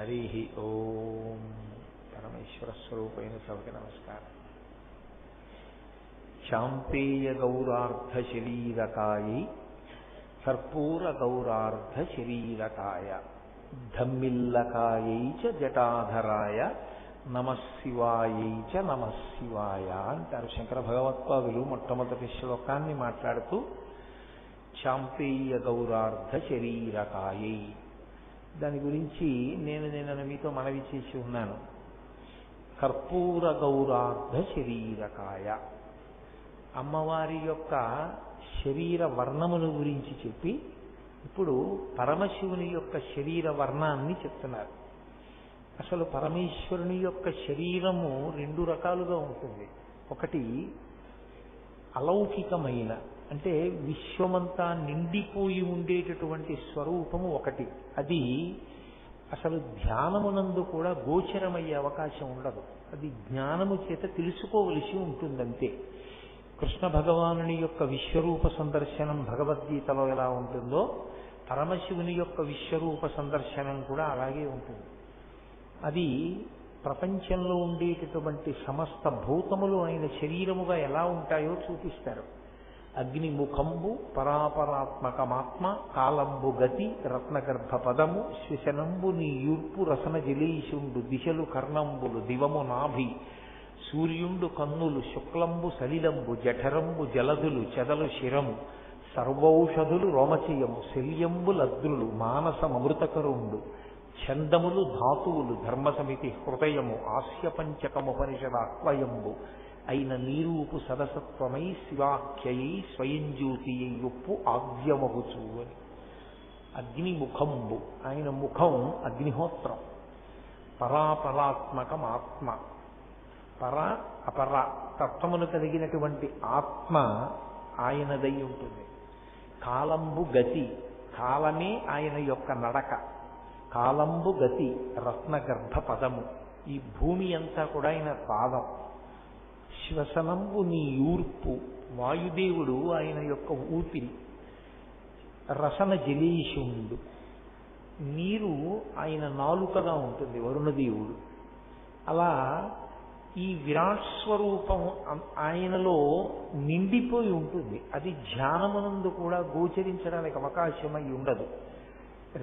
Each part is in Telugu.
హరి ఓం. పరమేశ్వర స్వరూపైన సభకి నమస్కారం. శాంపేయ గౌరార్ధ శరీరకాయై కర్పూర గౌరార్ధ శరీరకాయ ధమ్మిల్లకాయై చ జటాధరాయ నమశివాయై చ నమశివాయ అంటారు శంకర భగవత్పాదులు. మొట్టమొదటి శ్లోకాన్ని మాట్లాడుతూ శాంపేయ గౌరార్ధ శరీరకాయై, దాని గురించి నేను మీతో మనవి చేసి ఉన్నాను. కర్పూర గౌరార్ధ శరీరకాయ, అమ్మవారి యొక్క శరీర వర్ణముల గురించి చెప్పి ఇప్పుడు పరమశివుని యొక్క శరీర వర్ణాన్ని చెప్తున్నారు. అసలు పరమేశ్వరుని యొక్క శరీరము రెండు రకాలుగా ఉంటుంది. ఒకటి అలౌకికమైన, అంటే విశ్వమంతా నిండిపోయి ఉండేటటువంటి స్వరూపము ఒకటి. అది అసలు ధ్యానమునందు కూడా గోచరమయ్యే అవకాశం ఉండదు. అది జ్ఞానము చేత తెలుసుకోవలసి ఉంటుందంతే. కృష్ణ భగవానుని యొక్క విశ్వరూప సందర్శనం భగవద్గీతలో ఎలా ఉంటుందో పరమశివుని యొక్క విశ్వరూప సందర్శనం కూడా అలాగే ఉంటుంది. అది ప్రపంచంలో ఉండేటటువంటి సమస్త భూతములు ఆయన శరీరముగా ఎలా ఉంటాయో చూపిస్తారు. అగ్నిముఖంబు పరాపరాత్మకమాత్మ కాలంబు గతి రత్నగర్భ పదము శ్వశనంబు నీ యూర్పు రసన జలీషుండు దిశలు కర్ణంబులు దివము నాభి సూర్యుండు కన్నులు శుక్లంబు సలిలంబు జఠరంబు జలధులు చెదలు శిరము సర్వౌషధులు రోమచయము శల్యంబు లద్రులు మానసమృతకరుండు ఛందములు ధాతువులు ధర్మసమితి హృదయము ఆస్యపంచకముపనిషదాక్వయంబు అయిన నీరూపు సదసత్వమై శివాఖ్యయై స్వయం జ్యోతియై ఒప్పు ఆద్యమగుచు అని. అగ్నిముఖంబు, ఆయన ముఖం అగ్నిహోత్రం. పరాపరాత్మకం ఆత్మ, పర అపర తత్వమును కలిగినటువంటి ఆత్మ ఆయనదై ఉంటుంది. కాలంబు గతి, కాలమే ఆయన యొక్క నడక. కాలంబు గతి రత్నగర్భ పదము, ఈ భూమి అంతా కూడా ఆయన పాదం. శ్వసనంబు నీ యూర్పు, వాయుదేవుడు ఆయన యొక్క ఊపిరి. రసన జలీషుండు, నీరు ఆయన నాలుకగా ఉంటుంది వరుణదేవుడు. అలా ఈ విరాట్ స్వరూపం ఆయనలో నిండిపోయి ఉంటుంది. అది ధ్యానమునందు కూడా గోచరించడానికి అవకాశమై ఉండదు.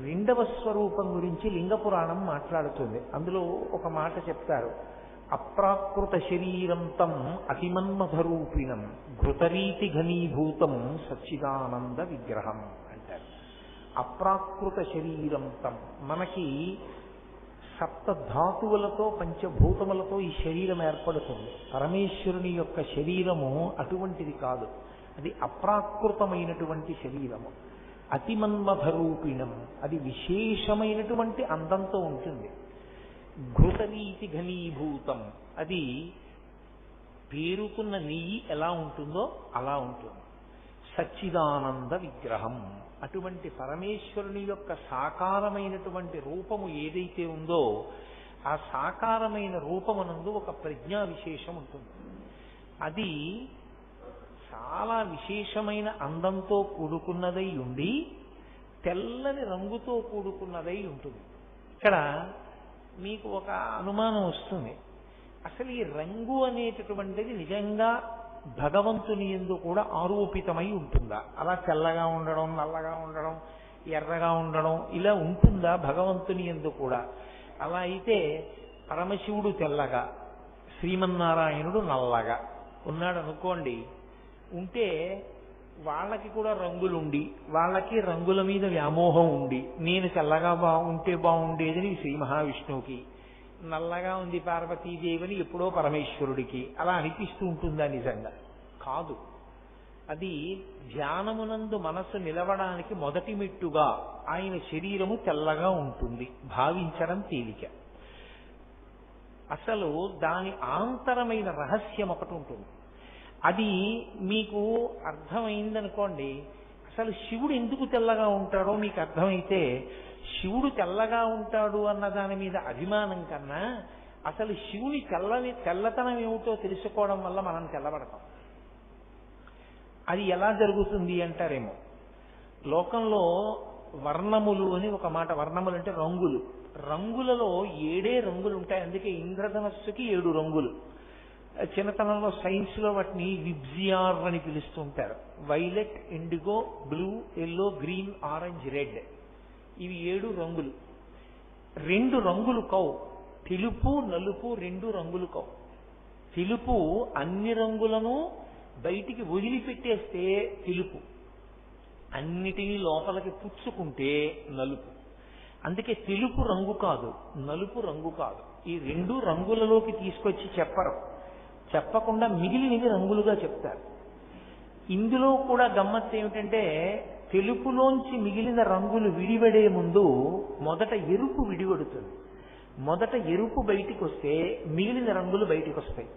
రెండవ స్వరూపం గురించి లింగ పురాణం మాట్లాడుతుంది. అందులో ఒక మాట చెప్తారు. అప్రాకృత శరీరం తం అతిమన్మథరూపిణం ఘృతరీతి ఘనీభూతం సచ్చిదానంద విగ్రహం అంటారు. అప్రాకృత శరీరం తం, మనకి సప్తధాతువులతో పంచభూతములతో ఈ శరీరం ఏర్పడుతుంది. పరమేశ్వరుని యొక్క శరీరము అటువంటిది కాదు. అది అప్రాకృతమైనటువంటి శరీరము. అతిమన్మథరూపిణం, అది విశేషమైనటువంటి అందంతో ఉంటుంది. ఘృతరీతి ఘనీభూతం, అది పేరుకున్న నెయ్యి ఎలా ఉంటుందో అలా ఉంటుంది. సచ్చిదానంద విగ్రహం, అటువంటి పరమేశ్వరుని యొక్క సాకారమైనటువంటి రూపము ఏదైతే ఉందో ఆ సాకారమైన రూపమునందు ఒక ప్రజ్ఞా విశేషం ఉంటుంది. అది చాలా విశేషమైన అందంతో కూడుకున్నదై ఉండి తెల్లని రంగుతో కూడుకున్నదై ఉంటుంది. ఇక్కడ మీకు ఒక అనుమానం వస్తుంది, అసలు ఈ రంగు అనేటటువంటిది నిజంగా భగవంతుని యందు కూడా ఆరోపితమై ఉంటుందా? అలా తెల్లగా ఉండడం, నల్లగా ఉండడం, ఎర్రగా ఉండడం ఇలా ఉంటుందా భగవంతుని యందు కూడా? అలా అయితే పరమశివుడు తెల్లగా, శ్రీమన్నారాయణుడు నల్లగా ఉన్నాడు అనుకోండి. ఉంటే వాళ్ళకి కూడా రంగులుండి, వాళ్ళకి రంగుల మీద వ్యామోహం ఉండి, నేను తెల్లగా ఉంటే బాగుండేదని శ్రీ మహావిష్ణువుకి, నల్లగా ఉంది పార్వతీదేవిని ఎప్పుడో పరమేశ్వరుడికి అలా అనిపిస్తూ ఉంటుందా? నిజంగా కాదు. అది ధ్యానమునందు మనస్సు నిలవడానికి మొదటి మెట్టుగా ఆయన శరీరము తెల్లగా ఉంటుంది భావించడం తేలిక. అసలు దాని ఆంతరమైన రహస్యం ఒకటి ఉంటుంది. అది మీకు అర్థమైందనుకోండి, అసలు శివుడు ఎందుకు తెల్లగా ఉంటాడో మీకు అర్థమైతే శివుడు తెల్లగా ఉంటాడు అన్న దాని మీద అభిమానం కన్నా అసలు శివుని తెల్లతనం ఏమిటో తెలుసుకోవడం వల్ల మనం తెల్లబడతాం. అది ఎలా జరుగుతుంది అంటారేమో. లోకంలో వర్ణములు అని ఒక మాట, వర్ణములు అంటే రంగులు, రంగులలో 7 రంగులు ఉంటాయి. అందుకే ఇంద్రధనస్సుకి 7 రంగులు. చిన్నతనంలో సైన్స్ లో వాటిని విబ్జియార్ అని పిలుస్తూ ఉంటారు. Violet, IndiGo, blue, yellow, green, orange, red. ఇవి 7 రంగులు. 2 రంగులు కవు. తెలుపు, నలుపు 2 రంగులు కవు. తెలుపు అన్ని రంగులను బయటికి వదిలిపెట్టేస్తే తెలుపు, అన్నిటినీ లోపలికి పుచ్చుకుంటే నలుపు. అందుకే తెలుపు రంగు కాదు, నలుపు రంగు కాదు. ఈ 2 రంగులలోకి తీసుకొచ్చి చెప్పరు. చెప్పకుండా మిగిలినవి రంగులుగా చెప్తారు. ఇందులో కూడా గమ్మత్తు ఏమిటంటే తెలుపులోంచి మిగిలిన రంగులు విడివడే ముందు మొదట ఎరుపు విడివడుతుంది. మొదట ఎరుపు బయటికి వస్తే మిగిలిన రంగులు బయటికి వస్తాయి.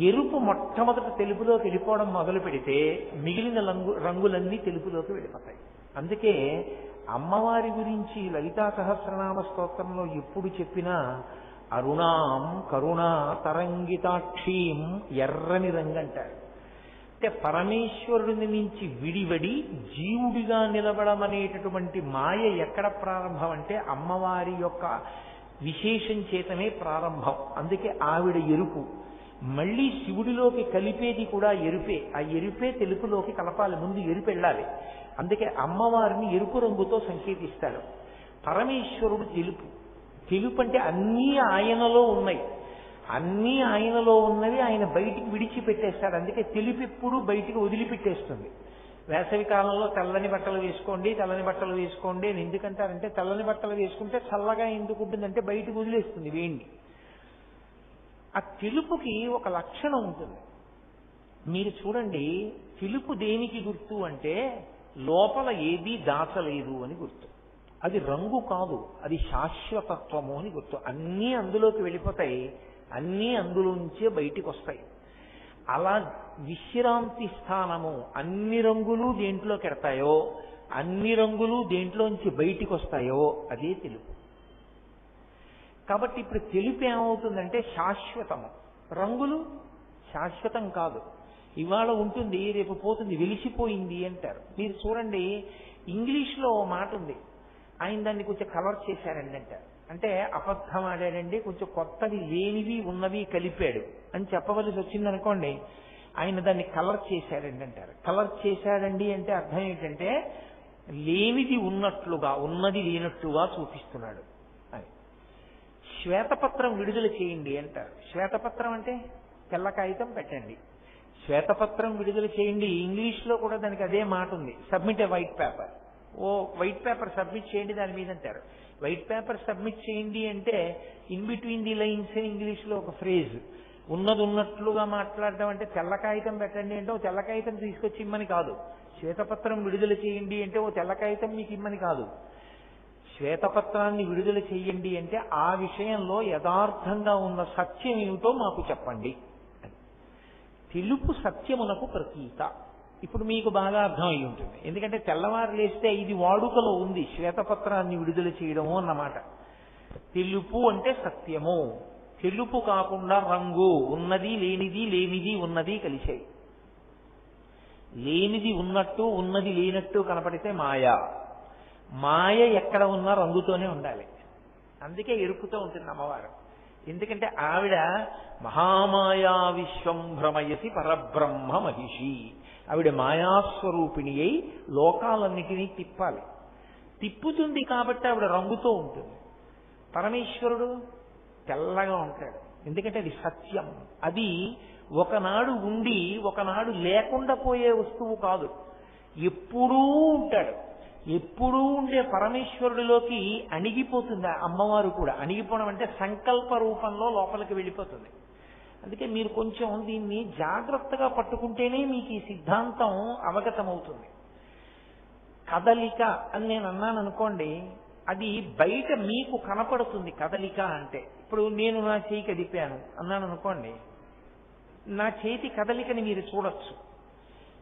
ఎరుపు మొట్టమొదట తెలుపులోకి వెళ్ళిపోవడం మొదలు పెడితే మిగిలిన రంగులన్నీ తెలుపులోకి వెళ్ళిపోతాయి. అందుకే అమ్మవారి గురించి లలితా సహస్రనామ స్తోత్రంలో ఎప్పుడు చెప్పినా అరుణాం కరుణా తరంగితాక్షీం, ఎర్రని రంగు అంటారు. అంటే పరమేశ్వరుడిని నుంచి విడివడి జీవుడిగా నిలబడమనేటటువంటి మాయ ఎక్కడ ప్రారంభం అంటే అమ్మవారి యొక్క విశేషం చేతనే ప్రారంభం. అందుకే ఆవిడ ఎరుపు. మళ్ళీ శివుడిలోకి కలిపేది కూడా ఎరుపే. ఆ ఎరుపే తెలుపులోకి కలపాలి, ముందు ఎరుపు వెళ్ళాలి. అందుకే అమ్మవారిని ఎరుపు రంగుతో సంకేతిస్తాడు. పరమేశ్వరుడు తెలుపు. తెలుపు అంటే అన్నీ ఆయనలో ఉన్నాయి. అన్నీ ఆయనలో ఉన్నవి ఆయన బయటికి విడిచిపెట్టేస్తాడు. అందుకే తెలుపు ఎప్పుడు బయటికి వదిలిపెట్టేస్తుంది. వేసవి కాలంలో తెల్లని బట్టలు వేసుకోండి, తెల్లని బట్టలు వేసుకోండి అని ఎందుకంటారంటే తెల్లని బట్టలు వేసుకుంటే చల్లగా ఎందుకు ఉంటుందంటే బయటికి వదిలేస్తుంది వేణ్ణి. ఆ తెలుపుకి ఒక లక్షణం ఉంటుంది. మీరు చూడండి, తెలుపు దేనికి గుర్తు అంటే లోపల ఏదీ దాచలేదు అని గుర్తు. అది రంగు కాదు, అది శాశ్వతత్వము అని గుర్తు. అన్నీ అందులోకి వెళ్ళిపోతాయి, అన్నీ అందులోంచే బయటికి వస్తాయి. అలా విశ్రాంతి స్థానము. అన్ని రంగులు దేంట్లోకి ఎడతాయో, అన్ని రంగులు దేంట్లోంచి బయటికి వస్తాయో అదే తెలుపు. కాబట్టి ఇప్పుడు తెలుపు ఏమవుతుందంటే శాశ్వతము. రంగులు శాశ్వతం కాదు. ఇవాళ ఉంటుంది, రేపు పోతుంది, వెలిసిపోయింది అంటారు. మీరు చూడండి, ఇంగ్లీష్లో ఓ మాట ఉంది, ఆయన దాన్ని కొంచెం కలర్ చేశారండి అంటారు. అంటే అబద్ధం ఆడాడండి, కొంచెం కొత్తవి లేనివి ఉన్నవి కలిపాడు అని చెప్పవలసి వచ్చిందనుకోండి, ఆయన దాన్ని కలర్ చేశాడండి అంటారు. కలర్ చేశాడండి అంటే అర్థం ఏంటంటే లేనిది ఉన్నట్లుగా, ఉన్నది లేనట్టుగా చూపిస్తున్నాడు అని. శ్వేతపత్రం విడుదల చేయండి అంటారు. శ్వేతపత్రం అంటే తెల్ల కాగితం పెట్టండి. శ్వేతపత్రం విడుదల చేయండి, ఇంగ్లీష్లో కూడా దానికి అదే మాట ఉంది, సబ్మిట్ ఏ వైట్ పేపర్. ఓ వైట్ పేపర్ సబ్మిట్ చేయండి దాని మీద అంటారు. వైట్ పేపర్ సబ్మిట్ చేయండి అంటే ఇన్ బిట్వీన్ ది లైన్స్ అని ఇంగ్లీష్లో ఒక ఫ్రేజ్. ఉన్నది ఉన్నట్లుగా మాట్లాడడం అంటే తెల్ల కాగితం పెట్టండి అంటే ఓ తెల్ల కాగితం తీసుకొచ్చి ఇమ్మని కాదు. శ్వేతపత్రం విడుదల చేయండి అంటే ఓ తెల్ల కాగితం మీకు ఇమ్మని కాదు. శ్వేతపత్రాన్ని విడుదల చేయండి అంటే ఆ విషయంలో యథార్థంగా ఉన్న సత్యం ఏమిటో మాకు చెప్పండి. తెలుపు సత్యమునకు ప్రతీక. ఇప్పుడు మీకు బాగా అర్థం అయి ఉంటుంది. ఎందుకంటే తెల్లవారు లేస్తే ఇది వాడుకలో ఉంది, శ్వేతపత్రాన్ని విడుదల చేయడము అన్నమాట. తెలుపు అంటే సత్యము. తెలుపు కాకుండా రంగు, ఉన్నది లేనిది, లేనిది ఉన్నది కలిశాయి. లేనిది ఉన్నట్టు, ఉన్నది లేనట్టు కనపడితే మాయ. మాయ ఎక్కడ ఉన్నా రంగుతోనే ఉండాలి. అందుకే ఎరుపుతో ఉంటుంది అమ్మవారు. ఎందుకంటే ఆవిడ మహామాయా విశ్వం భ్రమయసి పరబ్రహ్మ మహిషి. ఆవిడ మాయాస్వరూపిణి అయి లోకాలన్నిటినీ తిప్పాలి. తిప్పుతుంది కాబట్టి ఆవిడ రంగుతో ఉంటుంది. పరమేశ్వరుడు తెల్లగా ఉంటాడు, ఎందుకంటే అది సత్యం. అది ఒకనాడు ఉండి ఒకనాడు లేకుండా పోయే వస్తువు కాదు, ఎప్పుడూ ఉంటాడు. ఎప్పుడూ ఉండే పరమేశ్వరుడిలోకి అణిగిపోతుంది అమ్మవారు కూడా. అణిగిపోవడం అంటే సంకల్ప రూపంలో లోపలికి వెళ్ళిపోతుంది. అందుకే మీరు కొంచెం దీన్ని జాగ్రత్తగా పట్టుకుంటేనే మీకు ఈ సిద్ధాంతం అవగతమవుతుంది. కదలిక అని నేను అన్నాను అనుకోండి, అది బయట మీకు కనపడుతుంది కదలిక అంటే. ఇప్పుడు నేను నా చేయి కదిపాను అన్నాను అనుకోండి, నా చేతి కదలికని మీరు చూడొచ్చు.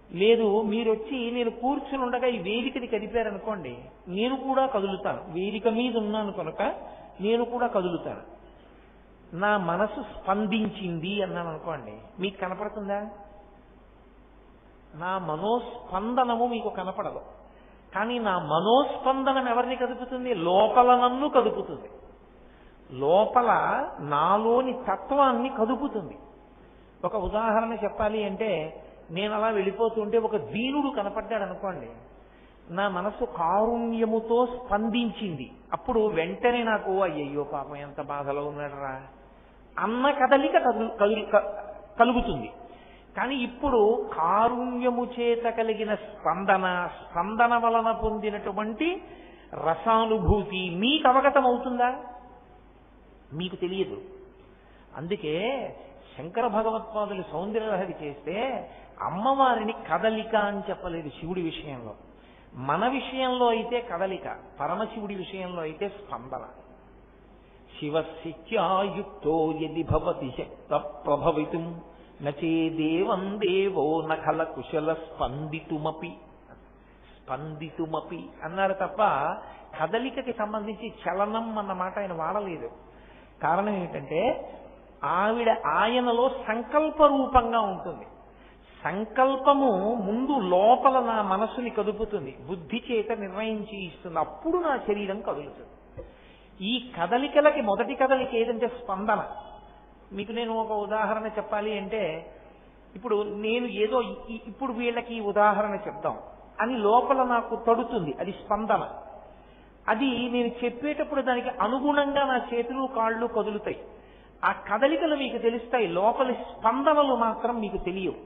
లేదు మీరు వచ్చి నేను కూర్చుని ఉండగా ఈ వేదికని కదిపారనుకోండి, నేను కూడా కదులుతాను. వేదిక మీద ఉన్నాను కనుక నేను కూడా కదులుతాను. నా మనసు స్పందించింది అన్నాను అనుకోండి, మీకు కనపడుతుందా? నా మనోస్పందనము మీకు కనపడదు. కానీ నా మనోస్పందనం ఎవరిని కదుపుతుంది? లోపల నన్ను కదుపుతుంది. లోపల నాలోని తత్వాన్ని కదుపుతుంది. ఒక ఉదాహరణ చెప్పాలి అంటే, నేను అలా వెళ్ళిపోతుంటే ఒక దీనుడు కనపడ్డాడు అనుకోండి, నా మనసు కారుణ్యముతో స్పందించింది. అప్పుడు వెంటనే నాకు అయ్యయ్యో పాపం ఎంత బాధలో ఉన్నాడరా అన్న కదలిక కలుగుతుంది. కానీ ఇప్పుడు కారుణ్యము చేత కలిగిన స్పందన వలన పొందినటువంటి రసానుభూతి మీకు అవగతం అవుతుందా? మీకు తెలియదు. అందుకే శంకర భగవత్పాదులు సౌందర్యలహరి చేస్తే అమ్మవారిని కదలిక అని చెప్పలేదు శివుడి విషయంలో. మన విషయంలో అయితే కదలిక, పరమశివుడి విషయంలో అయితే స్పందన. శివశిత్యాయుక్తో యది భవతి శక్త ప్రభవితుం నచేదేవం దేవో నఖల కుశల స్పందితుమపి అన్నారు తప్ప కదలికకి సంబంధించి చలనం అన్న మాట ఆయన వాడలేదు. కారణం ఏమిటంటే ఆయనలో సంకల్ప రూపంగా ఉంటుంది. సంకల్పము ముందు లోపల నా మనస్సుని కదుపుతుంది, బుద్ధి చేత నిర్ణయించి ఇస్తుంది, అప్పుడు నా శరీరం కదులుతుంది. ఈ కదలికలకి మొదటి కదలిక ఏదంటే స్పందన. మీకు నేను ఒక ఉదాహరణ చెప్పాలి అంటే, ఇప్పుడు నేను ఏదో ఇప్పుడు వీళ్ళకి ఉదాహరణ చెప్దాం అని లోపల నాకు తడుతుంది, అది స్పందన. అది నేను చెప్పేటప్పుడు దానికి అనుగుణంగా నా చేతులు కాళ్ళు కదులుతాయి. ఆ కదలికలు మీకు తెలుస్తాయి, లోపలి స్పందనలు మాత్రం మీకు తెలియవు.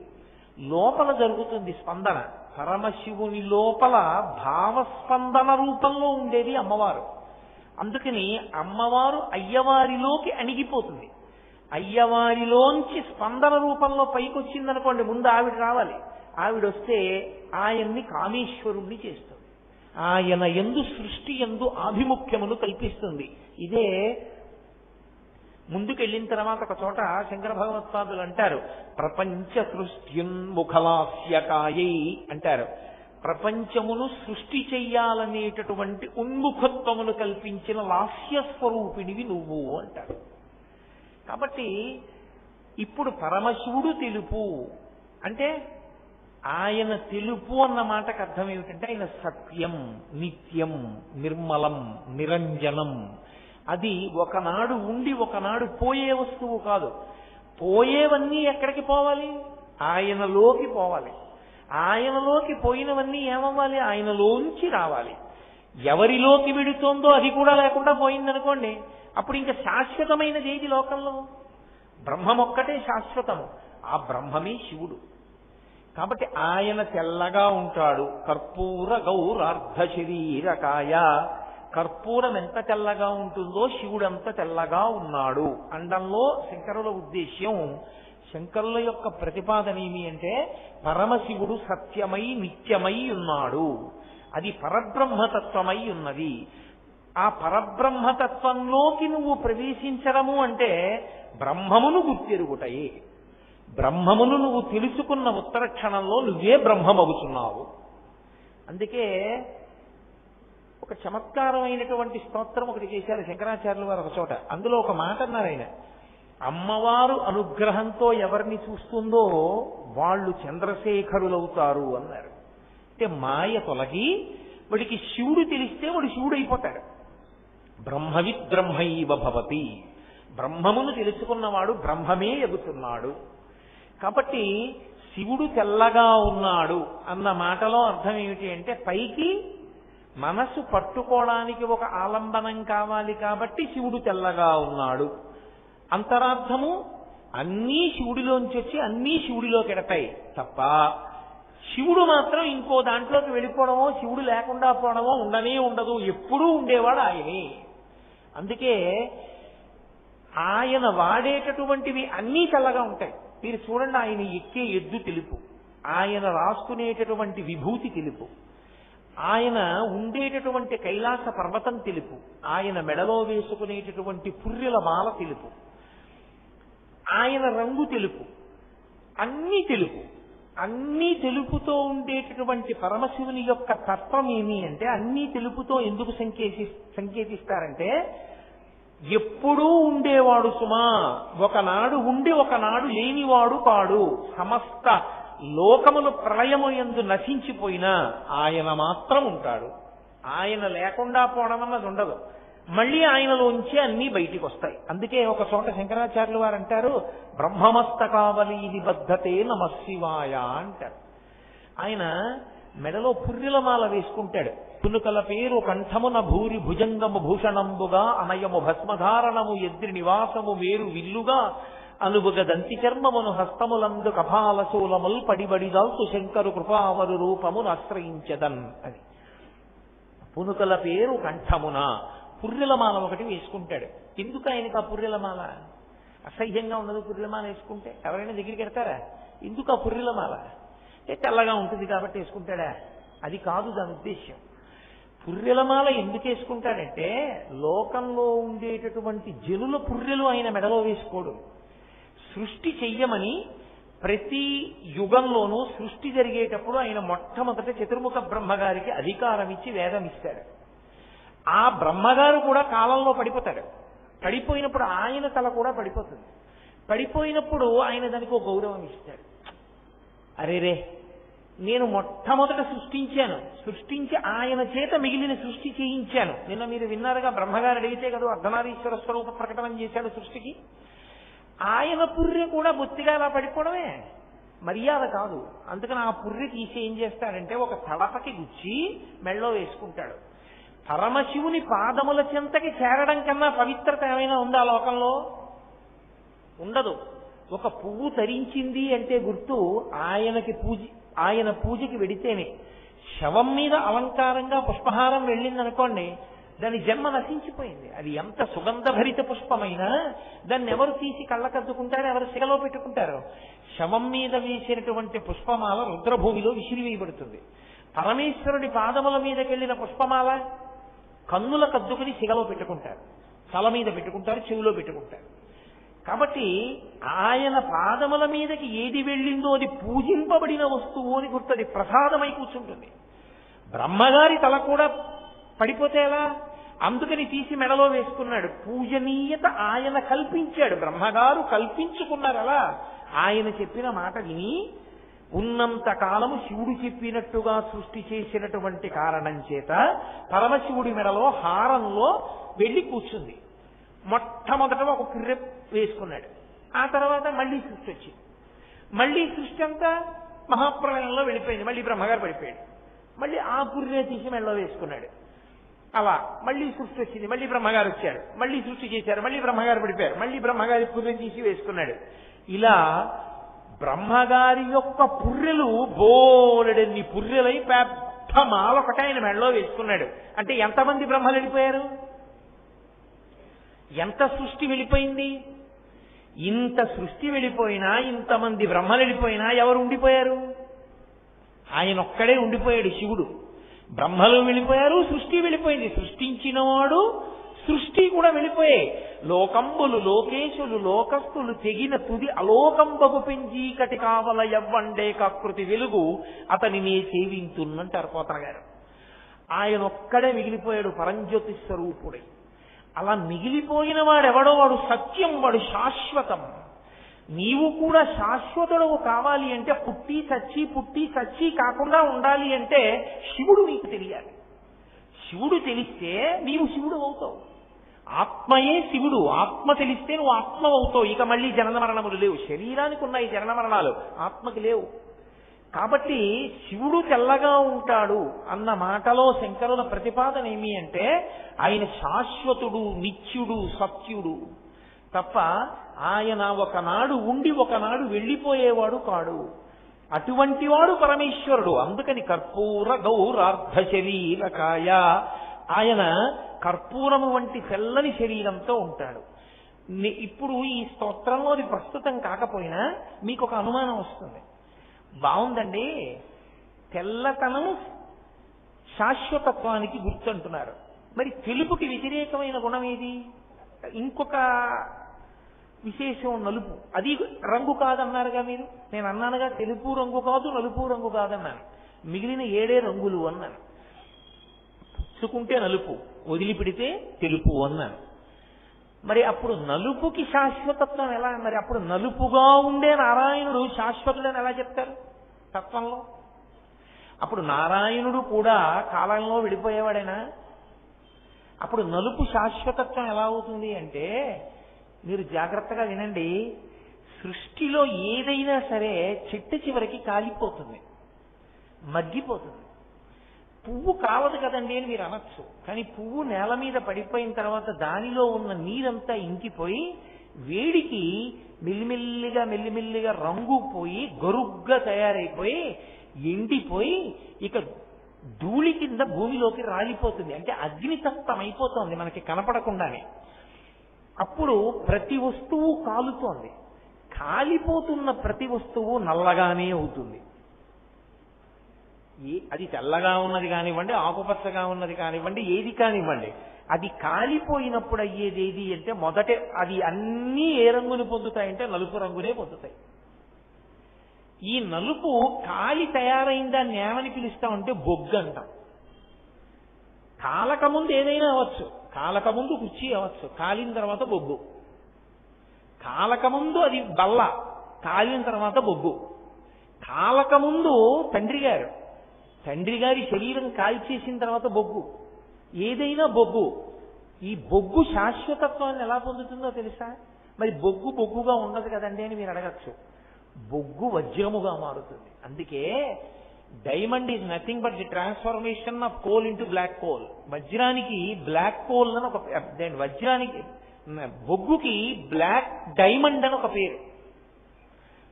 లోపల జరుగుతుంది స్పందన. పరమశివుని లోపల భావస్పందన రూపంలో ఉండేది అమ్మవారు. అందుకని అమ్మవారు అయ్యవారిలోకి అణిగిపోతుంది. అయ్యవారిలోంచి స్పందన రూపంలో పైకి వచ్చిందనుకోండి, ముందు ఆవిడ రావాలి. ఆవిడొస్తే ఆయన్ని కామేశ్వరుణ్ణి చేస్తుంది. ఆయన యందు సృష్టి యందు ఆభిముఖ్యమును కల్పిస్తుంది. ఇదే ముందుకెళ్ళిన తర్వాత ఒక చోట శంకర భగవత్పాదులు అంటారు, ప్రపంచ సృష్ట్యున్ముఖలాస్యకాయై అంటారు. ప్రపంచమును సృష్టి చెయ్యాలనేటటువంటి ఉన్ముఖత్వమును కల్పించిన లాస్యస్వరూపిణివి నువ్వు అంటారు. కాబట్టి ఇప్పుడు పరమశివుడు తెలుపు అంటే ఆయన తెలుపు అన్న మాటకు అర్థం ఏమిటంటే ఆయన సత్యం, నిత్యం, నిర్మలం, నిరంజనం. అది ఒకనాడు ఉండి ఒకనాడు పోయే వస్తువు కాదు. పోయేవన్నీ ఎక్కడికి పోవాలి? ఆయనలోకి పోవాలి. ఆయనలోకి పోయినవన్నీ ఏమవ్వాలి? ఆయనలోంచి రావాలి. ఎవరిలోకి విడుతోందో అది కూడా లేకుండా పోయిందనుకోండి, అప్పుడు ఇంకా శాశ్వతమైనది ఏది లోకంలో? బ్రహ్మమొక్కటే శాశ్వతము. ఆ బ్రహ్మమే శివుడు. కాబట్టి ఆయన తెల్లగా ఉంటాడు. కర్పూర గౌరార్ధ శరీరకాయ. కర్పూరం ఎంత తెల్లగా ఉంటుందో శివుడు అంత తెల్లగా ఉన్నాడు అండంలో శంకరుల ఉద్దేశ్యం. శంకరుల యొక్క ప్రతిపాదన ఏమి అంటే, పరమశివుడు సత్యమై నిత్యమై ఉన్నాడు. అది పరబ్రహ్మతత్వమై ఉన్నది. ఆ పరబ్రహ్మతత్వంలోకి నువ్వు ప్రవేశించడము అంటే బ్రహ్మమును గుర్తెరుగుటయే. బ్రహ్మమును నువ్వు తెలుసుకున్న ఉత్తర క్షణంలో నువ్వే బ్రహ్మమవుతున్నావు. అందుకే ఒక చమత్కారమైనటువంటి స్తోత్రం ఒకటి చేశారు శంకరాచార్యుల వారు ఒక చోట. అందులో ఒక మాట అన్నారు ఆయన, అమ్మవారు అనుగ్రహంతో ఎవరిని చూస్తుందో వాళ్ళు చంద్రశేఖరులవుతారు అన్నారు. అంటే మాయ తొలగి వాడికి శివుడు తెలిస్తే వాడు శివుడు అయిపోతాడు. బ్రహ్మవిద్ బ్రహ్మైవ భవతి. బ్రహ్మమును తెలుసుకున్నవాడు బ్రహ్మమే ఎగుతున్నాడు. కాబట్టి శివుడు తెల్లగా ఉన్నాడు అన్న మాటలో అర్థం ఏమిటి అంటే, పైకి మనసు పట్టుకోవడానికి ఒక ఆలంబనం కావాలి కాబట్టి శివుడు తెల్లగా ఉన్నాడు. అంతరార్థము అన్నీ శివుడిలోంచి వచ్చి అన్నీ శివుడిలోకి ఎడతాయి తప్ప శివుడు మాత్రం ఇంకో దాంట్లోకి వెళ్ళిపోవడమో శివుడు లేకుండా పోవడమో ఉండనే ఉండదు. ఎప్పుడూ ఉండేవాడు ఆయనే. అందుకే ఆయన వాడేటటువంటివి అన్నీ తెల్లగా ఉంటాయి. మీరు చూడండి, ఆయన ఎక్కే ఎద్దు తెలుపు, ఆయన రాసుకునేటటువంటి విభూతి తెలుపు, ఆయన ఉండేటటువంటి కైలాస పర్వతం తెలుపు, ఆయన మెడలో వేసుకునేటటువంటి పుర్రెల మాల తెలుపు, ఆయన రంగు తెలుపు, అన్నీ తెలుపు. అన్నీ తెలుపుతో ఉండేటటువంటి పరమశివుని యొక్క తత్వం ఏమి అంటే, అన్నీ తెలుపుతో ఎందుకు సంకేతిస్తారంటే, ఎప్పుడూ ఉండేవాడు సుమా, ఒకనాడు ఉండి ఒకనాడు లేనివాడు కాడు. సమస్త లోకములు ప్రళయము యందు నశించిపోయినా ఆయన మాత్రం ఉంటాడు. ఆయన లేకుండా పోవడం అన్నది ఉండదు. మళ్ళీ ఆయనలోంచి అన్నీ బయటికి వస్తాయి. అందుకే ఒక చోట శంకరాచార్యులు వారు అంటారు, బ్రహ్మమస్తకావలీది బద్ధతే నమశివాయ అంటారు. ఆయన మెడలో పుర్రెలమాల వేసుకుంటాడు. పునుకల పేరు కంఠమున భూరి భుజంగము భూషణంబుగా అనయము భస్మధారణము ఎద్రి నివాసము వేరు విల్లుగా అనుబుగ దంతి చర్మమును హస్తములందు కపాలశూలముల్ పడిబడిదాల్సు శంకరు కృపావరు రూపమును ఆశ్రయించదన్ అని. పునుకల పేరు కంఠమున పుర్రెలమాల ఒకటి వేసుకుంటాడు. ఎందుకు ఆయనకు ఆ పుర్రెలమాల? అసహ్యంగా ఉండదు పుర్రెలమాల వేసుకుంటే? ఎవరైనా దగ్గరికి ఎడతారా? ఎందుకు ఆ పుర్రెలమాల? అంటే తెల్లగా ఉంటుంది కాబట్టి వేసుకుంటాడా? అది కాదు దాని ఉద్దేశ్యం. పుర్రెలమాల ఎందుకు వేసుకుంటాడంటే లోకంలో ఉండేటటువంటి జనుల పుర్రెలు ఆయన మెడలో వేసుకోడు. సృష్టి చెయ్యమని ప్రతి యుగంలోనూ సృష్టి జరిగేటప్పుడు ఆయన మొట్టమొదట చతుర్ముఖ బ్రహ్మగారికి అధికారం ఇచ్చి వేదం ఇస్తాడు. ఆ బ్రహ్మగారు కూడా కాలంలో పడిపోతాడు. పడిపోయినప్పుడు ఆయన తల కూడా పడిపోతుంది. పడిపోయినప్పుడు ఆయన దానికి ఒక గౌరవం ఇస్తాడు. అరేరే, నేను మొట్టమొదట సృష్టించి ఆయన చేత మిగిలిన సృష్టి చేయించాను. నిన్న మీరు విన్నారుగా, బ్రహ్మగారు అడిగితే కదా అర్ధనారీశ్వర స్వరూప ప్రకటన చేశాడు సృష్టికి. ఆయన పుర్రె కూడా బొత్తిగా అలా పడిపోవడమే మర్యాద కాదు. అందుకని ఆ పుర్రె తీసి ఏం చేస్తాడంటే ఒక తడపకి గుచ్చి మెళ్ళో వేసుకుంటాడు. పరమశివుని పాదముల చెంతకి చేరడం కన్నా పవిత్రత ఏమైనా ఉందా లోకంలో? ఉండదు. ఒక పువ్వు తరించింది అంటే గుర్తు ఆయన పూజకి వెడితేనే. శవం మీద అలంకారంగా పుష్పహారం వెళ్ళిందనుకోండి, దాని జన్మ నశించిపోయింది. అది ఎంత సుగంధభరిత పుష్పమైనా దాన్ని ఎవరు తీసి కళ్ళకద్దుకుంటారో, ఎవరు శిగలో పెట్టుకుంటారో? శవం మీద వేసినటువంటి పుష్పమాల రుద్రభూమిలో విసిరివేయబడుతుంది. పరమేశ్వరుడి పాదముల మీదకెళ్లిన పుష్పమాల కన్నుల కద్దుకుని శిగలో పెట్టుకుంటారు, తల మీద పెట్టుకుంటారు, చెవిలో పెట్టుకుంటారు. కాబట్టి ఆయన పాదముల మీదకి ఏది వెళ్ళిందో అది పూజింపబడిన వస్తువు అని గుర్తది ప్రసాదమై కూర్చుంటుంది. బ్రహ్మగారి తల కూడా పడిపోతే ఎలా? అందుకని తీసి మెడలో వేసుకున్నాడు. పూజనీయత ఆయన కల్పించాడు, బ్రహ్మగారు కల్పించుకున్నారు. అలా ఆయన చెప్పిన మాట విని ఉన్నంత కాలము శివుడు చెప్పినట్టుగా సృష్టి చేసినటువంటి కారణం చేత పరమశివుడి మెడలో హారంలో వెళ్ళి కూర్చుంది. మొట్టమొదట ఒక పుర్రె వేసుకున్నాడు. ఆ తర్వాత మళ్ళీ సృష్టి వచ్చింది. మళ్ళీ సృష్టి అంతా మహాప్రళయంలో వెళ్ళిపోయింది. మళ్ళీ బ్రహ్మగారు పడిపోయాడు. మళ్ళీ ఆ పుర్రె తీసి మెడలో వేసుకున్నాడు. అలా మళ్ళీ సృష్టి వచ్చింది. మళ్ళీ బ్రహ్మగారు వచ్చారు, మళ్ళీ సృష్టి చేశారు, మళ్ళీ బ్రహ్మగారు పడిపోయారు, మళ్ళీ బ్రహ్మగారి పుర్రె తీసి వేసుకున్నాడు. ఇలా బ్రహ్మగారి యొక్క పుర్రెలు బోలెడన్ని పుర్రెలై పెద్ద మాల ఒకటి ఆయన మెడలో వేసుకున్నాడు. అంటే ఎంతమంది బ్రహ్మలు వెళ్ళిపోయారు? ఎంత సృష్టి వెళ్ళిపోయింది? ఇంత సృష్టి వెళ్ళిపోయినా, ఇంతమంది బ్రహ్మలు వెళ్ళిపోయినా ఎవరు ఉండిపోయారు? ఆయన ఒక్కడే ఉండిపోయాడు శివుడు. బ్రహ్మలు వెళ్ళిపోయారు, సృష్టి వెళ్ళిపోయింది. సృష్టించినవాడు సృష్టి కూడా వెళ్ళిపోయాయి. లోకంబులు లోకేశులు లోకస్తులు తెగిన తుది అలోకంబగు పెంచీకటి కావల ఎవ్వండే కకృతి వెలుగు అతని నే సేవించున్నంటారు పోతన గారు. ఆయన ఒక్కడే మిగిలిపోయాడు పరంజ్యోతి స్వరూపుడై. అలా మిగిలిపోయిన వాడెవడో వాడు సత్యం, వాడు శాశ్వతం. నీవు కూడా శాశ్వతుడవు కావాలి అంటే పుట్టి చచ్చి కాకుండా ఉండాలి అంటే శివుడు నీకు తెలియాలి. శివుడు తెలిస్తే నీవు శివుడు అవుతావు. ఆత్మయే శివుడు. ఆత్మ తెలిస్తే నువ్వు ఆత్మ అవుతావు. ఇక మళ్ళీ జనన మరణములు లేవు. శరీరానికి ఉన్నాయి జనన మరణాలు, ఆత్మకి లేవు. కాబట్టి శివుడు తెల్లగా ఉంటాడు అన్న మాటలో శంకరుల ప్రతిపాదన ఏమి అంటే ఆయన శాశ్వతుడు, నిత్యుడు, సత్యుడు తప్ప ఆయన ఒకనాడు ఉండి ఒకనాడు వెళ్ళిపోయేవాడు కాడు. అటువంటి వాడు పరమేశ్వరుడు. అందుకని కర్పూర గౌరార్ధ శరీరకాయ, ఆయన కర్పూరము వంటి తెల్లని శరీరంతో ఉంటాడు. ఇప్పుడు ఈ స్తోత్రంలోది ప్రస్తుతం కాకపోయినా మీకు ఒక అనుమానం వస్తుంది. బాగుందండి, తెల్లతనం శాశ్వతత్వానికి గుర్తంటున్నారు, మరి తెలుపుకి వ్యతిరేకమైన గుణం ఏది? ఇంకొక విశేషం నలుపు, అది రంగు కాదన్నారుగా మీరు. నేను అన్నానుగా తెలుపు రంగు కాదు, నలుపు రంగు కాదన్నాను. మిగిలిన 7 రంగులు అన్నాను. పుచ్చుకుంటే నలుపు, వదిలిపెడితే తెలుపు అన్నాను. మరి అప్పుడు నలుపుకి శాశ్వతత్వం ఎలా? మరి అప్పుడు నలుపుగా ఉండే నారాయణుడు శాశ్వతుడని ఎలా చెప్తారు తత్వంలో? అప్పుడు నారాయణుడు కూడా కాలంలో విడిపోయేవాడేనా? అప్పుడు నలుపు శాశ్వతత్వం ఎలా అవుతుంది అంటే, మీరు జాగ్రత్తగా వినండి, సృష్టిలో ఏదైనా సరే చెట్టు చివరికి కాలిపోతుంది, మగ్గిపోతుంది. పువ్వు కావదు కదండి అని మీరు అనొచ్చు, కానీ పువ్వు నేల మీద పడిపోయిన తర్వాత దానిలో ఉన్న నీరంతా ఇంకిపోయి వేడికి మెల్లిమెల్లిగా రంగు పోయి గరుగ్గా తయారైపోయి ఎండిపోయి ఇక ధూళి కింద భూమిలోకి రాలిపోతుంది. అంటే అగ్నితప్తం అయిపోతుంది మనకి కనపడకుండానే. అప్పుడు ప్రతి వస్తువు కాలుతోంది. కాలిపోతున్న ప్రతి వస్తువు నల్లగానే అవుతుంది. అది తెల్లగా ఉన్నది కానివ్వండి, ఆకుపచ్చగా ఉన్నది కానివ్వండి, ఏది కానివ్వండి, అది కాలిపోయినప్పుడు అయ్యేది ఏది అంటే మొదట అది అన్నీ ఏ రంగుని పొందుతాయంటే నలుపు రంగునే పొందుతాయి. ఈ నలుపు కాలి తయారైందాన్ని ఏమని పిలుస్తామంటే బొగ్గు అంటాం. కాలకముందు ఏదైనా అవ్వచ్చు, కాలకముందు కుర్చీ అవ్వచ్చు, కాలిన తర్వాత బొగ్గు. కాలకముందు అది బల్ల, కాలిన తర్వాత బొగ్గు. కాలకముందు తండ్రి గారి శరీరం కాల్చేసిన తర్వాత బొగ్గు. ఏదైనా బొగ్గు. ఈ బొగ్గు శాశ్వతత్వాన్ని ఎలా పొందుతుందో తెలుసా? మరి బొగ్గు బొగ్గుగా ఉండదు కదండి అని మీరు అడగచ్చు. బొగ్గు వజ్రముగా మారుతుంది. అందుకే diamond is nothing but the transformation of coal into black coal. వజ్రానికి బ్లాక్ కోల్ అని ఒక, వజ్రానికి బొగ్గుకి బ్లాక్ డైమండ్ అని ఒక పేరు.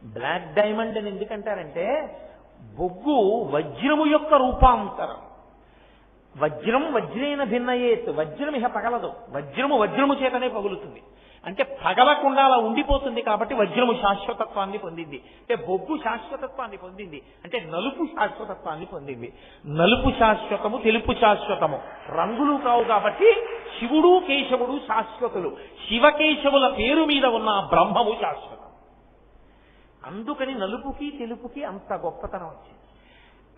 బ్లాక్ డైమండ్ అని ఎందుకంటారంటే బొగ్గు వజ్రము యొక్క రూపాంతరం. వజ్రం వజ్రేన భిన్నయేత్, వజ్రం ఇహ పగలదు, వజ్రము చేతనే పగులుతుంది. అంటే పగలకుండా అలా ఉండిపోతుంది కాబట్టి వజ్రము శాశ్వతత్వాన్ని పొందింది. అంటే బొగ్గు శాశ్వతత్వాన్ని పొందింది, అంటే నలుపు శాశ్వతత్వాన్ని పొందింది. నలుపు శాశ్వతము, తెలుపు శాశ్వతము, రంగులు కావు కాబట్టి శివుడు కేశవుడు శాశ్వతులు. శివకేశవుల పేరు మీద ఉన్న బ్రహ్మము శాశ్వతం. అందుకని నలుపుకి తెలుపుకి అంత గొప్పతనం వచ్చింది.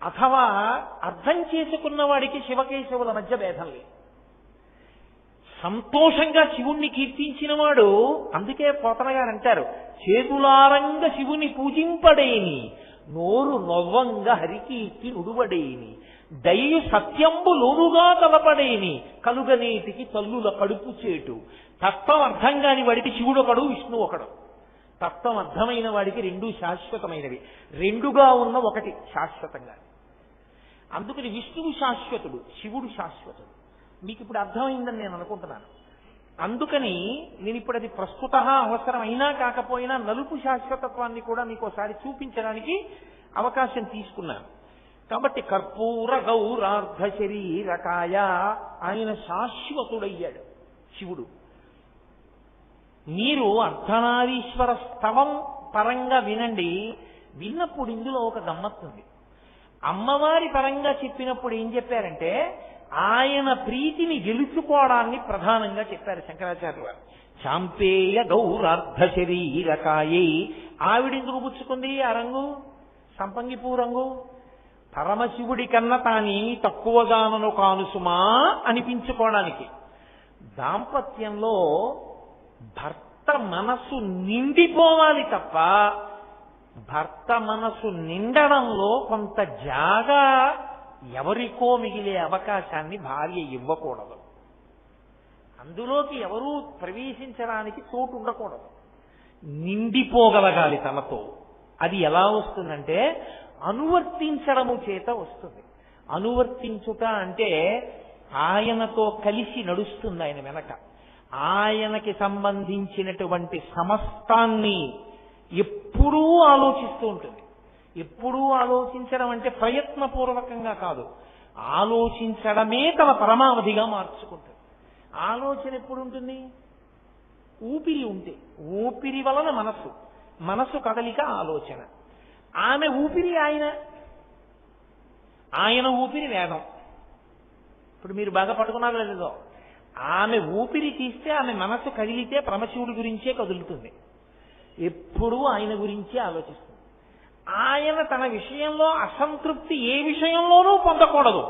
అథవా అర్థం చేసుకున్న వాడికి శివకేశవుల మధ్య భేదం లేదు. సంతోషంగా శివుణ్ణి కీర్తించిన వాడు, అందుకే పోతన గారు అంటారు, చేతులారంగ శివుని పూజింపడేని, నోరు నొవ్వంగ హరికీర్తి నుడువడేని, దయ్యు సత్యంబు లోనుగా తలపడేని, కలుగనేటికి తల్లుల కడుపు చేటు. తత్వం అర్థం కాని వాడికి శివుడు ఒకడు, విష్ణువు ఒకడు. తత్వం అర్థమైన వాడికి రెండూ శాశ్వతమైనవి. రెండుగా ఉన్న ఒకటి శాశ్వతంగా. అందుకని విష్ణువు శాశ్వతుడు, శివుడు శాశ్వతుడు. మీకు ఇప్పుడు అర్థమైందని నేను అనుకుంటున్నాను. అందుకని నేను ఇప్పుడు అది ప్రస్తుత అవసరమైనా కాకపోయినా నలుపు శాశ్వతత్వాన్ని కూడా మీకు ఒకసారి చూపించడానికి అవకాశం తీసుకున్నాను. కాబట్టి కర్పూర గౌరార్ధ శరీరకాయ, ఆయన శాశ్వతుడయ్యాడు శివుడు. మీరు అర్ధనారీశ్వర స్తవం పరంగా వినండి. విన్నప్పుడు ఇందులో ఒక గమ్మత్తుంది. అమ్మవారి పరంగా చెప్పినప్పుడు ఏం చెప్పారంటే ఆయన ప్రీతిని గెలుచుకోవడాన్ని ప్రధానంగా చెప్పారు శంకరాచార్యులు వారు. చాంపేయ గౌరార్ధ శరీరకాయే, ఆవిడెందుకు పుచ్చుకుంది ఆ రంగు, సంపంగి పూ రంగు? పరమశివుడి కన్నా తానేమి తక్కువగానను కాను సుమా అనిపించుకోవడానికి. దాంపత్యంలో భర్త మనసు నిండిపోవాలి తప్ప భర్త మనసు నిండడంలో కొంత జాగా ఎవరికో మిగిలే అవకాశాన్ని భార్య ఇవ్వకూడదు. అందులోకి ఎవరూ ప్రవేశించడానికి చోటు ఉండకూడదు. నిండిపోగలగాలి తనతో. అది ఎలా వస్తుందంటే అనువర్తించడము చేత వస్తుంది. అనువర్తించుట అంటే ఆయనతో కలిసి నడుస్తుంది. ఆయన వెనక ఆయనకి సంబంధించినటువంటి సమస్తాన్ని ఎప్పుడూ ఆలోచిస్తూ ఉంటుంది. ఎప్పుడూ ఆలోచించడం అంటే ప్రయత్నపూర్వకంగా కాదు, ఆలోచించడమే తన పరమావధిగా మార్చుకుంటుంది. ఆలోచన ఎప్పుడు ఉంటుంది? ఊపిరి ఉంటే. ఊపిరి వలన మనసు కదలిక ఆలోచన. ఆమె ఊపిరి ఆయన ఊపిరి వేదం. ఇప్పుడు మీరు బాగా పట్టుకున్నారు లేదో, ఆమె ఊపిరి తీస్తే ఆమె మనసు కదిలితే పరమశివుడి గురించే కదులుతుంది. ఎప్పుడూ ఆయన గురించే ఆలోచిస్తుంది. ఆయన తన విషయంలో అసంతృప్తి ఏ విషయంలోనూ పొందకూడదు,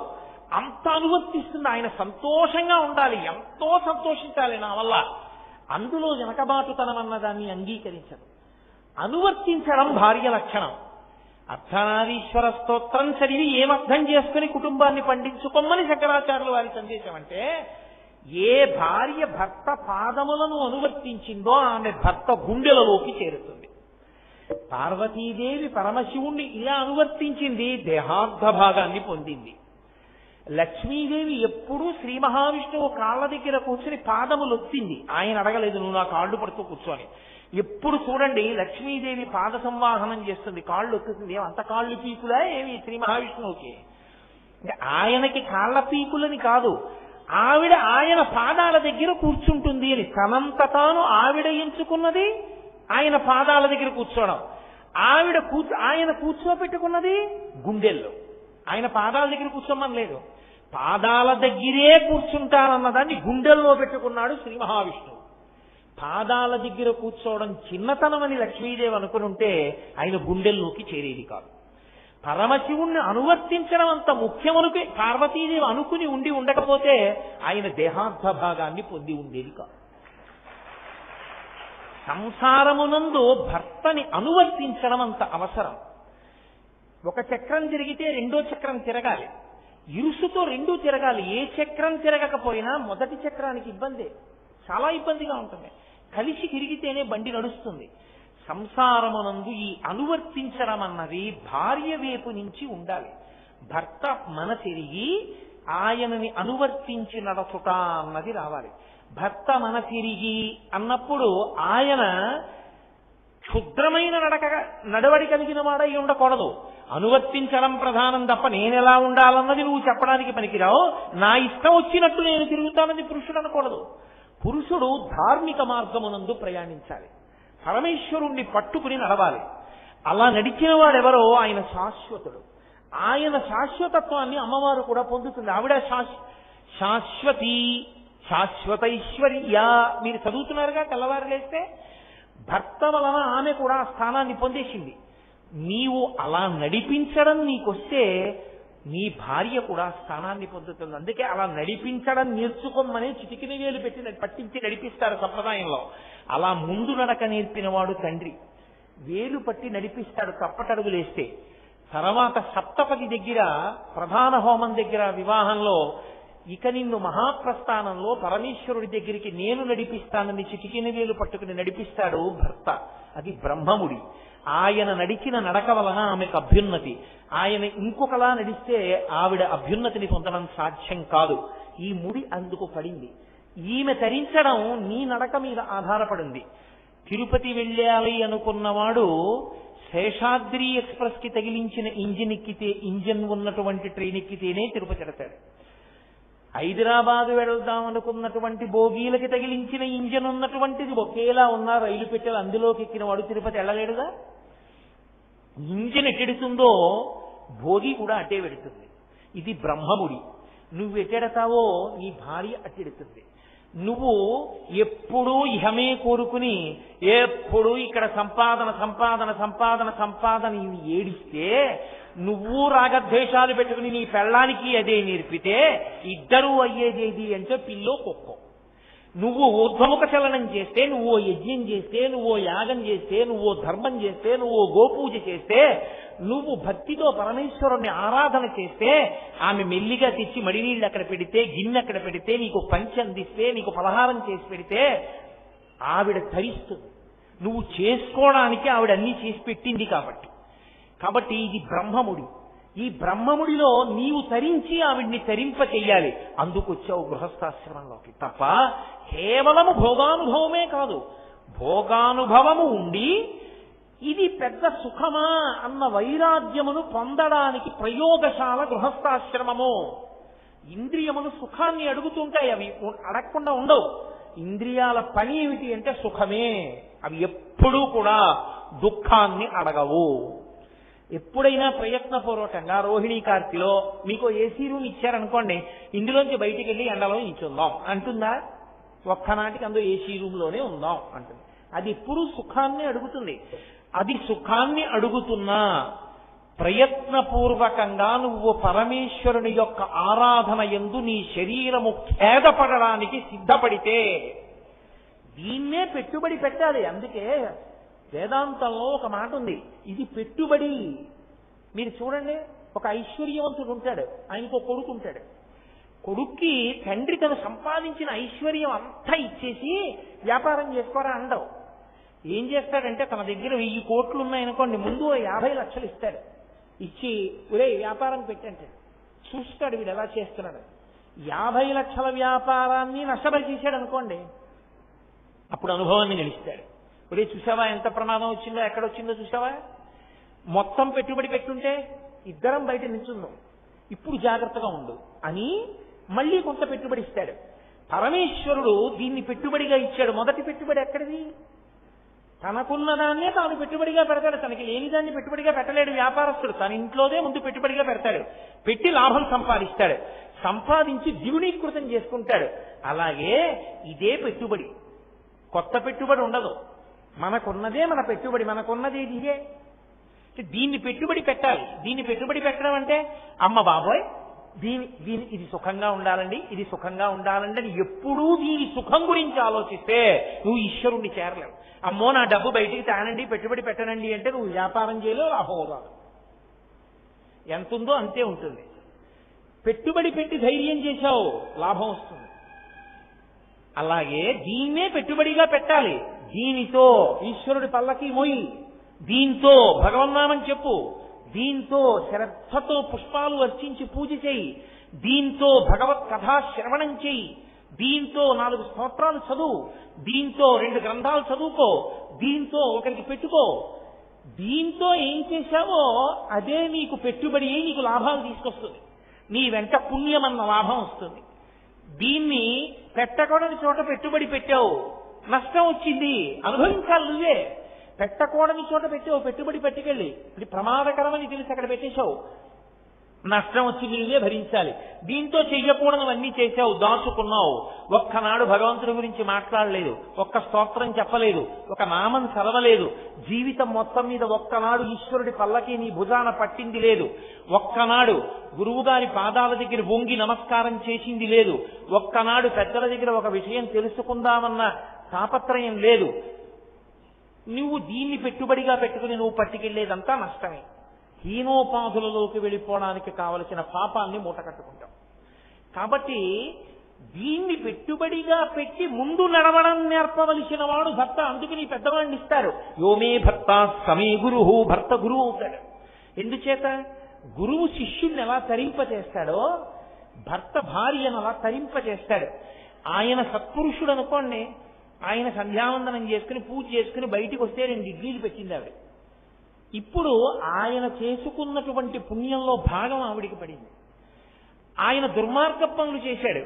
అంత అనువర్తిస్తుంది. ఆయన సంతోషంగా ఉండాలి, ఎంతో సంతోషించాలి నా వల్ల. అందులో వెనకబాటుతనమన్న దాన్ని అంగీకరించదు. అనువర్తించడం భార్య లక్షణం. అర్ధనారీశ్వర స్తోత్రం చదివి ఏమర్థం చేసుకుని కుటుంబాన్ని పండించుకోమని శంకరాచార్యుల వారి సందేశం. అంటే ఏ భార్య భర్త పాదములను అనువర్తించిందో ఆమె భర్త గుండెలలోకి చేరుతుంది. పార్వతీదేవి పరమశివుణ్ణి ఇలా అనువర్తించింది, దేహార్థ భాగాన్ని పొందింది. లక్ష్మీదేవి ఎప్పుడూ శ్రీ మహావిష్ణువు కాళ్ళ దగ్గర కూర్చుని పాదములు ఒత్తింది. ఆయన అడగలేదు నువ్వు నా కాళ్ళు పడుతూ కూర్చొని. ఎప్పుడు చూడండి లక్ష్మీదేవి పాద సంవాహనం చేస్తుంది, కాళ్ళు ఒత్తుతుంది. అంత కాళ్ళు పీకులా ఏమి శ్రీ మహావిష్ణువుకి? ఆయనకి కాళ్ళ పీకులని కాదు, ఆవిడ ఆయన పాదాల దగ్గర కూర్చుంటుంది అని. తనంత తాను ఆవిడ ఎంచుకున్నది ఆయన పాదాల దగ్గర కూర్చోవడం. ఆయన కూర్చోపెట్టుకున్నది గుండెల్లో. ఆయన పాదాల దగ్గర కూర్చోమని లేదు, పాదాల దగ్గరే కూర్చుంటానన్నదాన్ని గుండెల్లో పెట్టుకున్నాడు శ్రీ మహావిష్ణువు. పాదాల దగ్గర కూర్చోవడం చిన్నతనమని లక్ష్మీదేవి అనుకుని ఉంటే ఆయన గుండెల్లోకి చేరేది కాదు. పరమశివుణ్ణి అనువర్తించడం అంత ముఖ్యమనుకు పార్వతీదేవి అనుకుని ఉండకపోతే ఆయన దేహార్థ భాగాన్ని పొంది ఉండేది కాదు. సంసారమునందు భర్తని అనువర్తించడం అంత అవసరం. ఒక చక్రం తిరిగితే రెండో చక్రం తిరగాలి, ఇరుసుతో రెండూ తిరగాలి. ఏ చక్రం తిరగకపోయినా మొదటి చక్రానికి ఇబ్బందే, చాలా ఇబ్బందిగా ఉంటుంది. కలిసి తిరిగితేనే బండి నడుస్తుంది. సంసారమునందు ఈ అనువర్తించడం అన్నది భార్య వైపు నుంచి ఉండాలి. భర్త మనసిరిగి ఆయనని అనువర్తించి నడచుట అన్నది రావాలి. భర్త మనసిరిగి అన్నప్పుడు ఆయన క్షుద్రమైన నడవడి కలిగిన వాడై ఉండకూడదు. అనువర్తించడం ప్రధానం తప్ప నేనెలా ఉండాలన్నది నువ్వు చెప్పడానికి పనికిరావు. నా ఇష్టం వచ్చినట్టు నేను తిరుగుతానని పురుషుడు అనకూడదు. పురుషుడు ధార్మిక మార్గమునందు ప్రయాణించాలి, పరమేశ్వరుణ్ణి పట్టుకుని నడవాలి. అలా నడిచిన వాడెవరో ఆయన శాశ్వతుడు. ఆయన శాశ్వతత్వాన్ని అమ్మవారు కూడా పొందుతుంది. ఆవిడ శాశ్వతి, శాశ్వతైశ్వర్య. మీరు చదువుతున్నారుగా తెల్లవారు లేస్తే, భర్త వలన ఆమె కూడా ఆ స్థానాన్ని పొందేసింది. నీవు అలా నడిపించడం నీకొస్తే నీ భార్య కూడా స్థానాన్ని పొందుతుంది. అందుకే అలా నడిపించడం నేర్చుకోమని చిటికిన వేలు పెట్టి పట్టించి నడిపిస్తారు సంప్రదాయంలో. అలా ముందు నడక నేర్పిన వాడు తండ్రి, వేలు పట్టి నడిపిస్తాడు తప్పటడుగులేస్తే. తర్వాత సప్తపది దగ్గర, ప్రధాన హోమం దగ్గర, వివాహంలో ఇక నిన్ను మహాప్రస్థానంలో పరమేశ్వరుడి దగ్గరికి నేను నడిపిస్తానని చిటికిన వేలు పట్టుకుని నడిపిస్తాడు భర్త. అది బ్రహ్మముడి. ఆయన నడిచిన నడక వలన ఆమెకు అభ్యున్నతి. ఆయన ఇంకొకలా నడిస్తే ఆవిడ అభ్యున్నతిని పొందడం సాధ్యం కాదు. ఈ ముడి అందుకు పడింది. ఈమె తరించడం నీ నడక మీద ఆధారపడింది. తిరుపతి వెళ్ళాలి అనుకున్నవాడు శేషాద్రి ఎక్స్ప్రెస్ కి తగిలించిన ఇంజిన్ ఉన్నటువంటి ట్రైన్ ఎక్కితేనే తిరుపతి వెళతాడు. హైదరాబాద్ వెళ్దాం అనుకున్నటువంటి బోగీలకి తగిలించిన ఇంజన్ ఉన్నటువంటిది ఒకేలా ఉన్న రైలు పెట్టెలు అందులోకి ఎక్కిన వాడు తిరుపతి వెళ్ళలేడుగా. ఇంజన్ ఎట్టెడుతుందో భోగి కూడా అట్టే వెడుతుంది. ఇది బ్రహ్మముడి. నువ్వు ఎట్టెడతావో నీ భార్య అట్టెడుతుంది. నువ్వు ఎప్పుడూ ఇహమే కోరుకుని ఎప్పుడూ ఇక్కడ సంపాదన సంపాదన సంపాదన సంపాదన ఇవి ఏడిస్తే, నువ్వు రాగద్వేషాలు పెట్టుకుని నీ పెళ్ళానికి అదే నేర్పితే ఇద్దరూ అయ్యేదేది అంటే పిల్లో కుక్కో. నువ్వు ఊర్ధ్వముఖ చలనం చేస్తే, నువ్వు యజ్ఞం చేస్తే, నువ్వు యాగం చేస్తే, నువ్వు ధర్మం చేస్తే, నువ్వు గోపూజ చేస్తే, నువ్వు భక్తితో పరమేశ్వరుణ్ణి ఆరాధన చేస్తే, ఆమె మెల్లిగా తెచ్చి మడినీళ్ళు అక్కడ పెడితే, గిన్నె అక్కడ పెడితే, నీకు పంచి అందిస్తే, నీకు పలహారం చేసి పెడితే ఆవిడ తరిస్తుంది. నువ్వు చేసుకోవడానికి ఆవిడ అన్నీ చేసి పెట్టింది కాబట్టి ఇది బ్రహ్మముడి. ఈ బ్రహ్మముడిలో నీవు తరించి ఆవిడ్ని తరింప చెయ్యాలి. అందుకు వచ్చావు గృహస్థాశ్రమంలోకి. తప్ప కేవలము భోగానుభవమే కాదు, భోగానుభవము ఉండి ఇది పెద్ద సుఖమా అన్న వైరాగ్యమును పొందడానికి ప్రయోగశాల గృహస్థాశ్రమము. ఇంద్రియములు సుఖాన్ని అడుగుతుంటాయి, అవి అడగకుండా ఉండవు. ఇంద్రియాల పని ఏమిటి అంటే సుఖమే. అవి ఎప్పుడూ కూడా దుఃఖాన్ని అడగవు. ఎప్పుడైనా ప్రయత్నపూర్వకంగా రోహిణీ కార్తిలో మీకు ఏసీ రూమ్ ఇచ్చారనుకోండి, ఇందులోంచి బయటికి వెళ్ళి ఎండలో నిల్చుందాం అంటుందా? ఒక్కనాటికి అందులో ఏసీ రూమ్ లోనే ఉందాం అంటుంది. అది ఎప్పుడూ సుఖాన్ని అడుగుతుంది. అది సుఖాన్ని అడుగుతున్నా ప్రయత్నపూర్వకంగా నువ్వు పరమేశ్వరుని యొక్క ఆరాధన యందు నీ శరీరము ఖేదపడడానికి సిద్ధపడితే దీన్నే పెట్టుబడి పెట్టాలి. అందుకే వేదాంతంలో ఒక మాట ఉంది, ఇది పెట్టుబడి. మీరు చూడండి, ఒక ఐశ్వర్యవంతుడు ఉంటాడు, ఆయనకు కొడుకు ఉంటాడు. కొడుక్కి తండ్రి తను సంపాదించిన ఐశ్వర్యం అంతా ఇచ్చేసి వ్యాపారం చేసుకోరా అండవు. ఏం చేస్తాడంటే తన దగ్గర 1000 కోట్లు ఉన్నాయనుకోండి, ముందు 50 లక్షలు ఇస్తాడు. ఇచ్చి ఒరే వ్యాపారం పెట్టంటాడు. చూస్తాడు వీడు ఎలా చేస్తున్నాడు. 50 లక్షల వ్యాపారాన్ని నష్టపరిచేశాడు అనుకోండి, అప్పుడు అనుభవాన్ని గెలుస్తాడు. ఒరే చూసావా ఎంత ప్రమాదం వచ్చిందో, ఎక్కడొచ్చిందో చూసావా, మొత్తం పెట్టుబడి పెట్టుంటే ఇద్దరం బయట నిల్చుందాం, ఇప్పుడు జాగ్రత్తగా ఉండు అని మళ్ళీ కొంత పెట్టుబడి ఇస్తాడు. పరమేశ్వరుడు దీన్ని పెట్టుబడిగా ఇచ్చాడు. మొదటి పెట్టుబడి ఎక్కడిది? తనకున్న దాన్నే తాను పెట్టుబడిగా పెడతాడు. తనకి లేని దాన్ని పెట్టుబడిగా పెట్టలేడు వ్యాపారస్తుడు. తన ఇంట్లోనే ముందు పెట్టుబడిగా పెడతాడు, పెట్టి లాభం సంపాదిస్తాడు, సంపాదించి ద్విగుణీకృతం చేసుకుంటాడు. అలాగే ఇదే పెట్టుబడి, కొత్త పెట్టుబడి ఉండదు. మనకున్నదే మన పెట్టుబడి, మనకున్నది ఇదే. దీన్ని పెట్టుబడి పెట్టాలి. దీన్ని పెట్టుబడి పెట్టడం అంటే అమ్మ బాబోయ్ ఇది సుఖంగా ఉండాలండి, ఇది సుఖంగా ఉండాలండి అని ఎప్పుడూ దీని సుఖం గురించి ఆలోచిస్తే నువ్వు ఈశ్వరుణ్ణి చేరలేవు. అమ్మో నా డబ్బు బయటికి తానండి, పెట్టుబడి పెట్టనండి అంటే నువ్వు వ్యాపారం చేయలేవు, లాభం రాదు. ఎంత ఉందో అంతే ఉంటుంది. పెట్టుబడి పెట్టి ధైర్యం చేశావు, లాభం వస్తుంది. అలాగే దీన్నే పెట్టుబడిగా పెట్టాలి. దీనితో ఈశ్వరుడి పల్లకి మోయి, దీంతో భగవన్నామం చెప్పు, దీంతో శ్రద్ధతో పుష్పాలు అర్చించి పూజ చేయి, దీంతో భగవత్ కథా శ్రవణం చేయి, దీంతో 4 స్తోత్రాలు చదువు, దీంతో 2 గ్రంథాలు చదువుకో, దీంతో ఒకరికి పెట్టుకో. దీంతో ఏం చేశావో అదే నీకు పెట్టుబడి అయి నీకు లాభాలు తీసుకొస్తుంది. నీ వెంట పుణ్యం అన్న లాభం వస్తుంది. దీన్ని పెట్టకూడని చోట పెట్టుబడి పెట్టావు, నష్టం వచ్చింది, అనుభవించాలి నువ్వే. పెట్టకూడని చోట పెట్టావు, పెట్టుబడి పట్టుకెళ్ళి ఇది ప్రమాదకరమని తెలిసి అక్కడ పెట్టేశావు, నష్టం వచ్చింది, నువ్వే భరించాలి. దీంతో చెయ్యకూడనివన్నీ చేశావు, దాచుకున్నావు. ఒక్కనాడు భగవంతుడి గురించి మాట్లాడలేదు, ఒక్క స్తోత్రం చెప్పలేదు, ఒక నామం చదవలేదు, జీవితం మొత్తం మీద ఒక్కనాడు ఈశ్వరుడి పల్లకి నీ భుజాన పట్టింది లేదు, ఒక్కనాడు గురువుగారి పాదాల దగ్గర వంగి నమస్కారం చేసింది లేదు, ఒక్కనాడు పెద్దల దగ్గర ఒక విషయం తెలుసుకుందామన్న తాపత్రయం లేదు. నువ్వు దీన్ని పెట్టుబడిగా పెట్టుకుని నువ్వు పట్టుకెళ్లేదంతా నష్టమే. హీనోపాధులలోకి వెళ్ళిపోవడానికి కావలసిన పాపాన్ని మూట కట్టుకుంటాం. కాబట్టి దీన్ని పెట్టుబడిగా పెట్టి ముందు నడవడం నేర్పవలసిన వాడు భర్త. అందుకని పెద్దవాడిని ఇస్తారు. యోమే భర్త సమీ గురువు, భర్త గురువు అవుతాడు. ఎందుచేత గురువు శిష్యుణ్ణి ఎలా తరింపచేస్తాడో భర్త భార్యను అలా తరింపచేస్తాడు. ఆయన సత్పురుషుడు అనుకోండి, ఆయన సంధ్యావందనం చేసుకుని పూజ చేసుకుని బయటికి వస్తే 2 ఇడ్లీలు పెట్టింది ఆవిడ. ఇప్పుడు ఆయన చేసుకున్నటువంటి పుణ్యంలో భాగం ఆవిడికి పడింది. ఆయన దుర్మార్గ పనులు చేశాడు,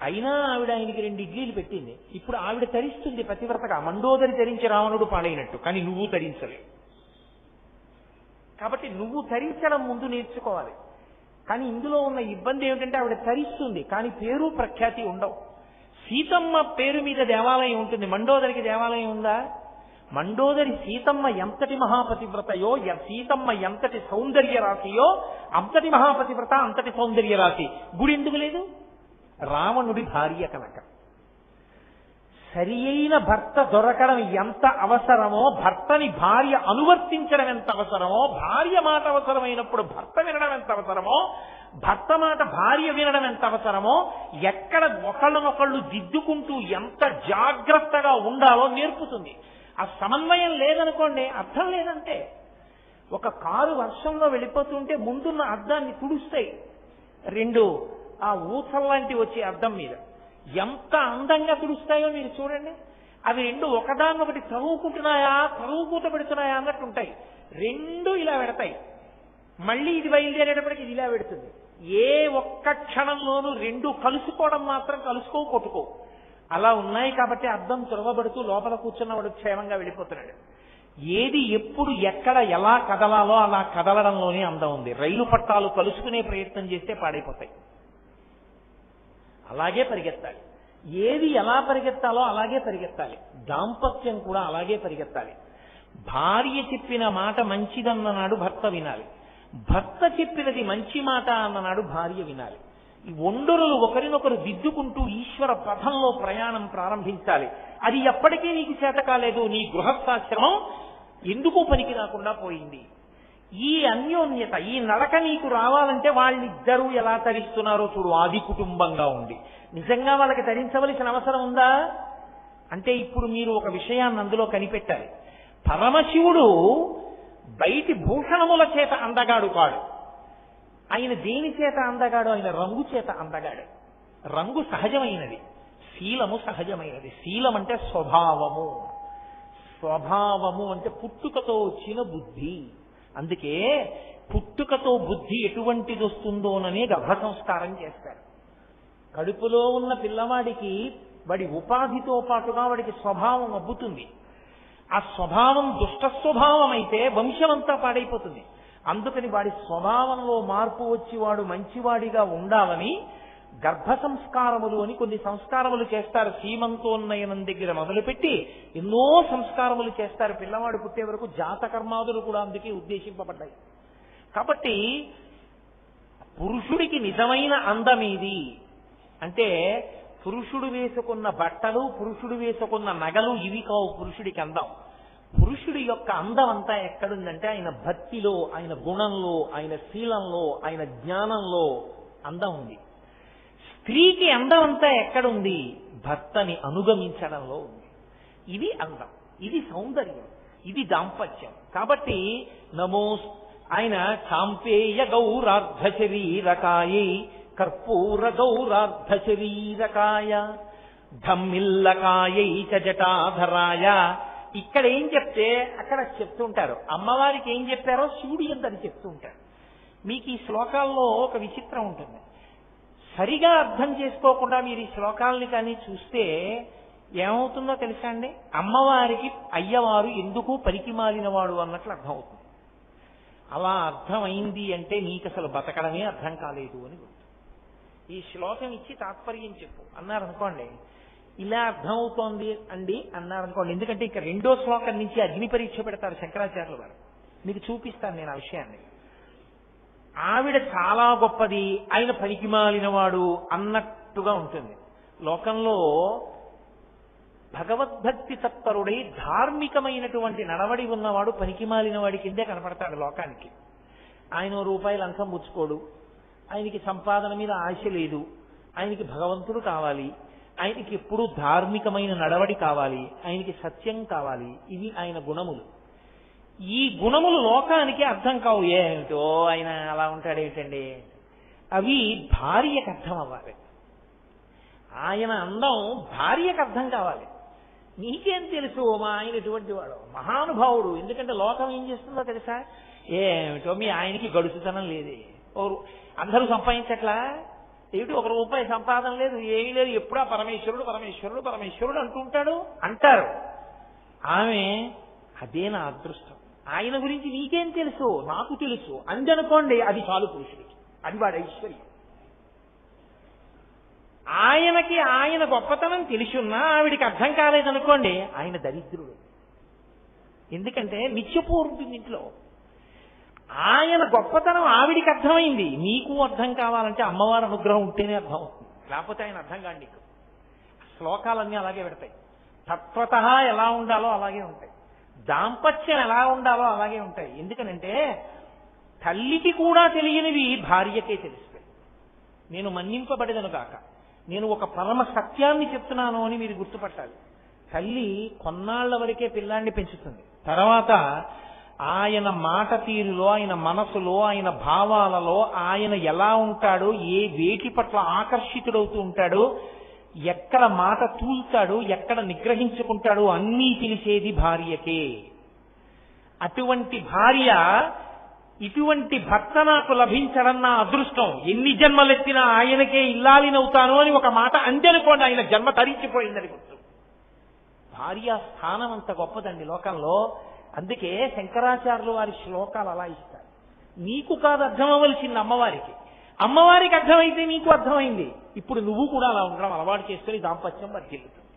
అయినా ఆవిడ ఆయనకి 2 ఇడ్లీలు పెట్టింది. ఇప్పుడు ఆవిడ తరిస్తుంది పతివ్రతగా. మండోదరి తరించి రావణుడు పాడైనట్టు, కానీ నువ్వు తరించలేవు. కాబట్టి నువ్వు తరించడం ముందు నేర్చుకోవాలి. కానీ ఇందులో ఉన్న ఇబ్బంది ఏమిటంటే ఆవిడ తరిస్తుంది, కానీ పేరు ప్రఖ్యాతి ఉండవు. సీతమ్మ పేరు మీద దేవాలయం ఉంటుంది, మండోదరికి దేవాలయం ఉందా? మండోదరి సీతమ్మ ఎంతటి మహాపతివ్రతయో, సీతమ్మ ఎంతటి సౌందర్య రాశియో, అంతటి మహాపతివ్రత, అంతటి సౌందర్య రాశి. గుడి ఎందుకు లేదు? రావణుడి భార్య కనుక. సరి అయిన భర్త దొరకడం ఎంత అవసరమో, భర్తని భార్య అనువర్తించడం ఎంత అవసరమో, భార్య మాట అవసరమైనప్పుడు భర్త వినడం ఎంత అవసరమో, భర్త మాట భార్య వినడం ఎంత అవసరమో, ఎక్కడ ఒకళ్ళనొకళ్ళు దిద్దుకుంటూ ఎంత జాగ్రత్తగా ఉండాలో నేర్పుతుంది. ఆ సమన్వయం లేదనుకోండి, అర్థం లేదంటే. ఒక కారు వర్షంలో వెళ్ళిపోతుంటే ముందున్న అద్దాన్ని తుడుస్తాయి 2 ఆ ఊసల్లాంటి వచ్చే అద్దం మీద. ఎంత అందంగా తుడుస్తాయో మీరు చూడండి. అవి 2 ఒకదాన్నొకటి తరువుకుంటున్నాయా, తరువుకూట పెడుతున్నాయా అన్నట్టు ఉంటాయి. 2 ఇలా పెడతాయి, మళ్ళీ ఇది బయలుదేరేటప్పటికి ఇది ఇలా పెడుతుంది. ఏ ఒక్క క్షణంలోనూ 2 కలుసుకోవడం మాత్రం కలుసుకోవు, కొట్టుకో. అలా ఉన్నాయి కాబట్టి అద్దం తుడవబడుతూ లోపల కూర్చున్నవాడు క్షేమంగా వెళ్ళిపోతున్నాడు. ఏది ఎప్పుడు ఎక్కడ ఎలా కదలాలో అలా కదలడంలోనే అందం ఉంది. రైలు పట్టాలు కలుసుకునే ప్రయత్నం చేస్తే పాడైపోతాయి. అలాగే పరిగెత్తాలి. ఏది ఎలా పరిగెత్తాలో అలాగే పరిగెత్తాలి. దాంపత్యం కూడా అలాగే పరిగెత్తాలి. భార్య చెప్పిన మాట మంచిదన్ననాడు భర్త వినాలి, భర్త చెప్పినది మంచి మాట అన్ననాడు భార్య వినాలి. ఈ ఒండరులు ఒకరినొకరు దిద్దుకుంటూ ఈశ్వర పథంలో ప్రయాణం ప్రారంభించాలి. అది ఎప్పటికీ నీకు చేత కాలేదు, నీ గృహస్థాశ్రమం ఎందుకు పనికి రాకుండా పోయింది. ఈ అన్యోన్యత, ఈ నడక నీకు రావాలంటే వాళ్ళిద్దరూ ఎలా తరిస్తున్నారో చూడు. ఆది కుటుంబంగా ఉండి నిజంగా వాళ్ళకి తరించవలసిన అవసరం ఉందా అంటే ఇప్పుడు మీరు ఒక విషయాన్ని అందులో కనిపెట్టాలి. పరమశివుడు బయటి భూషణముల చేత అందగాడు కాడు. ఆయన దేని చేత అందగాడు? ఆయన రంగు చేత అందగాడు. రంగు సహజమైనది, శీలము సహజమైనది. శీలం అంటే స్వభావము, స్వభావము అంటే పుట్టుకతో వచ్చిన బుద్ధి. అందుకే పుట్టుకతో బుద్ధి ఎటువంటిది వస్తుందోననే గర్భ సంస్కారం చేస్తారు. కడుపులో ఉన్న పిల్లవాడికి వాడి ఉపాధితో పాటుగా వాడికి స్వభావం అబ్బుతుంది. ఆ స్వభావం దుష్ట స్వభావం అయితే వంశమంతా పాడైపోతుంది. అందుకని వాడి స్వభావంలో మార్పు వచ్చి వాడు మంచివాడిగా ఉండాలని గర్భ సంస్కారములు అని కొన్ని సంస్కారములు చేస్తారు. సీమంతోన్నయనం దగ్గర మొదలుపెట్టి ఎన్నో సంస్కారములు చేస్తారు. పిల్లవాడు పుట్టే వరకు జాతకర్మాదులు కూడా అందుకే ఉద్దేశింపబడ్డాయి. కాబట్టి పురుషుడికి నిజమైన అందమేది అంటే పురుషుడు వేసుకున్న బట్టలు, పురుషుడు వేసుకున్న నగలు ఇవి కావు పురుషుడికి అందం. పురుషుడి యొక్క అందం అంతా ఎక్కడుందంటే ఆయన భక్తిలో, ఆయన గుణంలో, ఆయన శీలంలో, ఆయన జ్ఞానంలో అందం ఉంది. స్త్రీకి అందం అంతా ఎక్కడుంది? భర్తని అనుగమించడంలో ఉంది. ఇది అందం, ఇది సౌందర్యం, ఇది దాంపత్యం. కాబట్టి నమో ఆయన చాంపేయ గౌరార్ధ శరీరకాయై కర్పూర గౌరార్ధ శరీరకాయ ధమ్మిల్లకాయై చ జటాధరాయ. ఇక్కడ ఏం చెప్తే అక్కడ చెప్తుంటారు. అమ్మవారికి ఏం చెప్పారో శివుడి ఎందని చెప్తూ ఉంటారు. మీకు ఈ శ్లోకాల్లో ఒక విచిత్రం ఉంటుంది. సరిగా అర్థం చేసుకోకుండా మీరు ఈ శ్లోకాలని కానీ చూస్తే ఏమవుతుందో తెలుసా అండి? అమ్మవారికి అయ్యవారు ఎందుకు పనికి మాలినవాడు అన్నట్లు అర్థమవుతుంది. అలా అర్థమైంది అంటే నీకు అసలు బతకడమే అర్థం కాలేదు అని గుర్తు. ఈ శ్లోకం ఇచ్చి తాత్పర్యం చెప్పు అన్నారనుకోండి, ఇలా అర్థమవుతోంది అండి అన్నారనుకోండి. ఎందుకంటే ఇక రెండో శ్లోకం నుంచి అగ్ని పరీక్ష పెడతారు శంకరాచార్యులు వారు. మీకు చూపిస్తాను నేను ఆ విషయాన్ని. ఆవిడ చాలా గొప్పది, ఆయన పనికిమాలినవాడు అన్నట్టుగా ఉంటుంది. లోకంలో భగవద్భక్తి తత్పరుడై ధార్మికమైనటువంటి నడవడి ఉన్నవాడు పనికిమాలిన వాడి కిందే కనపడతాడు లోకానికి. ఆయన రూపాయి లంచం పుచ్చుకోడు, ఆయనకి సంపాదన మీద ఆశ లేదు, ఆయనకి భగవంతుడు కావాలి, ఆయనకి ఎప్పుడూ ధార్మికమైన నడవడి కావాలి, ఆయనకి సత్యం కావాలి. ఇవి ఆయన గుణములు. ఈ గుణములు లోకానికి అర్థం కావు. ఏమిటో ఆయన అలా ఉంటాడేమిటండి, అవి భార్యకు అర్థం అవ్వాలి. ఆయన అందం భార్యకు అర్థం కావాలి. నీకేం తెలుసు మా ఆయన ఎటువంటి వాడు, మహానుభావుడు. ఎందుకంటే లోకం ఏం చేస్తుందో తెలుసా? ఏమిటో మీ ఆయనకి గడుచుతనం లేదే, అందరూ సంపాదించట్లా ఏమిటి, ఒక రూపాయి సంపాదన లేదు, ఏమీ లేదు, ఎప్పుడా పరమేశ్వరుడు పరమేశ్వరుడు పరమేశ్వరుడు అంటుంటాడు అంటారు. ఆమె అదే నా అదృష్టం, ఆయన గురించి నీకేం తెలుసు, నాకు తెలుసు అందనుకోండి, అది చాలు పురుషుడికి, అది వాడి ఐశ్వర్యం. ఆయనకి ఆయన గొప్పతనం తెలిసున్నా ఆవిడికి అర్థం కాలేదనుకోండి, ఆయన దరిద్రుడు. ఎందుకంటే నిత్యపూర్వుంటుంది ఇంట్లో. ఆయన గొప్పతనం ఆవిడికి అర్థమైంది, నీకు అర్థం కావాలంటే అమ్మవారి అనుగ్రహం ఉంటేనే అర్థం అవుతుంది, లేకపోతే ఆయన అర్థం కాదు నీకు. శ్లోకాలన్నీ అలాగే పెడతాయి. తత్వత ఎలా ఉండాలో అలాగే ఉంటాయి, దాంపత్యం ఎలా ఉండాలో అలాగే ఉంటాయి. ఎందుకనంటే తల్లికి కూడా తెలియనివి భార్యకే తెలుస్తాయి. నేను మన్నింపబడేదను కాక నేను ఒక పరమ సత్యాన్ని చెప్తున్నాను అని మీరు గుర్తుపట్టాలి. తల్లి కొన్నాళ్ల వరకే పిల్లాన్ని పెంచుతుంది, తర్వాత ఆయన మాట తీరులో, ఆయన మనసులో, ఆయన భావాలలో ఆయన ఎలా ఉంటాడో, ఏ వేటి పట్ల ఆకర్షితుడవుతూ ఉంటాడో, ఎక్కడ మాట తూల్తాడో, ఎక్కడ నిగ్రహించుకుంటాడో అన్నీ తెలిసేది భార్యకే. అటువంటి భార్య, ఇటువంటి భర్త నాకు లభించడం నా అదృష్టం, ఎన్ని జన్మలెత్తినా ఆయనకే ఇల్లాలినవుతాను అని ఒక మాట అంతేనుకోండి, ఆయన జన్మ తరించిపోయిందని గుర్తు. భార్య స్థానం అంత గొప్పదండి లోకంలో. అందుకే శంకరాచార్యులు వారి శ్లోకాలు అలా ఇస్తారు. నీకు కాదు అర్థం అవ్వవలసింది అమ్మవారికి, అమ్మవారికి అర్థమైతే నీకు అర్థమైంది. ఇప్పుడు నువ్వు కూడా అలా ఉండడం అలవాటు చేసుకుని దాంపత్యం వర్ధిల్లుతుంది.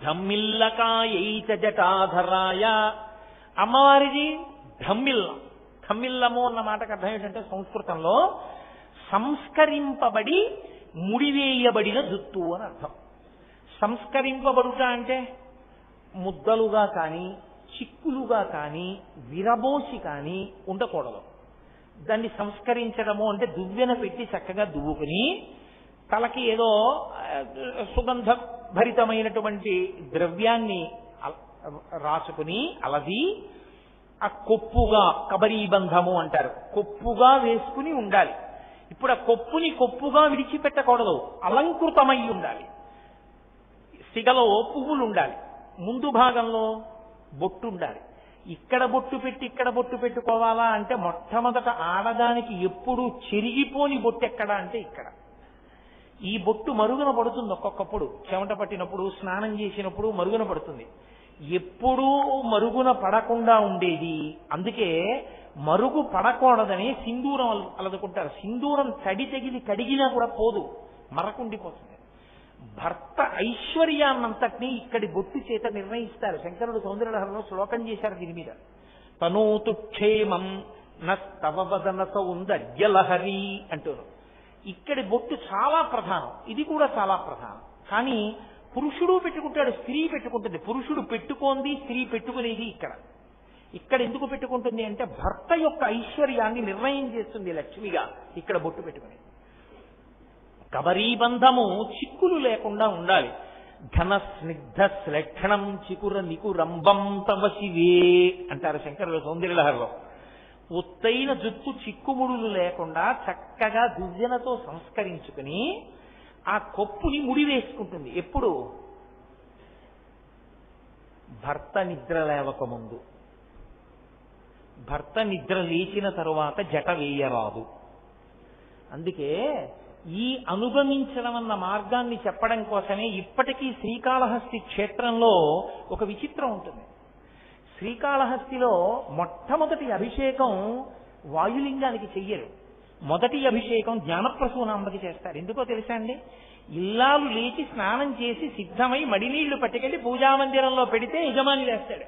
ధమ్మిల్లకాయై చ జటాధరాయ. అమ్మవారిది ధమ్మిల్లం. ధమ్మిల్లము అన్న మాటకు అర్థం ఏంటంటే సంస్కృతంలో సంస్కరింపబడి ముడివేయబడిన జుత్తు అని అర్థం. సంస్కరింపబడుట అంటే ముద్దలుగా కానీ చిక్కులుగా కానీ విరబోసి కానీ ఉండకూడదు. దాన్ని సంస్కరించడము అంటే దువ్వెన పెట్టి చక్కగా దువ్వుకుని తలకి ఏదో సుగంధ భరితమైనటువంటి ద్రవ్యాన్ని రాసుకుని అలది ఆ కొప్పుగా కబరీబంధము అంటారు, కొప్పుగా వేసుకుని ఉండాలి. ఇప్పుడు ఆ కొప్పుగా విడిచిపెట్టకూడదు, అలంకృతమై ఉండాలి. సిగలో పువ్వులు ఉండాలి, ముందు భాగంలో బొట్టు ఉండాలి. ఇక్కడ బొట్టు పెట్టి ఇక్కడ బొట్టు పెట్టుకోవాలా అంటే మొట్టమొదట ఆడదానికి ఎప్పుడూ చెరిగిపోని బొట్టు ఎక్కడా అంటే ఇక్కడ. ఈ బొట్టు మరుగున పడుతుంది, ఒక్కొక్కప్పుడు చెమట పట్టినప్పుడు స్నానం చేసినప్పుడు మరుగున పడుతుంది. ఎప్పుడూ మరుగున పడకుండా ఉండేది, అందుకే మరుగు పడకూడదని సింధూరం అలదుకుంటారు. సింధూరం తడి తెగిలి కడిగినా కూడా పోదు, మరకుండిపోతుంది. భర్త ఐశ్వర్యాన్నంతటినీ ఇక్కడి బొట్టు చేత నిర్ణయిస్తారు. శంకరుడు సౌందర్యలహరిలో శ్లోకం చేశారు దీని మీద. తనూతు క్షేమం నస్తవ వదన సౌందర్యలహరి అంటున్నారు. ఇక్కడి బొట్టు చాలా ప్రధానం, ఇది కూడా చాలా ప్రధానం. కానీ పురుషుడు పెట్టుకుంటాడు, స్త్రీ పెట్టుకుంటుంది. పురుషుడు పెట్టుకోంది, స్త్రీ పెట్టుకునేది ఇక్కడ. ఇక్కడ ఎందుకు పెట్టుకుంటుంది అంటే భర్త యొక్క ఐశ్వర్యాన్ని నిర్ణయం చేస్తుంది లక్ష్మిగా ఇక్కడ బొట్టు పెట్టుకుని. కబరీబంధము చిక్కులు లేకుండా ఉండాలి. ఘన స్నిగ్ధ శ్లక్షణం చికుర నికురంబం తవ శివే అంటారు శంకరుల సౌందర్యలహరిలో. ఒత్తైన జుట్టు చిక్కుముడులు లేకుండా చక్కగా దువ్వెనతో సంస్కరించుకుని ఆ కొప్పుని ముడి వేసుకుంటుంది. ఎప్పుడు? భర్త నిద్ర లేవకముందు. భర్త నిద్ర లేచిన తరువాత జట వేయరాదు. అందుకే ఈ అనుగమించడం అన్న మార్గాన్ని చెప్పడం కోసమే ఇప్పటికీ శ్రీకాళహస్తి క్షేత్రంలో ఒక విచిత్రం ఉంటుంది. శ్రీకాళహస్తిలో మొట్టమొదటి అభిషేకం వాయులింగానికి చెయ్యరు. మొదటి అభిషేకం జ్ఞానప్రసూనాంబకి చేస్తారు. ఎందుకో తెలుసా అండి? ఇల్లాలు లేచి స్నానం చేసి సిద్ధమై మడినీళ్లు పట్టుకెళ్లి పూజామందిరంలో పెడితే యజమాని లేస్తాడు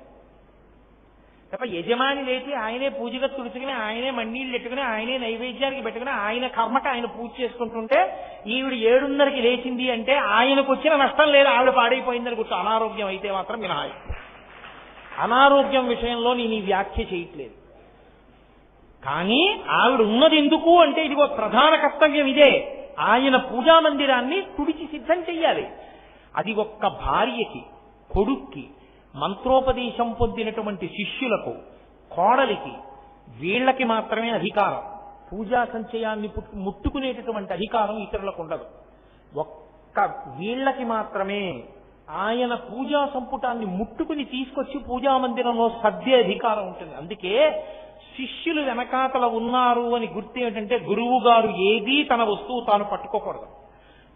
తప్ప యజమాని లేచి ఆయనే పూజగా తుడుచుకుని ఆయనే మన్నీళ్లు పెట్టుకుని ఆయనే నైవేద్యానికి పెట్టుకుని ఆయన కర్మకి ఆయన పూజ చేసుకుంటుంటే ఈవిడ 7:30కి లేచింది అంటే ఆయనకు వచ్చిన నష్టం లేదు, ఆవిడ పాడైపోయిందని గుర్తు. అనారోగ్యం అయితే మాత్రం మినహాయి. అనారోగ్యం విషయంలో నేను ఈ వ్యాఖ్య చేయట్లేదు. కానీ ఆవిడ ఉన్నది ఎందుకు అంటే ఇదిగో ప్రధాన కర్తవ్యం ఇదే. ఆయన పూజా మందిరాన్ని తుడిచి సిద్ధం చెయ్యాలి. అది ఒక్క భార్యకి, కొడుక్కి, మంత్రోపదేశం పొందినటువంటి శిష్యులకు, కోడలికి, వీళ్ళకి మాత్రమే అధికారం. పూజా సంచయాన్ని ముట్టుకునేటటువంటి అధికారం ఇతరులకు ఉండదు. ఒక్క వీళ్ళకి మాత్రమే ఆయన పూజా సంపుటాన్ని ముట్టుకుని తీసుకొచ్చి పూజా మందిరంలో సర్దే అధికారం ఉంటుంది. అందుకే శిష్యులు వెనకాతల ఉన్నారు అని గుర్తు ఏంటంటే గురువు గారు ఏదీ తన వస్తువు తాను పట్టుకోకూడదు.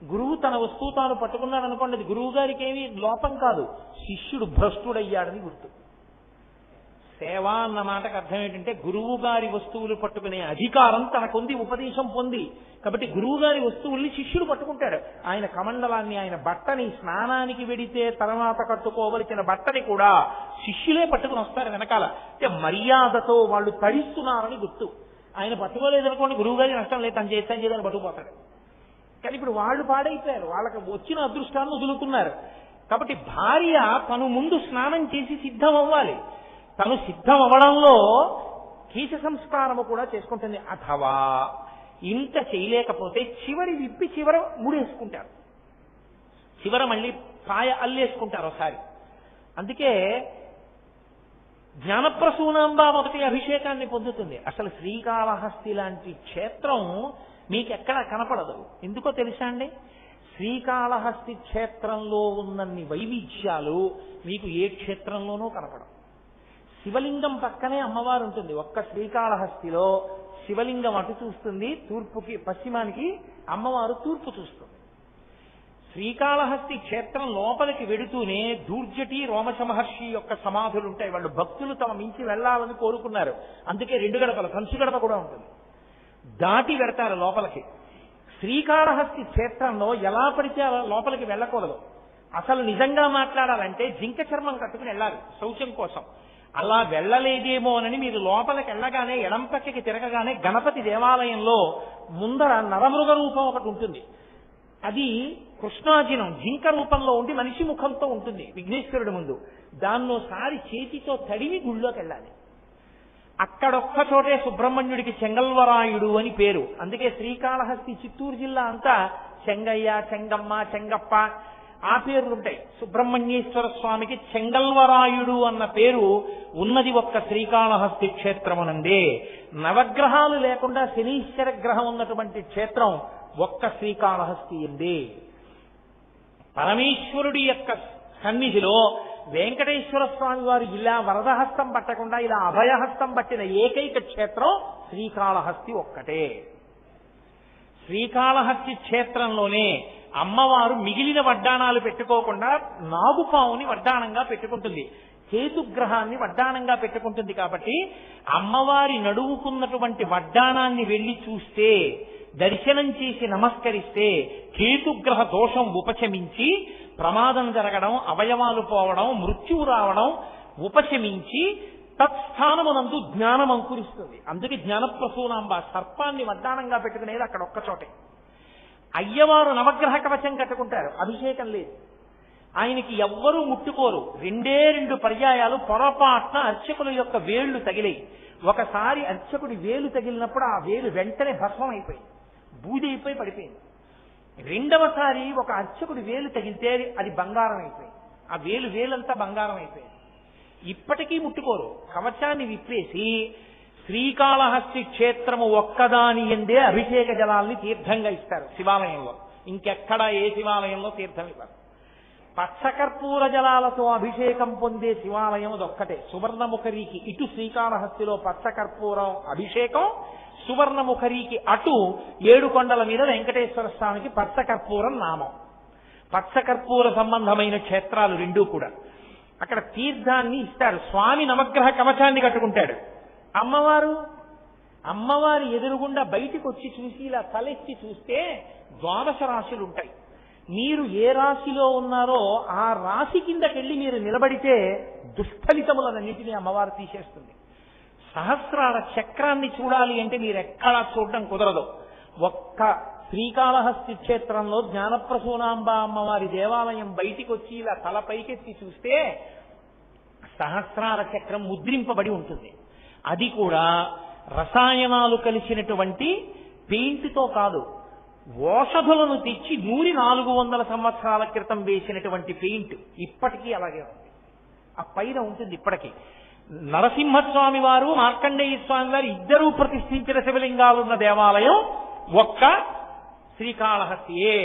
గురువు తన వస్తువు తాను పట్టుకున్నాడు అనుకోండి, అది గురువు గారికి ఏమీ లోపం కాదు, శిష్యుడు భ్రష్టుడయ్యాడని గుర్తు. సేవ అన్న మాటకు అర్థం ఏంటంటే గురువు గారి వస్తువులు పట్టుకునే అధికారం తనకుంది, ఉపదేశం పొంది. కాబట్టి గురువు గారి వస్తువుల్ని శిష్యుడు పట్టుకుంటాడు. ఆయన కమండలాన్ని, ఆయన బట్టని, స్నానానికి వెడితే తర్వాత కట్టుకోవలసిన బట్టని కూడా శిష్యులే పట్టుకుని వస్తారు వెనకాల. అంటే మర్యాదతో వాళ్ళు తడిస్తున్నారని గుర్తు. ఆయన పట్టుకోలేదనుకోండి, గురువు గారి నష్టం లేదు, తను చేస్తాను చేయదని పట్టుకుపోతాడు. కానీ ఇప్పుడు వాళ్ళు పాడైపోయారు, వాళ్ళకి వచ్చిన అదృష్టాన్ని వదులుకున్నారు. కాబట్టి భార్య తను ముందు స్నానం చేసి సిద్ధం అవ్వాలి. తను సిద్ధం అవ్వడంలో కీచ సంస్కారము కూడా చేసుకుంటుంది. అథవా ఇంత చేయలేకపోతే చివరి విప్పి చివర ముడేసుకుంటారు, చివర మళ్ళీ పాయ అల్లేసుకుంటారు ఒకసారి. అందుకే జ్ఞానప్రసూనాంబ మొదటి అభిషేకాన్ని పొందుతుంది. అసలు శ్రీకాళహస్తి లాంటి క్షేత్రం మీకెక్కడా కనపడదు. ఎందుకో తెలుసా అండి? శ్రీకాళహస్తి క్షేత్రంలో ఉన్నన్ని వైవిధ్యాలు మీకు ఏ క్షేత్రంలోనూ కనపడవు. శివలింగం పక్కనే అమ్మవారు ఉంటుంది. ఒక్క శ్రీకాళహస్తిలో శివలింగం అటు చూస్తుంది, తూర్పుకి పశ్చిమానికి అమ్మవారు తూర్పు చూస్తుంది. శ్రీకాళహస్తి క్షేత్రం లోపలికి వెడుతూనే దూర్జటి రోమశ మహర్షి యొక్క సమాధులు ఉంటాయి. వాళ్ళు భక్తులు తమ మించి వెళ్లాలని కోరుకున్నారు. అందుకే 2 గడపలు, కంచు గడప కూడా ఉంటుంది. దాటి వెడతారు లోపలికి. శ్రీకాళహస్తి క్షేత్రంలో ఎలా పడితే లోపలికి వెళ్ళకూడదు. అసలు నిజంగా మాట్లాడాలంటే జింక చర్మం కట్టుకుని వెళ్ళాలి శౌచం కోసం. అలా వెళ్ళలేదేమోనని మీరు లోపలికి వెళ్ళగానే ఎడం పక్కకి తిరగగానే గణపతి దేవాలయంలో ముందర నరమృగ రూపం ఒకటి ఉంటుంది. అది కృష్ణాజినం జింక రూపంలో ఉండి మనిషి ముఖంతో ఉంటుంది విఘ్నేశ్వరుడి ముందు. దాన్నోసారి చేతితో తడివి గుళ్ళోకి వెళ్ళాలి. అక్కడొక్క చోటే సుబ్రహ్మణ్యుడికి చెంగల్వరాయుడు అని పేరు. అందుకే శ్రీకాళహస్తి చిత్తూరు జిల్లా అంతా చెంగయ్య, చెంగమ్మ, చెంగప్ప ఆ పేర్లుంటాయి. సుబ్రహ్మణ్యేశ్వర స్వామికి చెంగల్వరాయుడు అన్న పేరు ఉన్నది ఒక్క శ్రీకాళహస్తి క్షేత్రమునందే. నవగ్రహాలు లేకుండా శనీశ్వర గ్రహం ఉన్నటువంటి క్షేత్రం ఒక్క శ్రీకాళహస్తి అందే. పరమేశ్వరుడి యొక్క సన్నిధిలో వెంకటేశ్వర స్వామి వారు ఇలా వరదహస్తం పట్టకుండా ఇలా అభయహస్తం పట్టిన ఏకైక క్షేత్రం శ్రీకాళహస్తి ఒక్కటే. శ్రీకాళహస్తి క్షేత్రంలోనే అమ్మవారు మిగిలిన వడ్డాణాలు పెట్టుకోకుండా నాగుపావుని వడ్డాణంగా పెట్టుకుంటుంది, కేతుగ్రహాన్ని వడ్డాణంగా పెట్టుకుంటుంది. కాబట్టి అమ్మవారి నడువుకున్నటువంటి వడ్డాణాన్ని వెళ్లి చూస్తే, దర్శనం చేసి నమస్కరిస్తే కేతుగ్రహ దోషం ఉపశమించి ప్రమాదం జరగడం, అవయవాలు పోవడం, మృత్యువు రావడం ఉపశమించి తత్స్థానమునందు జ్ఞానం అంకురిస్తుంది. అందుకే జ్ఞానప్రసూనాంబ సర్పాన్ని వడ్డాణంగా పెట్టుకునేది అక్కడ ఒక్కచోటే. అయ్యవారు నవగ్రహ కవచం కట్టుకుంటారు, అభిషేకం లేదు, ఆయనకి ఎవ్వరూ ముట్టుకోరు. 2 పర్యాయాలు పొరపాటున అర్చకుల యొక్క వేళ్లు తగిలాయి. ఒకసారి అర్చకుడి వేలు తగిలినప్పుడు ఆ వేలు వెంటనే భస్మం అయిపోయింది, బూది అయిపోయి పడిపోయింది. రెండవసారి ఒక అర్చకుడి వేలు తగిలితే అది బంగారం అయిపోయింది, ఆ వేలంతా బంగారం అయిపోయింది. ఇప్పటికీ ముట్టుకోరు. కవచాన్ని విప్పేసి శ్రీకాళహస్తి క్షేత్రము ఒక్కదాని ఎందే అభిషేక జలాల్ని తీర్థంగా ఇస్తారు శివాలయంలో. ఇంకెక్కడా ఏ శివాలయంలో తీర్థం ఇవ్వరు. పచ్చకర్పూర జలాలతో అభిషేకం పొందే శివాలయం అదొక్కటే. సువర్ణముఖరికి ఇటు శ్రీకాళహస్తిలో పచ్చకర్పూరం అభిషేకం, సువర్ణముఖరికి అటు 7 కొండల మీద వెంకటేశ్వర స్వామికి పచ్చకర్పూరం నామం. పచ్చకర్పూర సంబంధమైన క్షేత్రాలు 2 కూడా. అక్కడ తీర్థాన్ని ఇస్తారు. స్వామి నవగ్రహ కవచాన్ని కట్టుకుంటాడు. అమ్మవారి ఎదురుగుండా బయటికి వచ్చి చూసి ఇలా తలెత్తి చూస్తే 12 రాశులు ఉంటాయి. మీరు ఏ రాశిలో ఉన్నారో ఆ రాశి కిందకెళ్ళి మీరు నిలబడితే దుష్ఫలితములన్నింటినీ అమ్మవారు తీసేస్తుంది. సహస్రార చక్రాన్ని చూడాలి అంటే మీరు ఎక్కడా చూడడం కుదరదు. ఒక్క శ్రీకాళహస్తి క్షేత్రంలో జ్ఞానప్రసూనాంబ అమ్మవారి దేవాలయం బయటికి వచ్చి ఇలా తల పైకెత్తి చూస్తే సహస్రార చక్రం ముద్రింపబడి ఉంటుంది. అది కూడా రసాయనాలు కలిసినటువంటి పెయింట్తో కాదు, ఓషధులను తెచ్చి 400 సంవత్సరాల క్రితం వేసినటువంటి పెయింట్ ఇప్పటికీ అలాగే ఉంది. ఆ పైన ఉంటుంది ఇప్పటికీ. నరసింహస్వామి వారు, మార్కండేయ స్వామి వారు ఇద్దరూ ప్రతిష్ఠించిన శివలింగాలున్న దేవాలయం ఒక్క శ్రీకాళహస్తియే.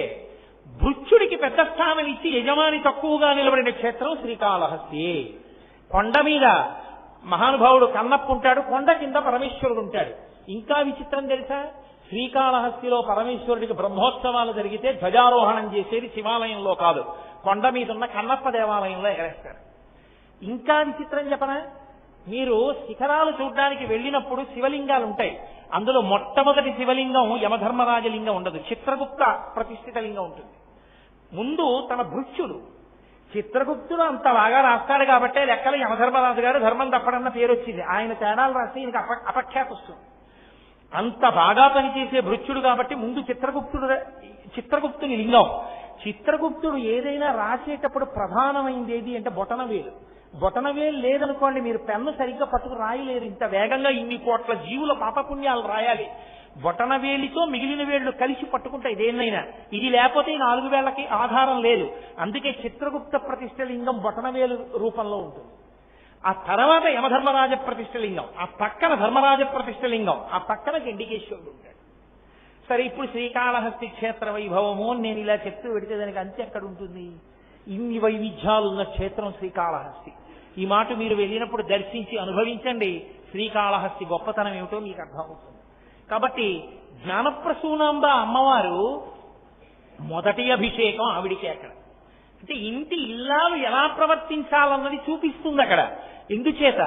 భృత్యుడికి పెద్ద స్థానం ఇచ్చి యజమాని తక్కువగా నిలబడిన క్షేత్రం శ్రీకాళహస్తియే. కొండ మీద మహానుభావుడు కన్నప్ప ఉంటాడు, కొండ కింద పరమేశ్వరుడు ఉంటాడు. ఇంకా విచిత్రం తెలుసా, శ్రీకాళహస్తిలో పరమేశ్వరుడికి బ్రహ్మోత్సవాలు జరిగితే ధ్వజారోహణం చేసేది శివాలయంలో కాదు, కొండ మీద ఉన్న కన్నప్ప దేవాలయంలో ఎగరేస్తారు. ఇంకా విచిత్రం చెప్పనా, మీరు శిఖరాలు చూడడానికి వెళ్ళినప్పుడు శివలింగాలు ఉంటాయి. అందులో మొట్టమొదటి శివలింగం యమధర్మరాజలింగం ఉండదు, చిత్రగుప్త ప్రతిష్ఠిత లింగం ఉంటుంది. ముందు తన భృత్యుడు చిత్రగుప్తుడు అంత బాగా రాస్తాడు కాబట్టి లెక్కలు యమధర్మరాజు గారు ధర్మం తప్పడన్న పేరు వచ్చింది. ఆయన తేడాలు రాస్తే ఈయనకి అపఖ్యాతి వస్తుంది. అంత బాగా పనిచేసే భృత్యుడు కాబట్టి ముందు చిత్రగుప్తుని లింగం. చిత్రగుప్తుడు ఏదైనా రాసేటప్పుడు ప్రధానమైంది ఏది అంటే బొటనవేలు. బొటనవేలు లేదనుకోండి, మీరు పెన్ను సరిగ్గా పట్టుకు రాయలేరు. ఇంత వేగంగా ఇన్ని కోట్ల జీవుల పాపపుణ్యాలు రాయాలి. బొటనవేలితో మిగిలిన వేళ్లు కలిసి పట్టుకుంటాయి దేన్నైనా. ఇది లేకపోతే 4 వేళ్లకి ఆధారం లేదు. అందుకే చిత్రగుప్త ప్రతిష్టలింగం బొటనవేలు రూపంలో ఉంటుంది. ఆ తర్వాత యమధర్మరాజ ప్రతిష్టలింగం, ఆ పక్కన ధర్మరాజ ప్రతిష్టలింగం, ఆ పక్కన గండికేశ్వరుడు ఉంటాడు. సరే, ఇప్పుడు శ్రీకాళహస్తి క్షేత్ర వైభవము నేను ఇలా చెప్తూ పెడితే దానికి అంతే ఎక్కడ ఉంటుంది? ఇన్ని వైవిధ్యాలున్న క్షేత్రం శ్రీకాళహస్తి. ఈ మాట మీరు వెళ్ళినప్పుడు దర్శించి అనుభవించండి. శ్రీకాళహస్తి గొప్పతనం ఏమిటో మీకు అర్థమవుతుంది. కాబట్టి జ్ఞానప్రసూనాంబ అమ్మవారు మొదటి అభిషేకం ఆవిడికి అక్కడ. అంటే ఇంటి ఇల్లాలు ఎలా ప్రవర్తించాలన్నది చూపిస్తుంది అక్కడ. ఎందుచేత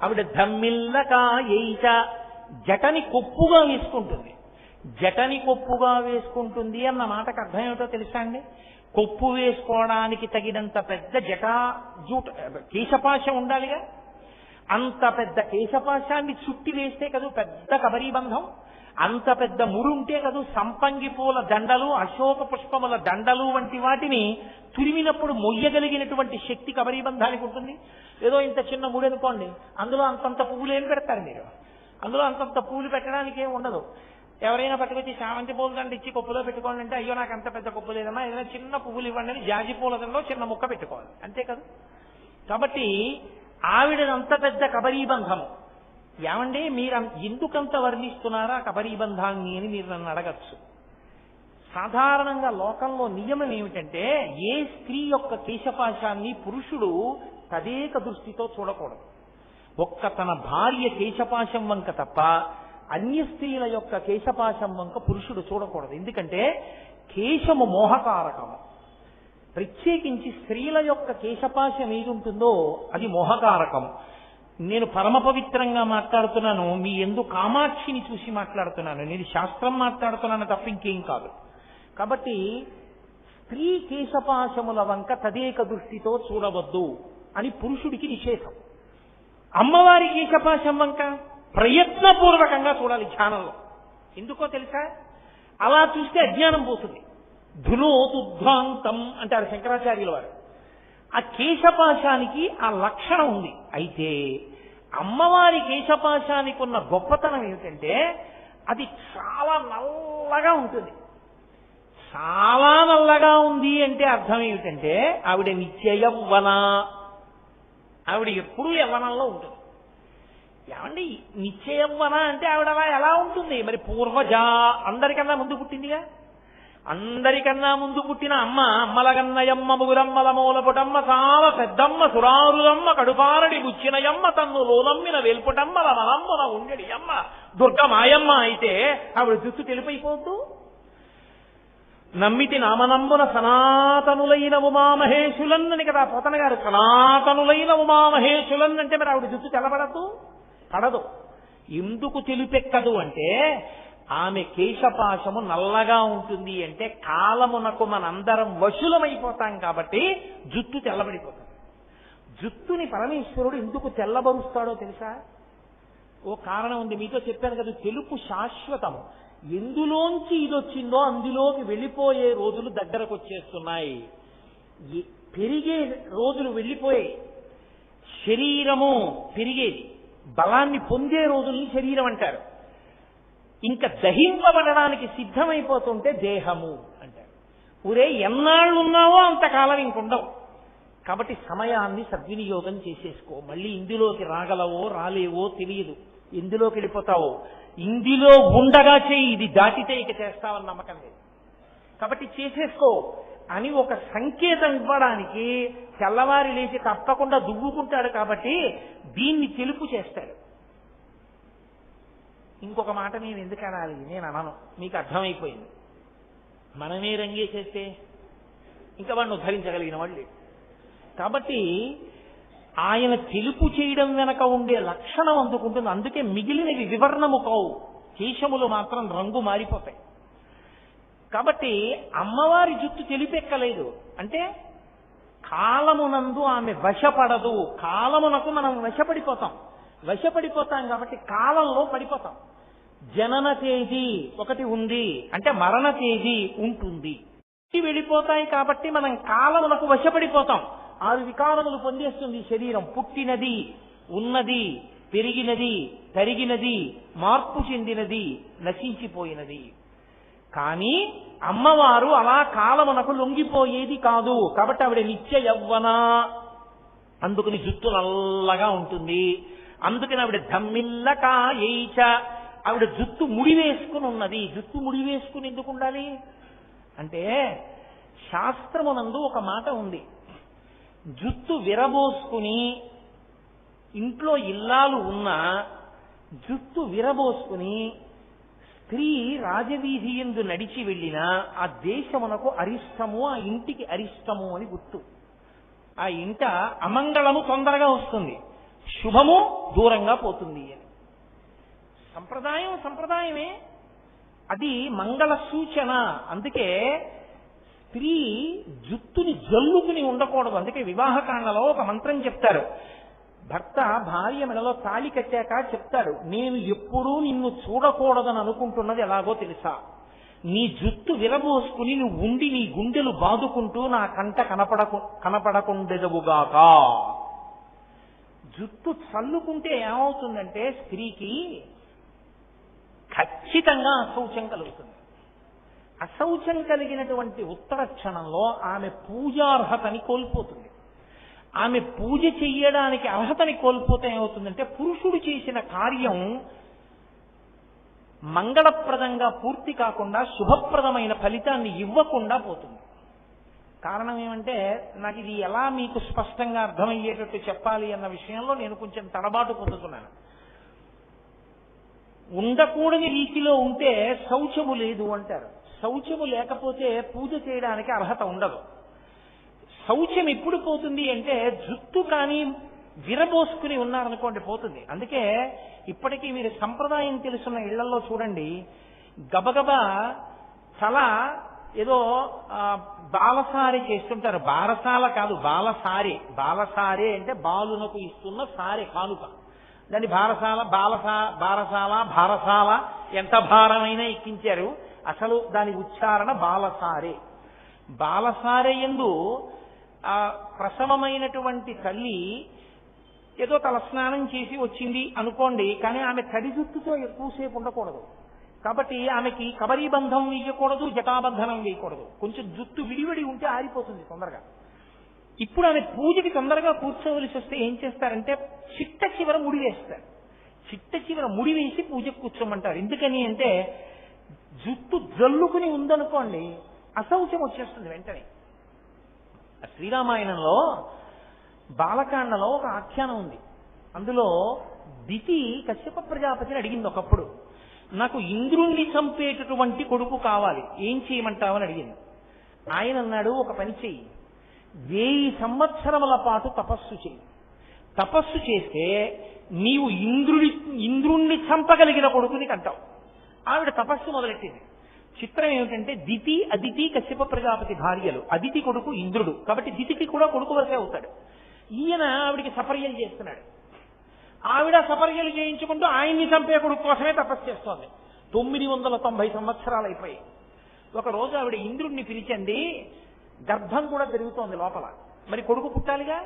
ఆవిడ ధమ్మిల్లకాయైచ జటని కొప్పుగా వేసుకుంటుంది. జటని కొప్పుగా వేసుకుంటుంది అన్న మాటకు అర్థం ఏమిటో తెలుసా అండి? కొప్పు వేసుకోవడానికి తగినంత పెద్ద కేశపాశం ఉండాలిగా. అంత పెద్ద కేశపాశాన్ని చుట్టి వేస్తే కదా పెద్ద కబరీబంధం. అంత పెద్ద ముడి ఉంటే కదా సంపంగి పూల దండలు, అశోక పుష్పముల దండలు వంటి వాటిని తురిమినప్పుడు మొయ్యగలిగినటువంటి శక్తి కబరీబంధానికి ఉంటుంది. ఏదో ఇంత చిన్న ముడి అనుకోండి, అందులో అంతంత పువ్వులు ఏం పెడతారు మీరు? అందులో అంతంత పువ్వులు పెట్టడానికి ఏం ఉండదు. ఎవరైనా పట్టుకొచ్చి చామంతి పూల దండ ఇచ్చి కొప్పులో పెట్టుకోండి అంటే, అయ్యో నాకు అంత పెద్ద కొప్పు లేదమ్మా, ఏదైనా చిన్న పువ్వులు ఇవ్వండి అని జాజి పూల దండలో చిన్న ముక్క పెట్టుకోవాలి, అంతే కదా. కాబట్టి ఆవిడనంత పెద్ద కబరీబంధము. ఏమండి మీరు ఎందుకంత వర్ణిస్తున్నారా కబరీబంధాన్ని అని మీరు నన్ను అడగచ్చు. సాధారణంగా లోకంలో నియమం ఏమిటంటే, ఏ స్త్రీ యొక్క కేశపాశాన్ని పురుషుడు తదేక దృష్టితో చూడకూడదు. ఒక్క తన భార్య కేశపాశం వంక తప్ప అన్య స్త్రీల యొక్క కేశపాశం వంక పురుషుడు చూడకూడదు. ఎందుకంటే కేశము మోహకారకము. ప్రత్యేకించి స్త్రీల యొక్క కేశపాశం ఏది ఉంటుందో అది మోహకారకము. నేను పరమ పవిత్రంగా మాట్లాడుతున్నాను, మీ యందు కామాక్షిని చూసి మాట్లాడుతున్నాను, నేను శాస్త్రం మాట్లాడుతున్నాను తప్ప ఇంకేం కాదు. కాబట్టి స్త్రీ కేశపాశముల వంక తదేక దృష్టితో చూడవద్దు అని పురుషుడికి నిషేధం. అమ్మవారి కేశపాశం వంక ప్రయత్నపూర్వకంగా చూడాలి ధ్యానంలో. ఎందుకో తెలుసా? అలా చూస్తే అజ్ఞానం పోతుంది. ధునోతుధ్వాంతం అంటారు శంకరాచార్యుల వారు. ఆ కేశపాశానికి ఆ లక్షణం ఉంది. అయితే అమ్మవారి కేశపాశానికి ఉన్న గొప్పతనం ఏమిటంటే అది చాలా నల్లగా ఉంటుంది. చాలా నల్లగా ఉంది అంటే అర్థం ఏమిటంటే ఆవిడ నిత్య యవ్వన, ఆవిడ ఎప్పుడూ యవ్వనంలో ఉంటుంది. ఏమండి నిత్య యవ్వన అంటే ఆవిడ అలా ఎలా ఉంటుంది? మరి పూర్వజ, అందరికన్నా ముందు పుట్టిందిగా. అందరికన్నా ముందు పుట్టిన అమ్మ అమ్మలగన్నయమ్మ ముగురమ్మల మూలపుటమ్మ చాలా పెద్దమ్మ సురారులమ్మ కడుపారడి బుచ్చినయమ్మ తన్ను లోనమ్మిన వేల్పుటమ్మల మలమ్మన ఉండడి అమ్మ దుర్గమాయమ్మ అయితే ఆవిడ జుట్టు తెలిపైపోద్దు. నమ్మితి నామనంబున సనాతనులైన ఉమామహేశులన్నని కదా పోతన గారు. సనాతనులైన ఉమామహేశులన్ అంటే మరి ఆవిడ జుట్టు తెల్లబడద్దు, పడదు. ఎందుకు తెలిపెక్కదు అంటే ఆమె కేశపాశము నల్లగా ఉంటుంది అంటే కాలమునకు మనందరం వశులమైపోతాం కాబట్టి జుట్టు తెల్లబడిపోతుంది. జుట్టుని పరమేశ్వరుడు ఎందుకు తెల్లబరుస్తాడో తెలుసా? ఓ కారణం ఉంది. మీతో చెప్పాను కదా, తెలుపు శాశ్వతము. ఎందులోంచి ఇదొచ్చిందో అందులోకి వెళ్ళిపోయే రోజులు దగ్గరకు వచ్చేస్తున్నాయి. పెరిగే రోజులు వెళ్ళిపోయాయి. శరీరము పెరిగేది, బలాన్ని పొందే రోజుల్ని శరీరం అంటారు. ఇంకా దహింపబడడానికి సిద్ధమైపోతుంటే దేహము అంటారు. ఊరే ఎన్నాళ్ళు ఉన్నావో అంతకాలం ఇంకుండవు. కాబట్టి సమయాన్ని సద్వినియోగం చేసేసుకో. మళ్ళీ ఇందులోకి రాగలవో రాలేవో తెలియదు, ఎందులోకి వెళ్ళిపోతావో. ఇందులో ఉండగా చేయి, ఇది దాటితే ఇక చేస్తావని నమ్మకం లేదు. కాబట్టి చేసేసుకో అని ఒక సంకేతం ఇవ్వడానికి తెల్లవారి లేచి తప్పకుండా దువ్వుకుంటాడు. కాబట్టి దీన్ని తెలుపు చేస్తాడు. ఇంకొక మాట నేను ఎందుకు అనాలి? నేను అనను, మీకు అర్థమైపోయింది. మనమే రంగేసేస్తే ఇంకా వాడిని ఉద్ధరించగలిగిన వాళ్ళు. కాబట్టి ఆయన తెలుపు చేయడం వెనక ఉండే లక్షణం అందుకుంటుంది. అందుకే మిగిలినవి వివర్ణము కావు, కేశములు మాత్రం రంగు మారిపోతాయి. కాబట్టి అమ్మవారి జుట్టు తెలిపెక్కలేదు అంటే కాలమునందు ఆమె వశపడదు. కాలమునకు మనం వశపడిపోతాం కాబట్టి కాలంలో పడిపోతాం. జనన తేదీ ఒకటి ఉంది అంటే మరణ తేదీ ఉంటుంది, వెళ్ళిపోతాయి. కాబట్టి మనం కాలమునకు వశపడిపోతాం. 6 వికారములు పొందేస్తుంది శరీరం. పుట్టినది, ఉన్నది, పెరిగినది, తరిగినది, మార్పు చెందినది, నశించిపోయినది. కానీ అమ్మవారు అలా కాలమునకు లొంగిపోయేది కాదు. కాబట్టి ఆవిడ నిత్య యవ్వన, అందుకని జుట్టు నల్లగా ఉంటుంది. అందుకని ఆవిడ ధమ్మిల్లకాయైచ, ఆవిడ జుట్టు ముడివేసుకుని ఉన్నది. జుట్టు ముడివేసుకుని ఎందుకు ఉండాలి అంటే శాస్త్రమునందు ఒక మాట ఉంది. జుట్టు విరబోసుకుని ఇంట్లో ఇల్లాలు ఉన్న జుట్టు విరబోసుకుని స్త్రీ రాజవీధి యందు నడిచి వెళ్ళినా ఆ దేశమునకు అరిష్టము, ఆ ఇంటికి అరిష్టము అని గుర్తు. ఆ ఇంట అమంగళము తొందరగా వస్తుంది, శుభము దూరంగా పోతుంది అని. సంప్రదాయమే, అది మంగళ సూచన. అందుకే స్త్రీ జుట్టుని జల్లుకుని ఉండకూడదు. అందుకే వివాహకాండలో ఒక మంత్రం చెప్తారు, భర్త భార్య మెడలో తాళి కట్టాక చెప్తాడు, నేను ఎప్పుడూ నిన్ను చూడకూడదని అనుకుంటున్నది ఎలాగో తెలుసా, నీ జుట్టు విరబోసుకుని నువ్వు ఉండి నీ గుండెలు బాదుకుంటూ నా కంట కనపడకుండెదవుగాక. జుట్టు చల్లుకుంటే ఏమవుతుందంటే స్త్రీకి ఖచ్చితంగా అశౌచం కలుగుతుంది. అశౌచం కలిగినటువంటి ఉత్తర క్షణంలో ఆమె పూజార్హతని కోల్పోతుంది. ఆమె పూజ చెయ్యడానికి అర్హతని కోల్పోతే ఏమవుతుందంటే పురుషుడు చేసిన కార్యం మంగళప్రదంగా పూర్తి కాకుండా శుభప్రదమైన ఫలితాన్ని ఇవ్వకుండా పోతుంది. కారణం ఏమంటే, నాకు ఇది ఎలా మీకు స్పష్టంగా అర్థమయ్యేటట్టు చెప్పాలి అన్న విషయంలో నేను కొంచెం తడబాటు పొందుతున్నాను. ఉండకూడని రీతిలో ఉంటే శౌచము లేదు అంటారు. శౌచము లేకపోతే పూజ చేయడానికి అర్హత ఉండదు. శౌచం ఎప్పుడు పోతుంది అంటే జుట్టు కానీ విరబోసుకుని ఉన్నారనుకోండి పోతుంది. అందుకే ఇప్పటికీ మీరు సంప్రదాయం తెలుసున్న ఇళ్లలో చూడండి, గబగబా తల ఏదో బాలసారి చేస్తుంటారు. బారసాల కాదు, బాలసారే. బాలసారే అంటే బాలునకు ఇస్తున్న సారే, కానుక. దాన్ని బారసాల, భారసాల ఎంత భారమైనా ఎక్కించారు. అసలు దాని ఉచ్చారణ బాలసారే. బాలసారే యందు ప్రసవమైనటువంటి తల్లి ఏదో తలస్నానం చేసి వచ్చింది అనుకోండి, కానీ ఆమె తడి జుట్టుతో ఎక్కువసేపు ఉండకూడదు. కాబట్టి ఆమెకి కబరీబంధం వేయకూడదు, జటాబంధనం వేయకూడదు. కొంచెం జుట్టు విడివిడి ఉంటే ఆరిపోతుంది తొందరగా. ఇప్పుడు ఆమె పూజకి తొందరగా కూర్చోవలసి వస్తే ఏం చేస్తారంటే చిట్ట చివర ముడి వేస్తారు. చిట్ట చివర ముడి వేసి పూజకు కూర్చోమంటారు. ఎందుకని అంటే జుట్టు జల్లుకుని ఉందనుకోండి అశౌచం వచ్చేస్తుంది వెంటనే. శ్రీరామాయణంలో బాలకాండలో ఒక ఆఖ్యానం ఉంది. అందులో దితి కశ్యప ప్రజాపతిని అడిగింది ఒకప్పుడు, నాకు ఇంద్రుణ్ణి చంపేటటువంటి కొడుకు కావాలి, ఏం చేయమంటావని అడిగింది. ఆయన అన్నాడు, ఒక పని చెయ్యి, 1000 సంవత్సరముల పాటు తపస్సు చెయ్యి. తపస్సు చేస్తే నీవు ఇంద్రుణ్ణి చంపగలిగిన కొడుకుని కంటావు. ఆవిడ తపస్సు మొదలెట్టింది. చిత్రం ఏమిటంటే దితి అదితి కశ్యప ప్రజాపతి భార్యలు. అదితి కొడుకు ఇంద్రుడు, కాబట్టి దితికి కూడా కొడుకు వరకే అవుతాడు. ఈయన ఆవిడికి సపర్యలు చేస్తున్నాడు. ఆవిడ సపర్యలు చేయించుకుంటూ ఆయన్ని చంపే కొడుకు కోసమే తపస్సు చేస్తోంది. 990 సంవత్సరాలు అయిపోయాయి. ఒక రోజు ఆవిడ ఇంద్రుణ్ణి పిలిచండి, గర్భం కూడా పెరుగుతోంది లోపల, మరి కొడుకు పుట్టాలిగా.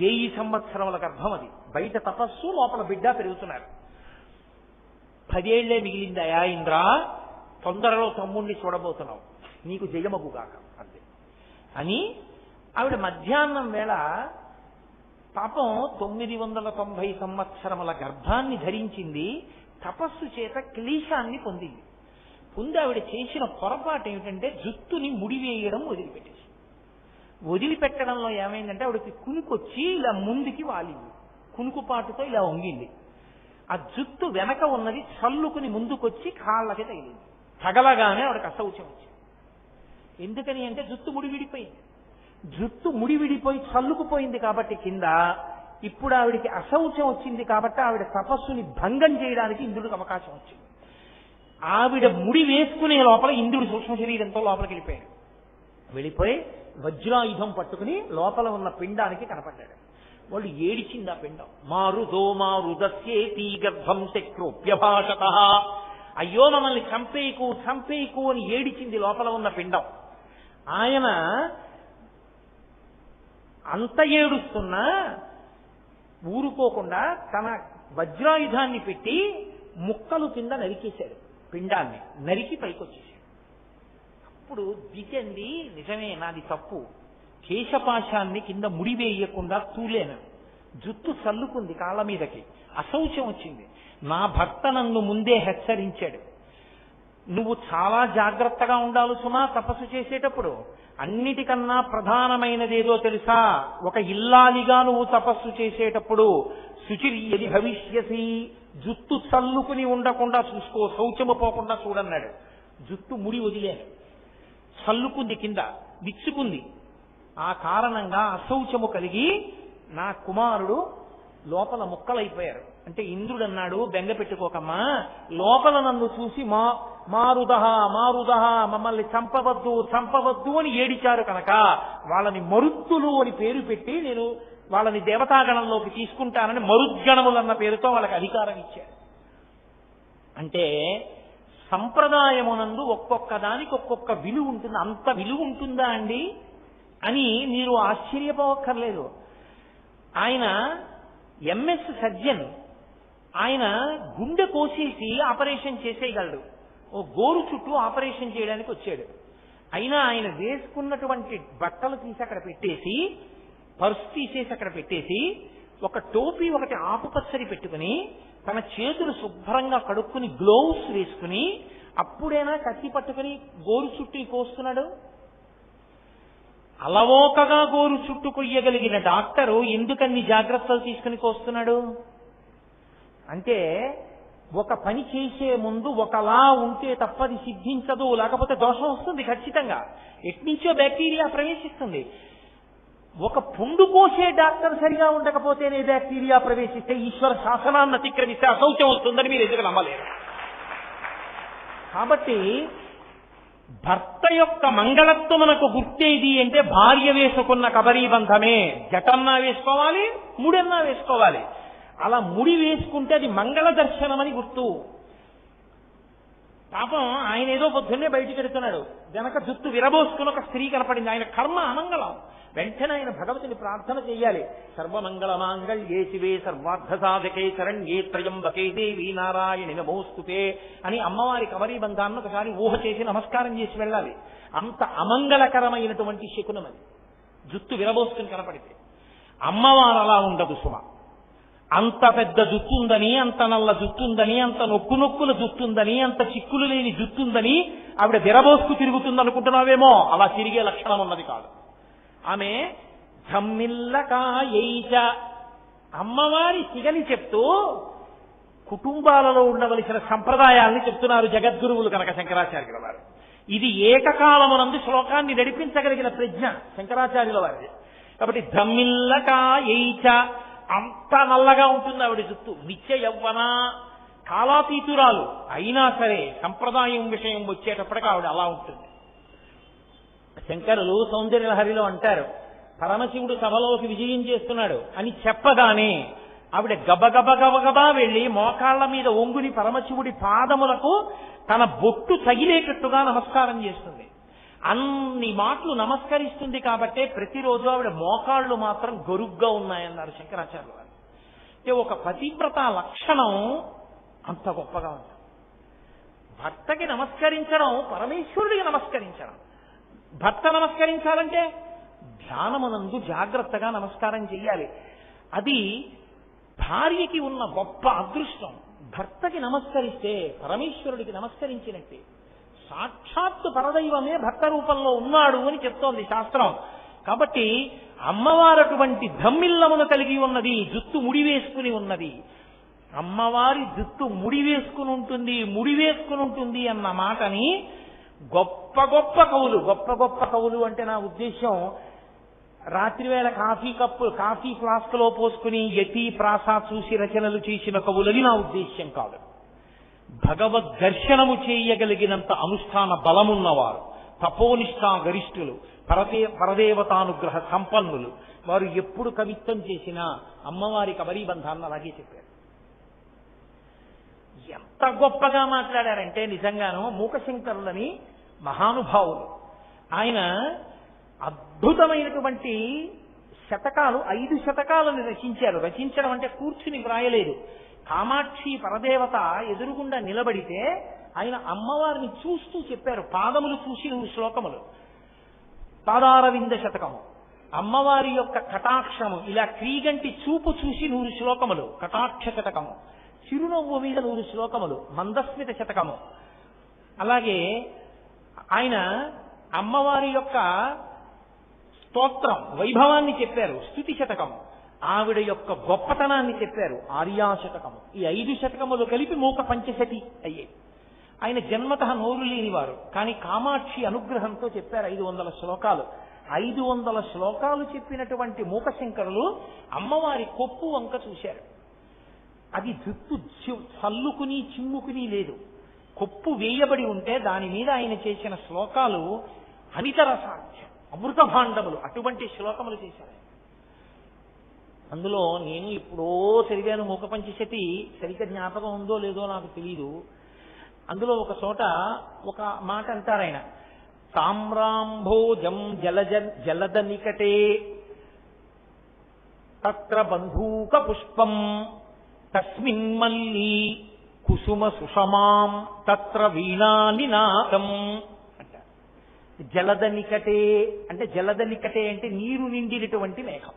1000 సంవత్సరముల గర్భం అది. బయట తపస్సు, లోపల బిడ్డ పెరుగుతున్నారు. 10 ఏళ్లే మిగిలిందయా ఇంద్ర, తొందరలో తమ్ముణ్ణి చూడబోతున్నావు, నీకు జయమగుగాక అంతే అని ఆవిడ మధ్యాహ్నం వేళ పాపం 990 సంవత్సరముల గర్భాన్ని ధరించింది. తపస్సు చేత క్లేశాన్ని పొందింది. ఆవిడ చేసిన పొరపాటు ఏమిటంటే జుట్టుని ముడివేయడం వదిలిపెట్టేసి. వదిలిపెట్టడంలో ఏమైందంటే ఆవిడకి కునుకొచ్చి ఇలా ముందుకి వాలింది, కునుకుపాటుతో ఇలా వంగింది. ఆ జుట్టు వెనక ఉన్నది చల్లుకుని ముందుకొచ్చి కాళ్ళకి తగిలింది. తగలగానే ఆవిడకి అశౌచం వచ్చింది. ఎందుకని అంటే జుట్టు ముడివిడిపోయింది. జుట్టు ముడివిడిపోయి చల్లుకుపోయింది కాబట్టి కింద. ఇప్పుడు ఆవిడికి అశౌచం వచ్చింది కాబట్టి ఆవిడ తపస్సుని భంగం చేయడానికి ఇంద్రుడికి అవకాశం వచ్చింది. ఆవిడ ముడి వేసుకునే లోపల ఇంద్రుడు సూక్ష్మ శరీరంతో లోపలికి వెళ్ళిపోయి వజ్రాయుధం పట్టుకుని లోపల ఉన్న పిండానికి కనపడ్డాడు. వాళ్ళు ఏడిచింది ఆ పిండం. మారుదస్యేతి గర్భం శక్రోప్యభాషత, అయ్యో మమ్మల్ని చంపేయకు అని ఏడిచింది లోపల ఉన్న పిండం. ఆయన అంత ఏడుస్తున్నా ఊరుకోకుండా తన వజ్రాయుధాన్ని పెట్టి ముక్కలు కింద నరికేశాడు. పిండాన్ని నరికి పైకొచ్చేసాడు. అప్పుడు దిచండి, నిజమే నాది తప్పు, కేశపాశాన్ని కింద ముడివేయకుండా తూలేను, జుట్టు చల్లుకుంది కాళ్ళ మీదకి, అశౌచం వచ్చింది. నా భర్త నన్ను ముందే హెచ్చరించాడు, నువ్వు చాలా జాగ్రత్తగా ఉండాలి సుమా తపస్సు చేసేటప్పుడు. అన్నిటికన్నా ప్రధానమైనదేదో తెలుసా, ఒక ఇల్లాలిగా నువ్వు తపస్సు చేసేటప్పుడు శుచిర్యది భవిష్యసి, జుట్టు చల్లుకుని ఉండకుండా చూసుకో, శౌచము పోకుండా చూడన్నాడు. జుట్టు ముడి వదిలేను, చల్లుకుంది కింద, విచ్చుకుంది. ఆ కారణంగా అశౌచము కలిగి నా కుమారుడు లోపల ముక్కలైపోయారు. అంటే ఇంద్రుడు అన్నాడు, బెంగ పెట్టుకోకమ్మా, లోపల నన్ను చూసి మారుదహ మమ్మల్ని చంపవద్దు అని ఏడిచారు కనుక వాళ్ళని మరుత్తులు అని పేరు పెట్టి నేను వాళ్ళని దేవతాగణంలోకి తీసుకుంటానని మరుద్గణములన్న పేరుతో వాళ్ళకి అధికారం ఇచ్చారు. అంటే సంప్రదాయమునందు ఒక్కొక్క దానికి ఒక్కొక్క విలువ ఉంటుంది. అంత విలువ ఉంటుందా అండి అని మీరు ఆశ్చర్యపోవక్కర్లేదు. ఆయన ఎంఎస్ సర్జన్, ఆయన గుండె కోసేసి ఆపరేషన్ చేసేయగలడు. ఓ గోరు చుట్టూ ఆపరేషన్ చేయడానికి వచ్చాడు. అయినా ఆయన వేసుకున్నటువంటి బట్టలు తీసి అక్కడ పెట్టేసి, పర్సు తీసేసి అక్కడ పెట్టేసి, ఒక టోపీ ఒకటి ఆకుపచ్చడి పెట్టుకుని, తన చేతులు శుభ్రంగా కడుక్కుని గ్లోవ్స్ వేసుకుని, అప్పుడైనా కత్తి పట్టుకుని గోరు చుట్టూ కోస్తున్నాడు. అలవోకగా గోరు చుట్టూ కొయ్యగలిగిన డాక్టరు ఎందుకన్ని జాగ్రత్తలు తీసుకుని కోస్తున్నాడు అంటే, ఒక పని చేసే ముందు ఒకలా ఉంటే తప్పది సిద్ధించదు, లేకపోతే దోషం వస్తుంది ఖచ్చితంగా. ఎట్నుంచో బ్యాక్టీరియా ప్రవేశిస్తుంది. ఒక పుండు కోసే డాక్టర్ సరిగా ఉండకపోతేనే బ్యాక్టీరియా ప్రవేశిస్తే ఈశ్వర శాసనాన్ని అతిక్రమిస్తే అశౌచం వస్తుందని మీరు ఎందుకు నమ్మలేరు. కాబట్టి భర్త యొక్క మంగళత్వమునకు గుర్తేది అంటే భార్య వేసుకున్న కబరీ బంధమే. జటన్నా వేసుకోవాలి, ముడన్నా వేసుకోవాలి. అలా ముడి వేసుకుంటే అది మంగళ దర్శనమని గుర్తు. పాపం ఆయన ఏదో పొద్దున్నే బయటికి వెడుతున్నాడు, వెనక జుట్టు విరబోసుకుని ఒక స్త్రీ కనపడింది. ఆయన కర్మ అమంగళం. వెంటనే ఆయన భగవతిని ప్రార్థన చెయ్యాలి. సర్వమంగళ మాంగళ్యే శివే సర్వార్థ సాధకే శరణ్యే త్రయంబకే దేవి నారాయణి నమోస్తుతే అని అమ్మవారి కబరీ బంధాన్ని ఒకసారి ఊహ చేసి నమస్కారం చేసి వెళ్ళాలి. అంత అమంగళకరమైనటువంటి శకునం అది, జుట్టు విరబోసుకుని కనపడితే. అమ్మవారు అలా ఉండదు సుమ. అంత పెద్ద జుట్టుందని, అంత నల్ల జుట్టుందని, అంత నొక్కుల జుట్టుందని, అంత చిక్కులు లేని జుట్టుందని ఆవిడ విరబోసుకు తిరుగుతుంది అనుకుంటున్నావేమో. అలా తిరిగే లక్షణం ఉన్నది కాదు. ఆమె ధమ్మిల్లకాయైచ, అమ్మవారి సిగని చెప్తూ కుటుంబాలలో ఉండవలసిన సంప్రదాయాల్ని చెప్తున్నారు జగద్గురువులు కనుక శంకరాచార్యుల వారు. ఇది ఏకకాలమునందు శ్లోకాన్ని నడిపించగలిగిన ప్రజ్ఞ శంకరాచార్యుల వారిది. కాబట్టి ధమ్మిల్లకాయైచ, అంత నల్లగా ఉంటుంది ఆవిడ జుట్టు. నిత్య యవ్వన, కాలాతీతురాలు అయినా సరే సంప్రదాయం విషయం వచ్చేటప్పటికి ఆవిడ అలా ఉంటుంది. శంకరులు సౌందర్యలహరిలో అంటారు, పరమశివుడు సభలోకి విజయం చేస్తున్నాడు అని చెప్పగానే ఆవిడ గబగబా వెళ్లి మోకాళ్ల మీద ఒంగుని పరమశివుడి పాదములకు తన బొట్టు తగిలేటట్టుగా నమస్కారం చేస్తుంది. అన్ని మాటలు నమస్కరిస్తుంది కాబట్టే ప్రతిరోజు ఆవిడ మోకాళ్ళు మాత్రం గరుగ్గా ఉన్నాయన్నారు శంకరాచార్యులు వారు. అంటే ఒక పతివ్రత లక్షణం అంత గొప్పగా ఉంది. భర్తకి నమస్కరించడం పరమేశ్వరుడికి నమస్కరించడం. భర్త నమస్కరించాలంటే ధ్యానమునందు జాగ్రత్తగా నమస్కారం చెయ్యాలి. అది భార్యకి ఉన్న గొప్ప అదృష్టం. భర్తకి నమస్కరిస్తే పరమేశ్వరుడికి నమస్కరించినట్టే. సాక్షాత్తు పరదైవమే భర్త రూపంలో ఉన్నాడు అని చెప్తోంది శాస్త్రం. కాబట్టి అమ్మవారు అటువంటి ధమ్మిల్లమును కలిగి ఉన్నది, జుత్తు ముడి వేసుకుని ఉన్నది. అమ్మవారి జుత్తు ముడి వేసుకుని ఉంటుంది అన్న మాటని గొప్ప గొప్ప కవులు అంటే నా ఉద్దేశం రాత్రివేళ కాఫీ ఫ్లాస్క్ లో పోసుకుని యతి ప్రాస చూసి రచనలు చేసిన కవులని నా ఉద్దేశ్యం కాదు. భగవద్ దర్శనము చేయగలిగినంత అనుష్ఠాన బలమున్నవారు, తపోనిష్టా గరిష్ఠులు, పరదేవతానుగ్రహ సంపన్నులు, వారు ఎప్పుడు కవిత్వం చేసినా అమ్మవారి కబరీ బంధాన్ని అలాగే చెప్పారు. ఎంత గొప్పగా మాట్లాడారంటే నిజంగానూ మూకశంకరులని మహానుభావులు. ఆయన అద్భుతమైనటువంటి శతకాలు, 5 శతకాలను రచించారు. రచించడం అంటే కూర్చుని వ్రాయలేదు. కామాక్షి పరదేవత ఎదురుగుండా నిలబడితే ఆయన అమ్మవారిని చూస్తూ చెప్పారు. పాదములు చూసి 100 శ్లోకములు. పాదారవింద శతకము, అమ్మవారి యొక్క కటాక్షము, ఇలా క్రీగంటి చూపు చూసి 100 శ్లోకములు కటాక్ష శతకము, చిరునవ్వు మీద 100 శ్లోకములు మందస్మిత శతకము. అలాగే ఆయన అమ్మవారి యొక్క స్తోత్రం వైభవాన్ని చెప్పారు, స్తుతి శతకము. ఆవిడ యొక్క గొప్పతనాన్ని చెప్పారు, ఆర్యాశతకము. ఈ 5 శతకములు కలిపి మూక పంచశతి అయ్యాయి. ఆయన జన్మతః నోరు లేనివారు, కానీ కామాక్షి అనుగ్రహంతో చెప్పారు 500 శ్లోకాలు. 500 శ్లోకాలు చెప్పినటువంటి మూకశంకరులు అమ్మవారి కొప్పు వంక చూశారు. అది జుట్టు చల్లుకుని చిమ్ముకుని లేదు, కొప్పు వేయబడి ఉంటే దాని మీద ఆయన చేసిన శ్లోకాలు అనితర సాధ్యం, అమృత భాండములు. అటువంటి శ్లోకములు చేశారు. అందులో నేను ఎప్పుడో చదివాను మూక పంచశతి, సరిగ్గా జ్ఞాపకం ఉందో లేదో నాకు తెలీదు. అందులో ఒక చోట ఒక మాట అంటారు ఆయన, తామ్రాంభోజం జలద నికటే తత్ర బంధూక పుష్పం తస్మిన్మల్లీ కుసుమ సుషమాం తత్ర వీణానినాదం అంటారు. జలద నికటే అంటే, జలద నికటే అంటే నీరు నిండినటువంటి మేఘం.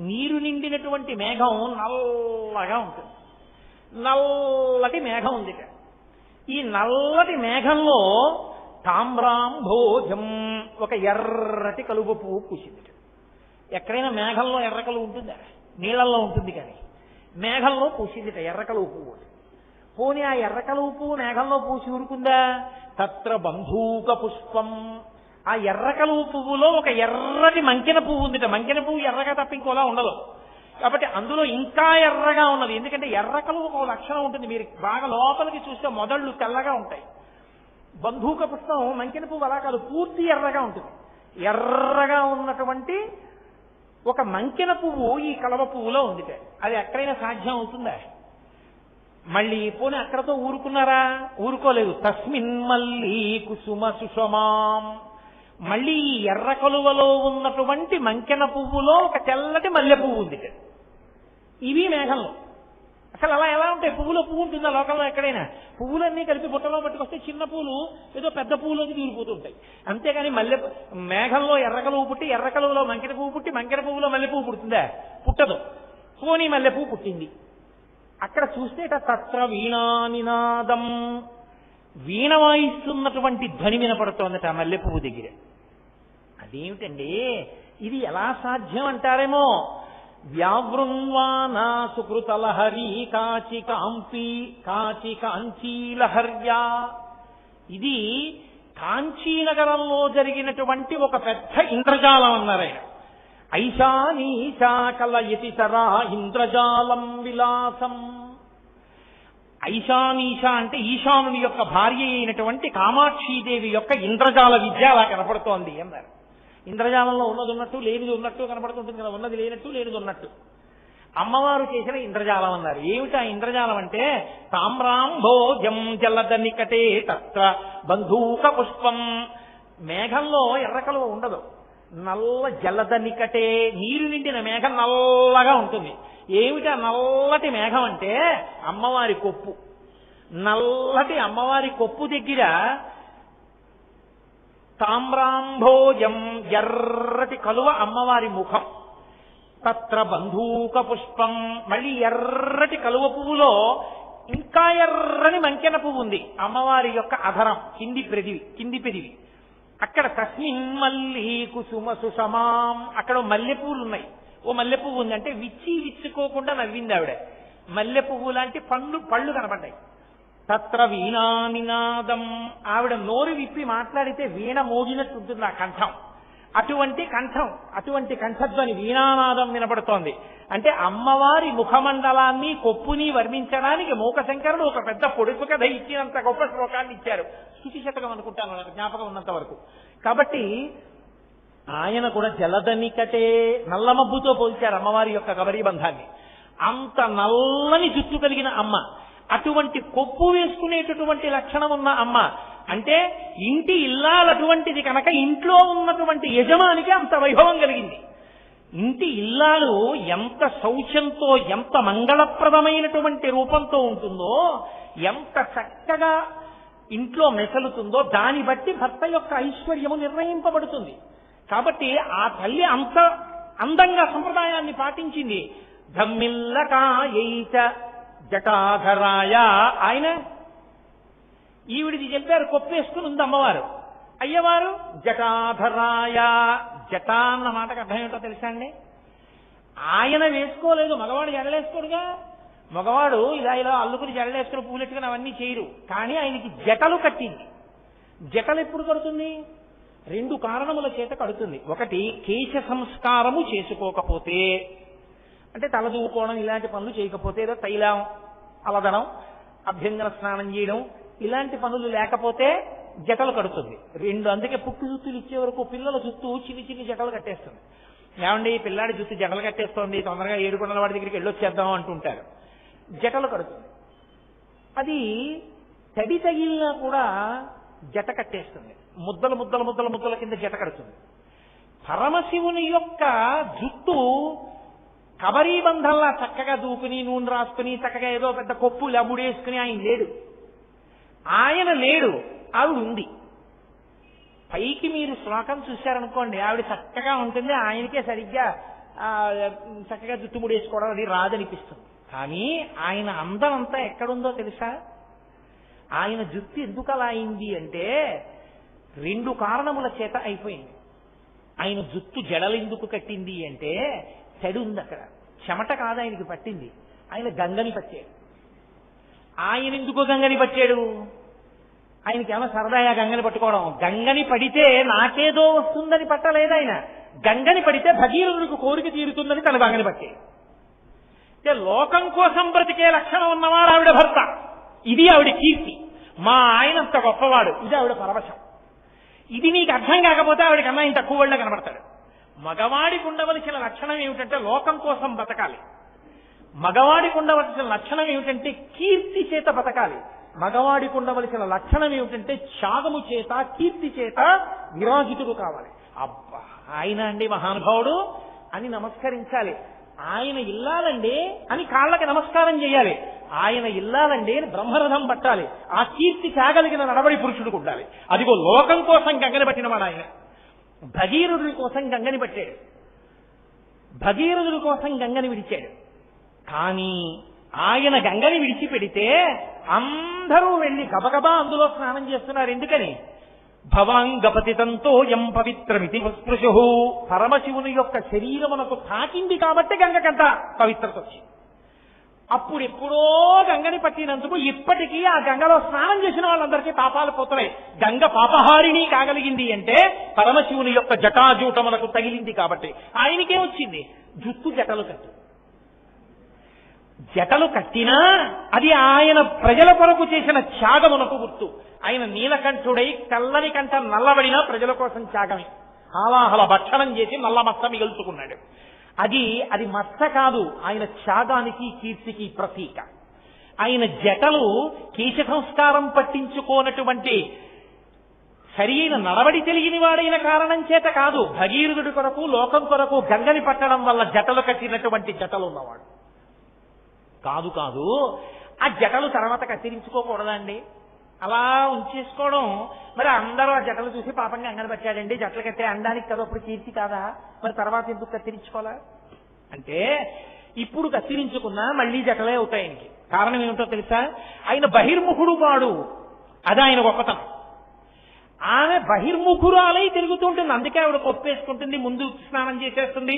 నీరు నిండినటువంటి మేఘం నల్లగా ఉంటుంది. నల్లటి మేఘం ఉంది. ఈ నల్లటి మేఘంలో తామ్రాంభోజం ఒక ఎర్రటి కలువ పువ్వు పూసింది. ఎక్కడైనా మేఘంలో ఎర్ర కలువ ఉంటుందా? నీళ్ళల్లో ఉంటుంది, కానీ మేఘంలో పూసిందిట ఎర్ర కలువ పువ్వు. పోనీ ఆ ఎర్ర కలువ పువ్వు మేఘంలో పూసి ఊరుకుందా? తత్ర బంధూక పుష్పం, ఆ ఎర్ర కలువ పువ్వులో ఒక ఎర్రటి మంకెన పువ్వు ఉందిట. మంకెన పువ్వు ఎర్రగా తప్ప ఇంకోలా ఉండదు. కాబట్టి అందులో ఇంకా ఎర్రగా ఉన్నది. ఎందుకంటే ఎర్ర కలువ ఒక లక్షణం ఉంటుంది, మీరు బాగా లోపలికి చూస్తే మొదళ్ళు తెల్లగా ఉంటాయి. బంధూక పుష్పం మంకెన పువ్వు అలా కాదు, పూర్తి ఎర్రగా ఉంటుంది. ఎర్రగా ఉన్నటువంటి ఒక మంకెన పువ్వు ఈ కలవ పువ్వులో ఉందిట. అది ఎక్కడైనా సాధ్యం అవుతుందా? మళ్ళీ పోనీ అక్కడతో ఊరుకున్నారా? ఊరుకోలేదు. తస్మిన్ మల్లీ కుసుమ సుషమాం, మళ్ళీ ఈ ఎర్ర కలువలో ఉన్నటువంటి మంకెన పువ్వులో ఒక తెల్లటి మల్లె పువ్వు ఉంది. ఇవి మేఘంలో. అసలు అలా ఎలా ఉంటాయి? పువ్వులో పువ్వు ఉంటుందా లోకంలో ఎక్కడైనా? పువ్వులన్నీ కలిపి బుట్టలో పట్టుకొస్తే చిన్న పువ్వులు ఏదో పెద్ద పువ్వులోకి తీరిపోతుంటాయి. అంతేగాని మేఘంలో ఎర్ర కలువు పుట్టి, ఎర్ర కలువులో మంకెన పువ్వు పుట్టి, మంకెన పువ్వులో మల్లె పువ్వు పుడుతుందా? పుట్టదు. పోనీ మల్లె పువ్వు పుట్టింది. అక్కడ చూస్తే తత్ర వీణానినాదం, వీణ వాయిస్తున్నటువంటి ధ్వని వినపడుతోందట ఆ మల్లె పువ్వు దగ్గర. అదేమిటండి ఇది ఎలా సాధ్యం అంటారేమో. వ్యావృన్వానా సుకృతలహరి కాచి కాంచీలహర్యా, ఇది కాంచీనగరంలో జరిగినటువంటి ఒక పెద్ద ఇంద్రజాలం అన్నారు ఆయన. ఐశానీశా కలయతి తరా ఇంద్రజాలం విలాసం. ఐశానీశ అంటే ఈశానుని యొక్క భార్య అయినటువంటి కామాక్షీదేవి యొక్క ఇంద్రజాల విద్య అలా కనపడుతోంది అన్నారు. ఇంద్రజాలంలో ఉన్నది ఉన్నట్టు, లేనిది ఉన్నట్టు కనపడుతుంటుంది కదా, ఉన్నది లేనట్టు, లేనిది ఉన్నట్టు. అమ్మవారు చేసిన ఇంద్రజాలం అన్నారు. ఏమిటా ఇంద్రజాలం అంటే, తామ్రాంభోజం జలద నికటే తత్ర బంధూక పుష్పం. మేఘంలో ఎర్రకలువ ఉండదు, నల్ల జలద నికటే, నీరు నిండిన మేఘం నల్లగా ఉంటుంది. ఏమిటా నల్లటి మేఘం అంటే అమ్మవారి కొప్పు. నల్లటి అమ్మవారి కొప్పు దగ్గర తామ్రాంభోజం ఎర్రటి కలువ అమ్మవారి ముఖం. తత్ర బంధూక పుష్పం, మళ్ళీ ఎర్రటి కలువ పువ్వులో ఇంకా ఎర్రని మంకెన పువ్వు ఉంది అమ్మవారి యొక్క అధరం, కింది పెదివి. అక్కడ తస్మిన్ మల్లీ కుసుమ సుషమాం, అక్కడ మల్లె పువ్వులు ఉన్నాయి. ఓ మల్లె పువ్వు ఉంది అంటే విచ్చుకోకుండా నవ్వింది ఆవిడ. మల్లె పువ్వు లాంటి పళ్ళు కనపడ్డాయి. తత్ర వీణానినాదం, ఆవిడ నోరు విప్పి మాట్లాడితే వీణ మోగినట్టు ఉంటుంది ఆ కంఠం. అటువంటి కంఠధ్వని వీణానాదం వినపడుతోంది. అంటే అమ్మవారి ముఖమండలాన్ని కొప్పుని వర్ణించడానికి మూకశంకరుడు ఒక పెద్ద పొడుపు కథ ఇచ్చినంత గొప్ప శ్లోకాన్ని ఇచ్చారు. స్తుతి శతకం అనుకుంటాను, నాకు జ్ఞాపకం ఉన్నంత వరకు. కాబట్టి ఆయన కూడా జలదనికటే, నల్లమబ్బుతో పోల్చారు అమ్మవారి యొక్క కబరీ బంధాన్ని. అంత నల్లని జుట్టు కలిగిన అమ్మ, అటువంటి కొప్పు వేసుకునేటటువంటి లక్షణం ఉన్న అమ్మ అంటే ఇంటి ఇల్లాలటువంటిది కనుక ఇంట్లో ఉన్నటువంటి యజమానికి అంత వైభవం కలిగింది. ఇంటి ఇల్లాలు ఎంత శౌచంతో, ఎంత మంగళప్రదమైనటువంటి రూపంతో ఉంటుందో, ఎంత చక్కగా ఇంట్లో మెసలుతుందో దాన్ని బట్టి భర్త యొక్క ఐశ్వర్యము నిర్ణయింపబడుతుంది. కాబట్టి ఆ తల్లి అంత అందంగా సంప్రదాయాన్ని పాటించింది. ధమ్మిల్లకాయైచ జటాధరాయ, ఆయన ఈవిడిది చెప్పారు కొప్పేసుకుని ఉంది అమ్మవారు. అయ్యవారు జటాధరాయ, జట అన్న మాటకు అర్థం ఏమిటో తెలుసా అండి? ఆయన వేసుకోలేదు, మగవాడు జడలేసుకోడుగా. మగవాడు ఇలా అల్లుకుని జడలేసుకుని పూలెట్టుకుని అవన్నీ చేయరు, కానీ ఆయనకి జటలు కట్టింది. జటలు ఎప్పుడు కడుతుంది? 2 కారణముల చేత కడుతుంది. ఒకటి, కేశ సంస్కారము చేసుకోకపోతే, అంటే తలదూకోవడం ఇలాంటి పనులు చేయకపోతే, ఏదో తైలం అలదనం, అభ్యంగన స్నానం చేయడం ఇలాంటి పనులు లేకపోతే జటలు కడుతుంది. 2, అందుకే పుట్టు జుత్తులు ఇచ్చే వరకు పిల్లల చుట్టూ చిన్ని జటలు కట్టేస్తుంది. ఏమండి పిల్లాడి జుట్టు జటలు కట్టేస్తోంది, తొందరగా ఏడుకొండల వాడి దగ్గరికి వెళ్ళొచ్చేద్దాం అంటుంటారు. జటలు కడుతుంది. అది తడి తగిలినా కూడా జట కట్టేస్తుంది, ముద్దలు ముద్దల ముద్దల ముద్దల కింద జట కడుతుంది. పరమశివుని యొక్క జుట్టు కబరీ బంధంలా చక్కగా దూకుని నూనె రాసుకుని చక్కగా ఏదో పెద్ద కొప్పు ఇలా ముడేసుకుని ఆయన లేడు. ఆయన లేడు, ఆవిడ ఉంది. పైకి మీరు శ్లోకం చూశారనుకోండి, ఆవిడ చక్కగా ఉంటుంది, ఆయనకే సరిగ్గా చక్కగా జుట్టు ముడేసుకోవడం అది రాదనిపిస్తుంది. కానీ ఆయన అందం అంతా ఎక్కడుందో తెలుసా? ఆయన జుట్టు ఎందుకు అలా అయింది అంటే 2 కారణముల చేత అయిపోయింది. ఆయన జుట్టు జడలెందుకు కట్టింది అంటే తడి ఉంది అక్కడ, చెమట కాదు ఆయనకి పట్టింది, ఆయన గంగని పట్టాడు. ఆయన ఎందుకు గంగని పట్టాడు? ఆయనకేమో సరదాగా గంగని పట్టుకోవడం. గంగని పడితే నాకేదో వస్తుందని పట్టలేదు ఆయన. గంగని పడితే భగీరథుడికి కోరిక తీరుతుందని తన గంగని పట్టాడు. అంటే లోకం కోసం బ్రతికే లక్షణం ఉన్నవాడు ఆవిడ భర్త, ఇది ఆవిడ కీర్తి. మా ఆయన అంత గొప్పవాడు, ఇది ఆవిడ పరవశం. ఇది నీకు అర్థం కాకపోతే ఆవిడకన్నా ఆయన తక్కువ వాళ్ళ కనబడతాడు. మగవాడికి ఉండవలసిన లక్షణం ఏమిటంటే లోకం కోసం బతకాలి. మగవాడికి ఉండవలసిన లక్షణం ఏమిటంటే కీర్తి చేత బతకాలి. మగవాడికి ఉండవలసిన లక్షణం ఏమిటంటే త్యాగము చేత కీర్తి చేత విరాజితుడు కావాలి. అబ్బా ఆయన అండి మహానుభావుడు అని నమస్కరించాలి. ఆయన ఇల్లాలండి అని కాళ్ళకి నమస్కారం చేయాలి. ఆయన ఇల్లాలండి అని బ్రహ్మరథం పట్టాలి. ఆ కీర్తి త్యాగలిగిన నడవడి పురుషుడికి ఉండాలి. అదిగో లోకం కోసం గంగని పట్టినవాడు ఆయన. భగీరథుడి కోసం గంగని పట్టాడు, భగీరథుడి కోసం గంగని విడిచాడు. కానీ ఆయన గంగని విడిచిపెడితే అందరూ వెళ్లి గబగబా అందులో స్నానం చేస్తున్నారు. ఎందుకని? భవాంగపతితంతో యం పవిత్రమితి స్పృశు. పరమశివుని యొక్క శరీరమునకు తాకింది కాబట్టి గంగకంత పవిత్రత వచ్చింది. అప్పుడెప్పుడో గంగని పట్టినందుకు ఇప్పటికీ ఆ గంగలో స్నానం చేసిన వాళ్ళందరికీ పాపాలు పోతున్నాయి. గంగ పాపహారిణి కాగలిగింది అంటే పరమశివుని యొక్క జటాజూటములకు తగిలింది కాబట్టి. ఆయనకే వచ్చింది జుట్టు జటలు కట్టి. జటలు కట్టినా అది ఆయన ప్రజల కొరకు చేసిన త్యాగమునకు గుర్తు. ఆయన నీలకంఠుడై తెల్లని కంఠ నల్లబడినా ప్రజల కోసం త్యాగమే. హాలాహల భక్షణం చేసి నల్ల మచ్చ మిగుల్చుకున్నాడు. అది మచ్చ కాదు, ఆయన త్యాగానికి కీర్తికి ప్రతీక. ఆయన జటలు కేశ సంస్కారం పట్టించుకోనటువంటి సరి అయిన నడవడి తెలియని వాడైన కారణం చేత కాదు, భగీరథుడి కొరకు లోకం కొరకు గంగని పట్టడం వల్ల జటలు కట్టినటువంటి జటలు ఉన్నవాడు కాదు. ఆ జటలు తర్వాత కత్తిరించుకోకూడదండి, అలా ఉంచేసుకోవడం. మరి అందరూ ఆ జటలు చూసి పాపంగా గంగని పట్టాడండి, జటలు కట్టే అండానికి కదా అప్పుడు కీర్తి కాదా, మరి తర్వాత ఎందుకు కత్తిరించుకోవాలా అంటే ఇప్పుడు కత్తిరించుకున్నా మళ్లీ జటలే అవుతాయి ఆయనకి. కారణం ఏమిటో తెలుసా? ఆయన బహిర్ముఖుడు వాడు, అది ఆయన గొప్పతనం. ఆమె బహిర్ముఖురాలై తిరుగుతుంటుంది, అందుకే ఆవిడ కొప్పేసుకుంటుంది, ముందు స్నానం చేసేస్తుంది.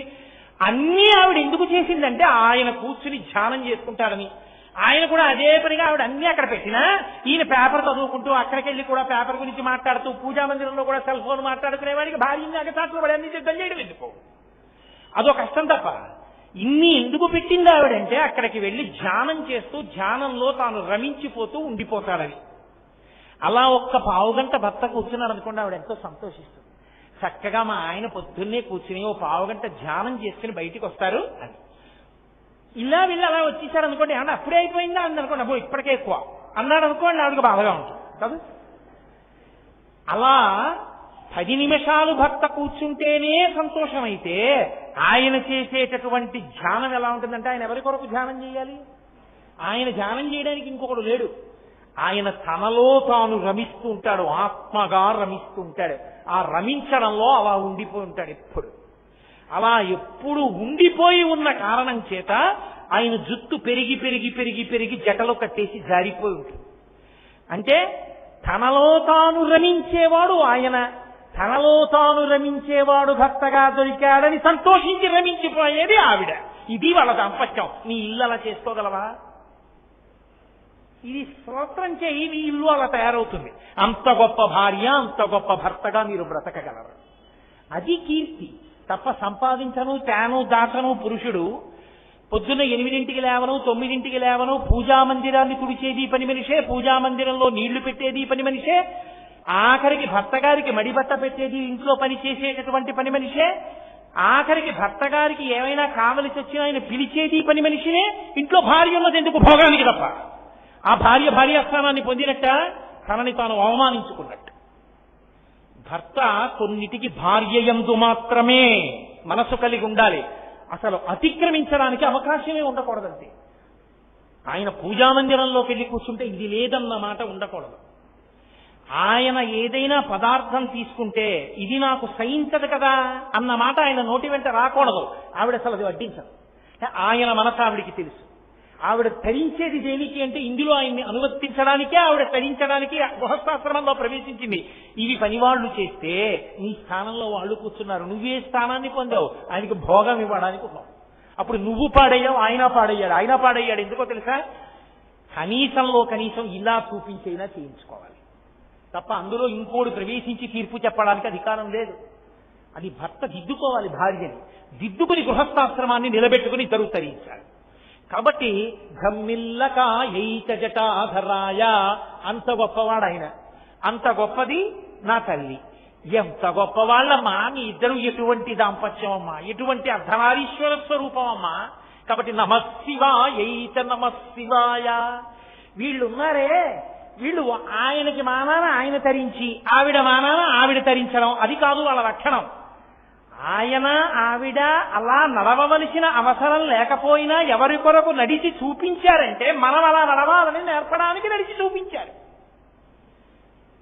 అన్నీ ఆవిడ ఎందుకు చేసిందంటే ఆయన కూర్చుని ధ్యానం చేసుకుంటాడని. ఆయన కూడా అదే పనిగా ఆవిడ అన్ని అక్కడ పెట్టినా ఈయన పేపర్ చదువుకుంటూ అక్కడికి వెళ్ళి కూడా పేపర్ గురించి మాట్లాడుతూ పూజా మందిరంలో కూడా సెల్ ఫోన్ మాట్లాడుకునేవాడికి భార్యని అగచాట్లు పడి అన్ని సిద్ధం చేయడం ఎందుకు? అదో కష్టం తప్ప. ఇన్ని ఎందుకు పెట్టింది ఆవిడంటే అక్కడికి వెళ్ళి ధ్యానం చేస్తూ ధ్యానంలో తాను రమించిపోతూ ఉండిపోతాడని. అలా ఒక్క పావుగంట భర్త కూర్చున్నాడు అనుకోండి, ఆవిడ ఎంతో సంతోషిస్తుంది. చక్కగా మా ఆయన పొద్దున్నే కూర్చుని ఓ పావుగంట ధ్యానం చేసుకుని బయటికి వస్తారు అని. ఇలా వీళ్ళు అలా వచ్చేసారు అనుకోండి, ఏమన్నా అప్పుడే అయిపోయిందా అని అనుకోండి, అబ్బో ఇప్పటికే ఎక్కువ అన్నాడు అనుకోండి, ఆవిడకి బాధగా ఉంటుంది కదా. అలా 10 నిమిషాలు భర్త కూర్చుంటేనే సంతోషమైతే ఆయన చేసేటటువంటి ధ్యానం ఎలా ఉంటుందంటే, ఆయన ఎవరి కొరకు ధ్యానం చేయాలి? ఆయన ధ్యానం చేయడానికి ఇంకొకడు లేడు. ఆయన తనలో తాను రమిస్తూ ఉంటాడు, ఆత్మగా రమిస్తూ ఉంటాడు. ఆ రమించడంలో అలా ఉండిపోయి ఉంటాడు ఎప్పుడు. అలా ఎప్పుడు ఉండిపోయి ఉన్న కారణం చేత ఆయన జుట్టు పెరిగి పెరిగి పెరిగి పెరిగి జటలో కట్టేసి జారిపోయి ఉంటుంది. అంటే తనలో తాను రమించేవాడు ఆయన, తనలో తాను రమించేవాడు భర్తగా దొరికాడని సంతోషించి రమించిపోయేది ఆవిడ. ఇది వాళ్ళ దాంపత్యం. నీ ఇల్లు అలా చేసుకోగలవా? ఇది స్తోత్రం చేయి, మీ ఇల్లు అలా తయారవుతుంది. అంత గొప్ప భార్య, అంత గొప్ప భర్తగా మీరు బ్రతకగలరు. అది కీర్తి తప్ప సంపాదించను తేను దాచను పురుషుడు పొద్దున్న 8ంటికి లేవను 9ంటికి లేవను పూజా మందిరాన్ని తుడిచేది పని మనిషే, పూజా మందిరంలో నీళ్లు పెట్టేది పని మనిషే, ఆఖరికి భర్త గారికి మడిబట్ట పెట్టేది ఇంట్లో పని చేసేటటువంటి పని మనిషే, ఆఖరికి భర్త గారికి ఏమైనా కావలసి వచ్చినా ఆయన పిలిచేది పని మనిషినే, ఇంట్లో భార్య ఉన్నది ఎందుకు భోగానికి తప్ప. ఆ భార్యాస్థానాన్ని పొందినట్ట తనని తాను అవమానించుకున్నట్టు. భర్త కొన్నిటికి భార్యయందు మాత్రమే మనసు కలిగి ఉండాలి, అసలు అతిక్రమించడానికి అవకాశమే ఉండకూడదంతే. ఆయన పూజామందిరంలోకి వెళ్ళి కూర్చుంటే ఇది లేదన్న మాట ఉండకూడదు. ఆయన ఏదైనా పదార్థం తీసుకుంటే ఇది నాకు సహించదు కదా అన్న మాట ఆయన నోటి వెంట రాకూడదు. ఆవిడ అసలు అది వడ్డించదు. ఆయన మనసు ఆవిడికి తెలుసు. ఆవిడ తరించేది దేనికి అంటే ఇందులో ఆయన్ని అనువర్తించడానికే ఆవిడ తరించడానికి గృహస్థాశ్రమంలో ప్రవేశించింది. ఇవి పనివాళ్లు చేస్తే నీ స్థానంలో వాళ్ళు కూర్చున్నారు, నువ్వే స్థానాన్ని పొందావు, ఆయనకి భోగం ఇవ్వడానికి ఉన్నావు. అప్పుడు నువ్వు పాడయ్యావు, ఆయన పాడయ్యాడు. ఎందుకో తెలుసా? కనీసంలో కనీసం ఇలా చూపించైనా చేయించుకోవాలి తప్ప అందులో ఇంకోడు ప్రవేశించి తీర్పు చెప్పడానికి అధికారం లేదు. అది భర్త దిద్దుకోవాలి, భార్యని దిద్దుకుని గృహస్థాశ్రమాన్ని నిలబెట్టుకుని ఇద్దరు తరించాలి. కాబట్టి ఘమ్మిల్లకాయైక జటాధరాయ, అంత గొప్పవాడు ఆయన, అంత గొప్పది నా తల్లి. ఎంత గొప్పవాళ్ళమ్మా మీ ఇద్దరు, ఎటువంటి దాంపత్యం అమ్మా, ఎటువంటి అర్ధనారీశ్వర స్వరూపం అమ్మా. కాబట్టి నమశివాయైక నమశివాయ. వీళ్ళున్నారే, వీళ్ళు ఆయనకి మానాన ఆయన తరించి, ఆవిడ మానాన ఆవిడ తరించడం, అది కాదు వాళ్ళ లక్షణం. ఆయన ఆవిడ అలా నడవవలసిన అవసరం లేకపోయినా ఎవరి కొరకు నడిచి చూపించారంటే మనం అలా నడవాలని నేర్పడానికి నడిచి చూపించారు.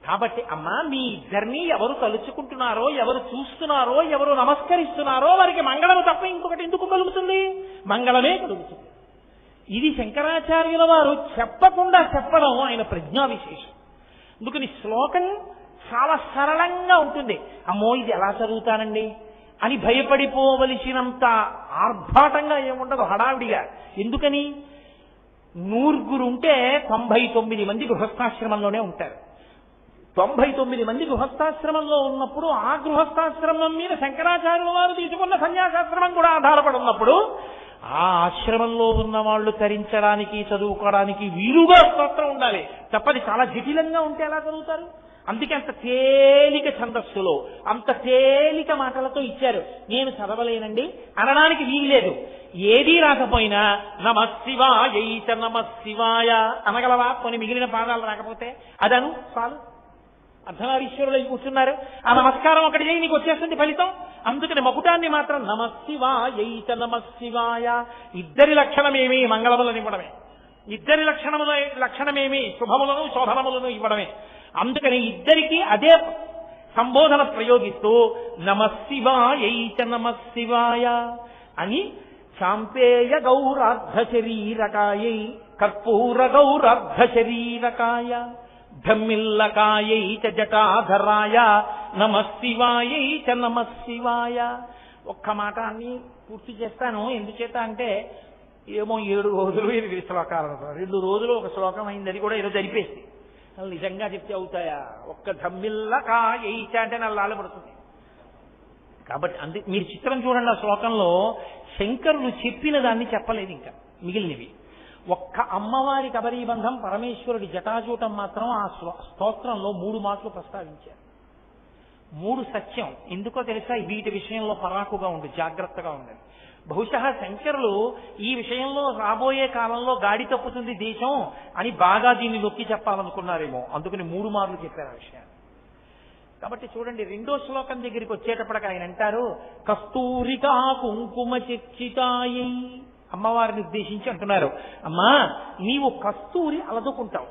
కాబట్టి అమ్మా మీ ఇద్దరిని ఎవరు తలుచుకుంటున్నారో, ఎవరు చూస్తున్నారో, ఎవరు నమస్కరిస్తున్నారో వారికి మంగళము తప్ప ఇంకొకటి ఎందుకు కలుగుతుంది? మంగళమే కలుగుతుంది. ఇది శంకరాచార్యుల వారు చెప్పకుండా చెప్పడం ఆయన ప్రజ్ఞా విశేషం. అందుకని శ్లోకం చాలా సరళంగా ఉంటుంది. అమ్మో ఇది ఎలా చదువుతానండి అని భయపడిపోవలసినంత ఆర్భాటంగా ఏముండదు, హడావిడిగా. ఎందుకని? 100 ఉంటే 99 మంది గృహస్థాశ్రమంలోనే ఉంటారు. 99 మంది గృహస్థాశ్రమంలో ఉన్నప్పుడు ఆ గృహస్థాశ్రమం మీద శంకరాచార్యుల వారు తీసుకున్న సన్యాసాశ్రమం కూడా ఆధారపడి ఉన్నప్పుడు ఆ ఆశ్రమంలో ఉన్న వాళ్ళు తరించడానికి, చదువుకోవడానికి వీలుగా స్తోత్రం ఉండాలి. తప్పది చాలా జటిలంగా ఉంటే ఎలా చదువుతారు? అందుకే అంత తేలిక ఛందస్సులో అంత తేలిక మాటలతో ఇచ్చారు. నేను చదవలేనండి అనడానికి వీల్లేదు. ఏదీ రాకపోయినా నమశివాయైక నమశివాయ అనగలవా? కొన్ని మిగిలిన పాదాలు రాకపోతే అదను చాలు. అర్ధనారీశ్వరులు కూర్చున్నారు, ఆ నమస్కారం ఒకటి చేయి, నీకు వచ్చేస్తుంది ఫలితం. అందుకని మకుటాన్ని మాత్రం నమశివాయైక నమశివాయ. ఇద్దరి లక్షణమేమి? మంగళములను ఇవ్వడమే. ఇద్దరి లక్షణమేమి? శుభములను శోభనములను ఇవ్వడమే. అందుకని ఇద్దరికి అదే సంబోధన ప్రయోగిస్తూ నమశివాయైక నమశివాయ అని చాంపేయ గౌరార్ధ శరీరకాయై కర్పూర గౌరార్ధ శరీరకాయ ధమ్మిల్లకాయైక జటాధరాయ నమశివాయైక నమశివాయ. ఒక్క మాట అన్ని పూర్తి చేస్తాను. ఎందుచేత అంటే ఏమో 7 రోజులు 8 శ్లోకాలు, 2 రోజులు ఒక శ్లోకం అయింది, అది కూడా ఏదో జరిపేసి. నిజంగా చెప్తే అవుతాయా? ఒక్క ధమ్మిల్లకాయైక అంటే నల్లాలు పడుతుంది. కాబట్టి మీరు చిత్రం చూడండి, ఆ శ్లోకంలో శంకరులు చెప్పిన దాన్ని చెప్పలేదు, ఇంకా మిగిలినవి. ఒక్క అమ్మవారి కబరీబంధం, పరమేశ్వరుడి జటాజూటం మాత్రం ఆ స్తోత్రంలో 3 మాటలు ప్రస్తావించారు. 3 సత్యం. ఎందుకో తెలుసా? వీటి విషయంలో పరాకుగా ఉండి జాగ్రత్తగా ఉండండి. బహుశా శంకరులు ఈ విషయంలో రాబోయే కాలంలో గాడి తప్పుతుంది దేశం అని బాగా దీన్ని నొక్కి చెప్పాలనుకున్నారేమో, అందుకని 3 మార్లు చెప్పారు ఆ విషయాన్ని. కాబట్టి చూడండి, 2వ శ్లోకం దగ్గరికి వచ్చేటప్పటికి ఆయన అంటారు కస్తూరికా కుంకుమ చర్చితాయి. అమ్మవారిని ఉద్దేశించి అంటున్నారు, అమ్మా నీవు కస్తూరి అలదుకుంటావు,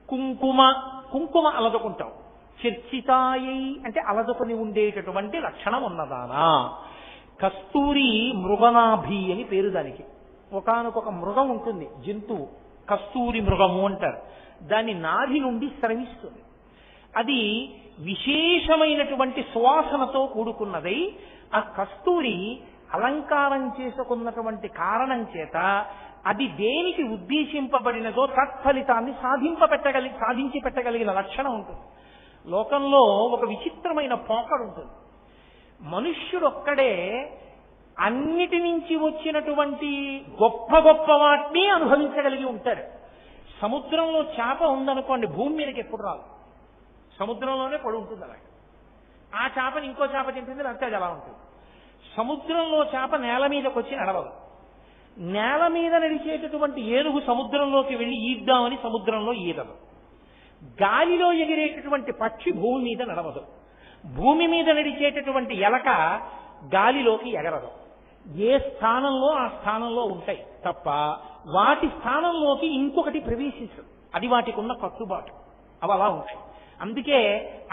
కుంకుమ అలదుకుంటావు. చర్చితాయి అంటే అలదుకుని ఉండేటటువంటి లక్షణం ఉన్నదానా. కస్తూరి మృగనాభి అని పేరు దానికి. ఒకానొక మృగం ఉంటుంది, జంతువు, కస్తూరి మృగము అంటారు. దాని నాభి నుండి స్రవిస్తుంది. అది విశేషమైనటువంటి సువాసనతో కూడుకున్నదై ఆ కస్తూరి అలంకారం చేసుకున్నటువంటి కారణం చేత అది దేనికి ఉద్దేశింపబడినదో తత్ఫలితాన్ని సాధించి పెట్టగలిగిన లక్షణం ఉంటుంది. లోకంలో ఒక విచిత్రమైన పోకడు ఉంటుంది. మనుష్యుడొక్కడే అన్నిటి నుంచి వచ్చినటువంటి గొప్ప గొప్ప వాటిని అనుభవించగలిగి ఉంటాడు. సముద్రంలో చేప ఉందనుకోండి, భూమి మీదకి ఎప్పుడు రాదు, సముద్రంలోనే పడి ఉంటుంది. అలాగే ఆ చేపని ఇంకో చేప తింటుంది, అంతే అది అలా ఉంటుంది. సముద్రంలో చేప నేల మీదకి వచ్చి నడవదు. నేల మీద నడిచేటటువంటి ఏనుగు సముద్రంలోకి వెళ్ళి ఈద్దామని సముద్రంలో ఈదదు. గాలిలో ఎగిరేటటువంటి పక్షి భూమి మీద నడవదు. భూమి మీద నడిచేటటువంటి ఎలక గాలిలోకి ఎగరదు. ఏ స్థానంలో ఆ స్థానంలో ఉంటాయి తప్ప వాటి స్థానంలోకి ఇంకొకటి ప్రవేశించదు. అది వాటికి ఉన్న కట్టుబాటు. అవి అలా ఉంటాయి. అందుకే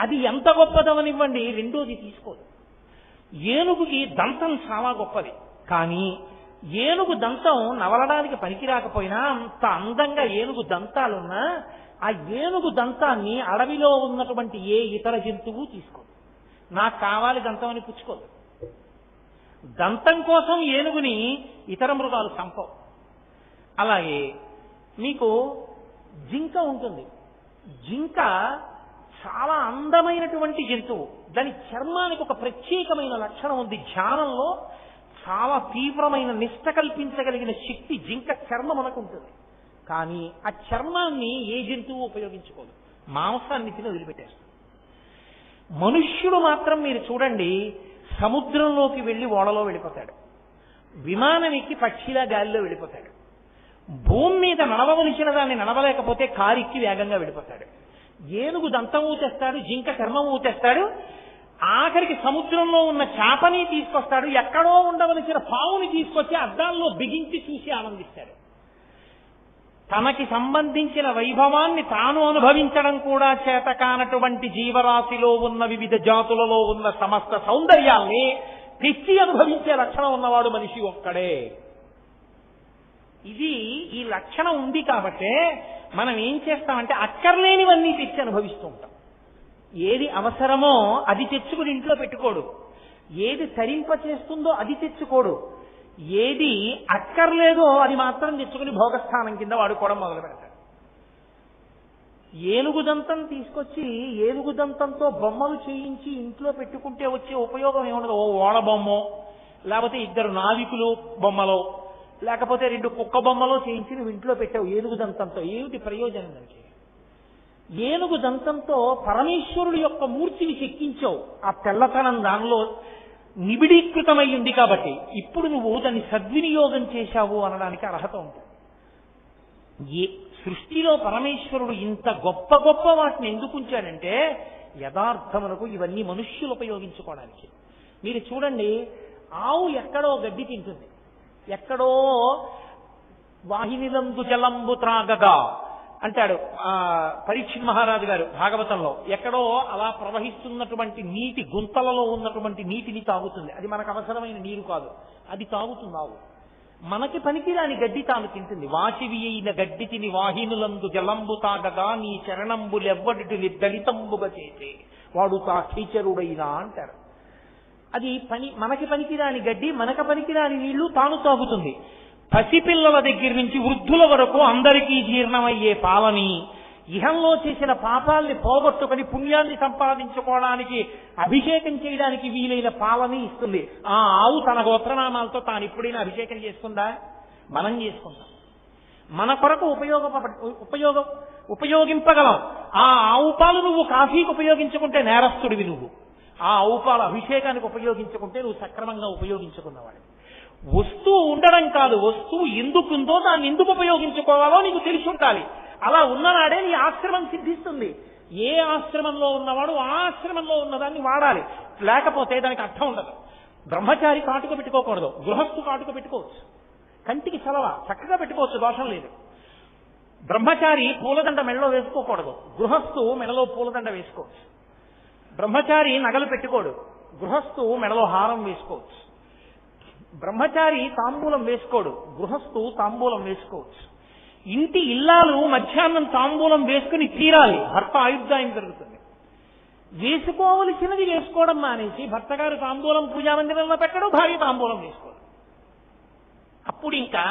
అది ఎంత గొప్పదవనివ్వండి, రెండోది తీసుకోదు. ఏనుగుకి దంతం చాలా గొప్పది. కానీ ఏనుగు దంతం నవలడానికి పనికి రాకపోయినా అంత అందంగా ఏనుగు దంతాలున్నా ఆ ఏనుగు దంతాన్ని అడవిలో ఉన్నటువంటి ఏ ఇతర జంతువు తీసుకోదు. నాకు కావాలి దంతం అని పుచ్చుకోదు. దంతం కోసం ఏనుగుని ఇతర మృగాలు చంపవు. అలాగే మీకు జింక ఉంటుంది. జింక చాలా అందమైనటువంటి జంతువు. దాని చర్మానికి ఒక ప్రత్యేకమైన లక్షణం ఉంది. ధ్యానంలో చాలా తీవ్రమైన నిష్ట కల్పించగలిగిన శక్తి జింక చర్మమునకు ఉంటుంది. కానీ ఆ చర్మాన్ని ఏ జంతువు ఉపయోగించుకోదు. మాంసాన్ని తిని వదిలిపెట్టేస్తుంది. మనుష్యుడు మాత్రం మీరు చూడండి, సముద్రంలోకి వెళ్ళి ఓడలో వెళ్ళిపోతాడు. విమానం ఎక్కి పక్షిలా గాలిలో వెళ్ళిపోతాడు. భూమి మీద నడవవలసిన దాన్ని నడవలేకపోతే కారెక్కి వేగంగా వెళ్ళిపోతాడు. ఏనుగు దంతం ఊతేస్తాడు, జింక చర్మం ఊతేస్తాడు. ఆఖరికి సముద్రంలో ఉన్న చేపని తీసుకొస్తాడు. ఎక్కడో ఉండవలసిన పావుని తీసుకొచ్చి అద్దాల్లో బిగించి చూసి ఆనందిస్తాడు. తనకి సంబంధించిన వైభవాన్ని తాను అనుభవించడం కూడా చేత కానటువంటి జీవరాశిలో ఉన్న వివిధ జాతులలో ఉన్న సమస్త సౌందర్యాల్ని తెచ్చి అనుభవించే లక్షణం ఉన్నవాడు మనిషి ఒక్కడే. ఈ లక్షణం ఉంది కాబట్టే మనం ఏం చేస్తామంటే అక్కర్లేనివన్నీ తెచ్చి అనుభవిస్తూ ఉంటాం. ఏది అవసరమో అది తెచ్చుకుని ఇంట్లో పెట్టుకోడు. ఏది తరింప చేస్తుందో అది తెచ్చుకోడు. ఏది అక్కర్లేదో అది మాత్రం తెచ్చుకుని భోగస్థానం కింద వాడుకోవడం మొదలు పెడతాడు. ఏనుగు దంతం తీసుకొచ్చి ఏనుగు దంతంతో బొమ్మలు చేయించి ఇంట్లో పెట్టుకుంటే వచ్చే ఉపయోగం ఏముండదు. ఓ ఓడ బొమ్మో, లేకపోతే 2 నావికులు బొమ్మలో, లేకపోతే 2 కుక్క బొమ్మలో చేయించి నువ్వు ఇంట్లో పెట్టావు ఏనుగు దంతంతో. ఏమిటి ప్రయోజనం దానికి? ఏనుగు దంతంతో పరమేశ్వరుడు యొక్క మూర్తిని చెక్కించావు. ఆ తెల్లతనం దానిలో నిబిడీకృతమై ఉంది కాబట్టి ఇప్పుడు నువ్వు దాన్ని సద్వినియోగం చేశావు అనడానికి అర్హత ఉంటుంది. సృష్టిలో పరమేశ్వరుడు ఇంత గొప్ప గొప్ప వాటిని ఎందుకు ఉంచాడంటే యథార్థములకు ఇవన్నీ మనుష్యులు ఉపయోగించుకోవడానికి. మీరు చూడండి, ఆవు ఎక్కడో గడ్డి తింటుంది, ఎక్కడో వాహినిలందు జలంబు త్రాగగా అంటాడు పరీక్షిత్ మహారాజు గారు భాగవతంలో. ఎక్కడో అలా ప్రవహిస్తున్నటువంటి నీటి గుంతలలో ఉన్నటువంటి నీటిని తాగుతుంది. అది మనకు అవసరమైన నీరు కాదు, అది తాగుతుంది ఆవు. మనకి పనికిరాని గడ్డి తాను తింటుంది. వాచివి అయిన గడ్డి తిని వాహినులందు జలంబు తాగగా నీ చరణంబులెవ్వడిని దళితంబుగా చేసే వాడు తా కీచరుడైనా అంటారు. అది మనకి పనికిరాని గడ్డి, మనకు పనికిరాని నీళ్లు తాను తాగుతుంది. పసిపిల్లల దగ్గర నుంచి వృద్ధుల వరకు అందరికీ జీర్ణమయ్యే పాలని, ఇహంలో చేసిన పాపాల్ని పోగొట్టుకుని పుణ్యాన్ని సంపాదించుకోవడానికి అభిషేకం చేయడానికి వీలైన పాలని ఇస్తుంది. ఆ ఆవు తన గోత్రనామాలతో తాను ఎప్పుడైనా అభిషేకం చేసుకుందా? మనం చేసుకుంటాం. మన కొరకు ఉపయోగింపగలం. ఆ ఆవు పాలు నువ్వు కాఫీకి ఉపయోగించుకుంటే నేరస్తుడివి నువ్వు. ఆ ఆవు పాలు అభిషేకానికి ఉపయోగించుకుంటే నువ్వు సక్రమంగా ఉపయోగించుకున్నవాడు. వస్తువు ఉండడం కాదు, వస్తువు ఎందుకుందో దాన్ని ఎందుకు ఉపయోగించుకోవాలో నీకు తెలిసి ఉండాలి. అలా ఉన్ననాడే నీ ఆశ్రమం సిద్ధిస్తుంది. ఏ ఆశ్రమంలో ఉన్నవాడు ఆ ఆశ్రమంలో ఉన్నదాన్ని వాడాలి, లేకపోతే దానికి అర్థం ఉండదు. బ్రహ్మచారి కాటుక పెట్టుకోకూడదు, గృహస్థు కాటుక పెట్టుకోవచ్చు. కంటికి చలవ చక్కగా పెట్టుకోవచ్చు, దోషం లేదు. బ్రహ్మచారి పూలదండ మెడలో వేసుకోకూడదు, గృహస్థు మెడలో పూలదండ వేసుకోవచ్చు. బ్రహ్మచారి నగలు పెట్టుకోడు, గృహస్థు మెడలో హారం వేసుకోవచ్చు. బ్రహ్మచారి తాంబూలం వేసుకోడు, గృహస్థు తాంబూలం వేసుకోవచ్చు. ఇంటి ఇల్లాలు మధ్యాహ్నం తాంబూలం వేసుకుని తీరాలి, భర్త ఆయుర్దాయం జరుగుతుంది. వేసుకోవలసినది వేసుకోవడం మానేసి భర్త గారు తాంబూలం పూజామందిరంలో పెట్టడం, భార్య తాంబూలం వేసుకోవడం. అప్పుడు ఇంకా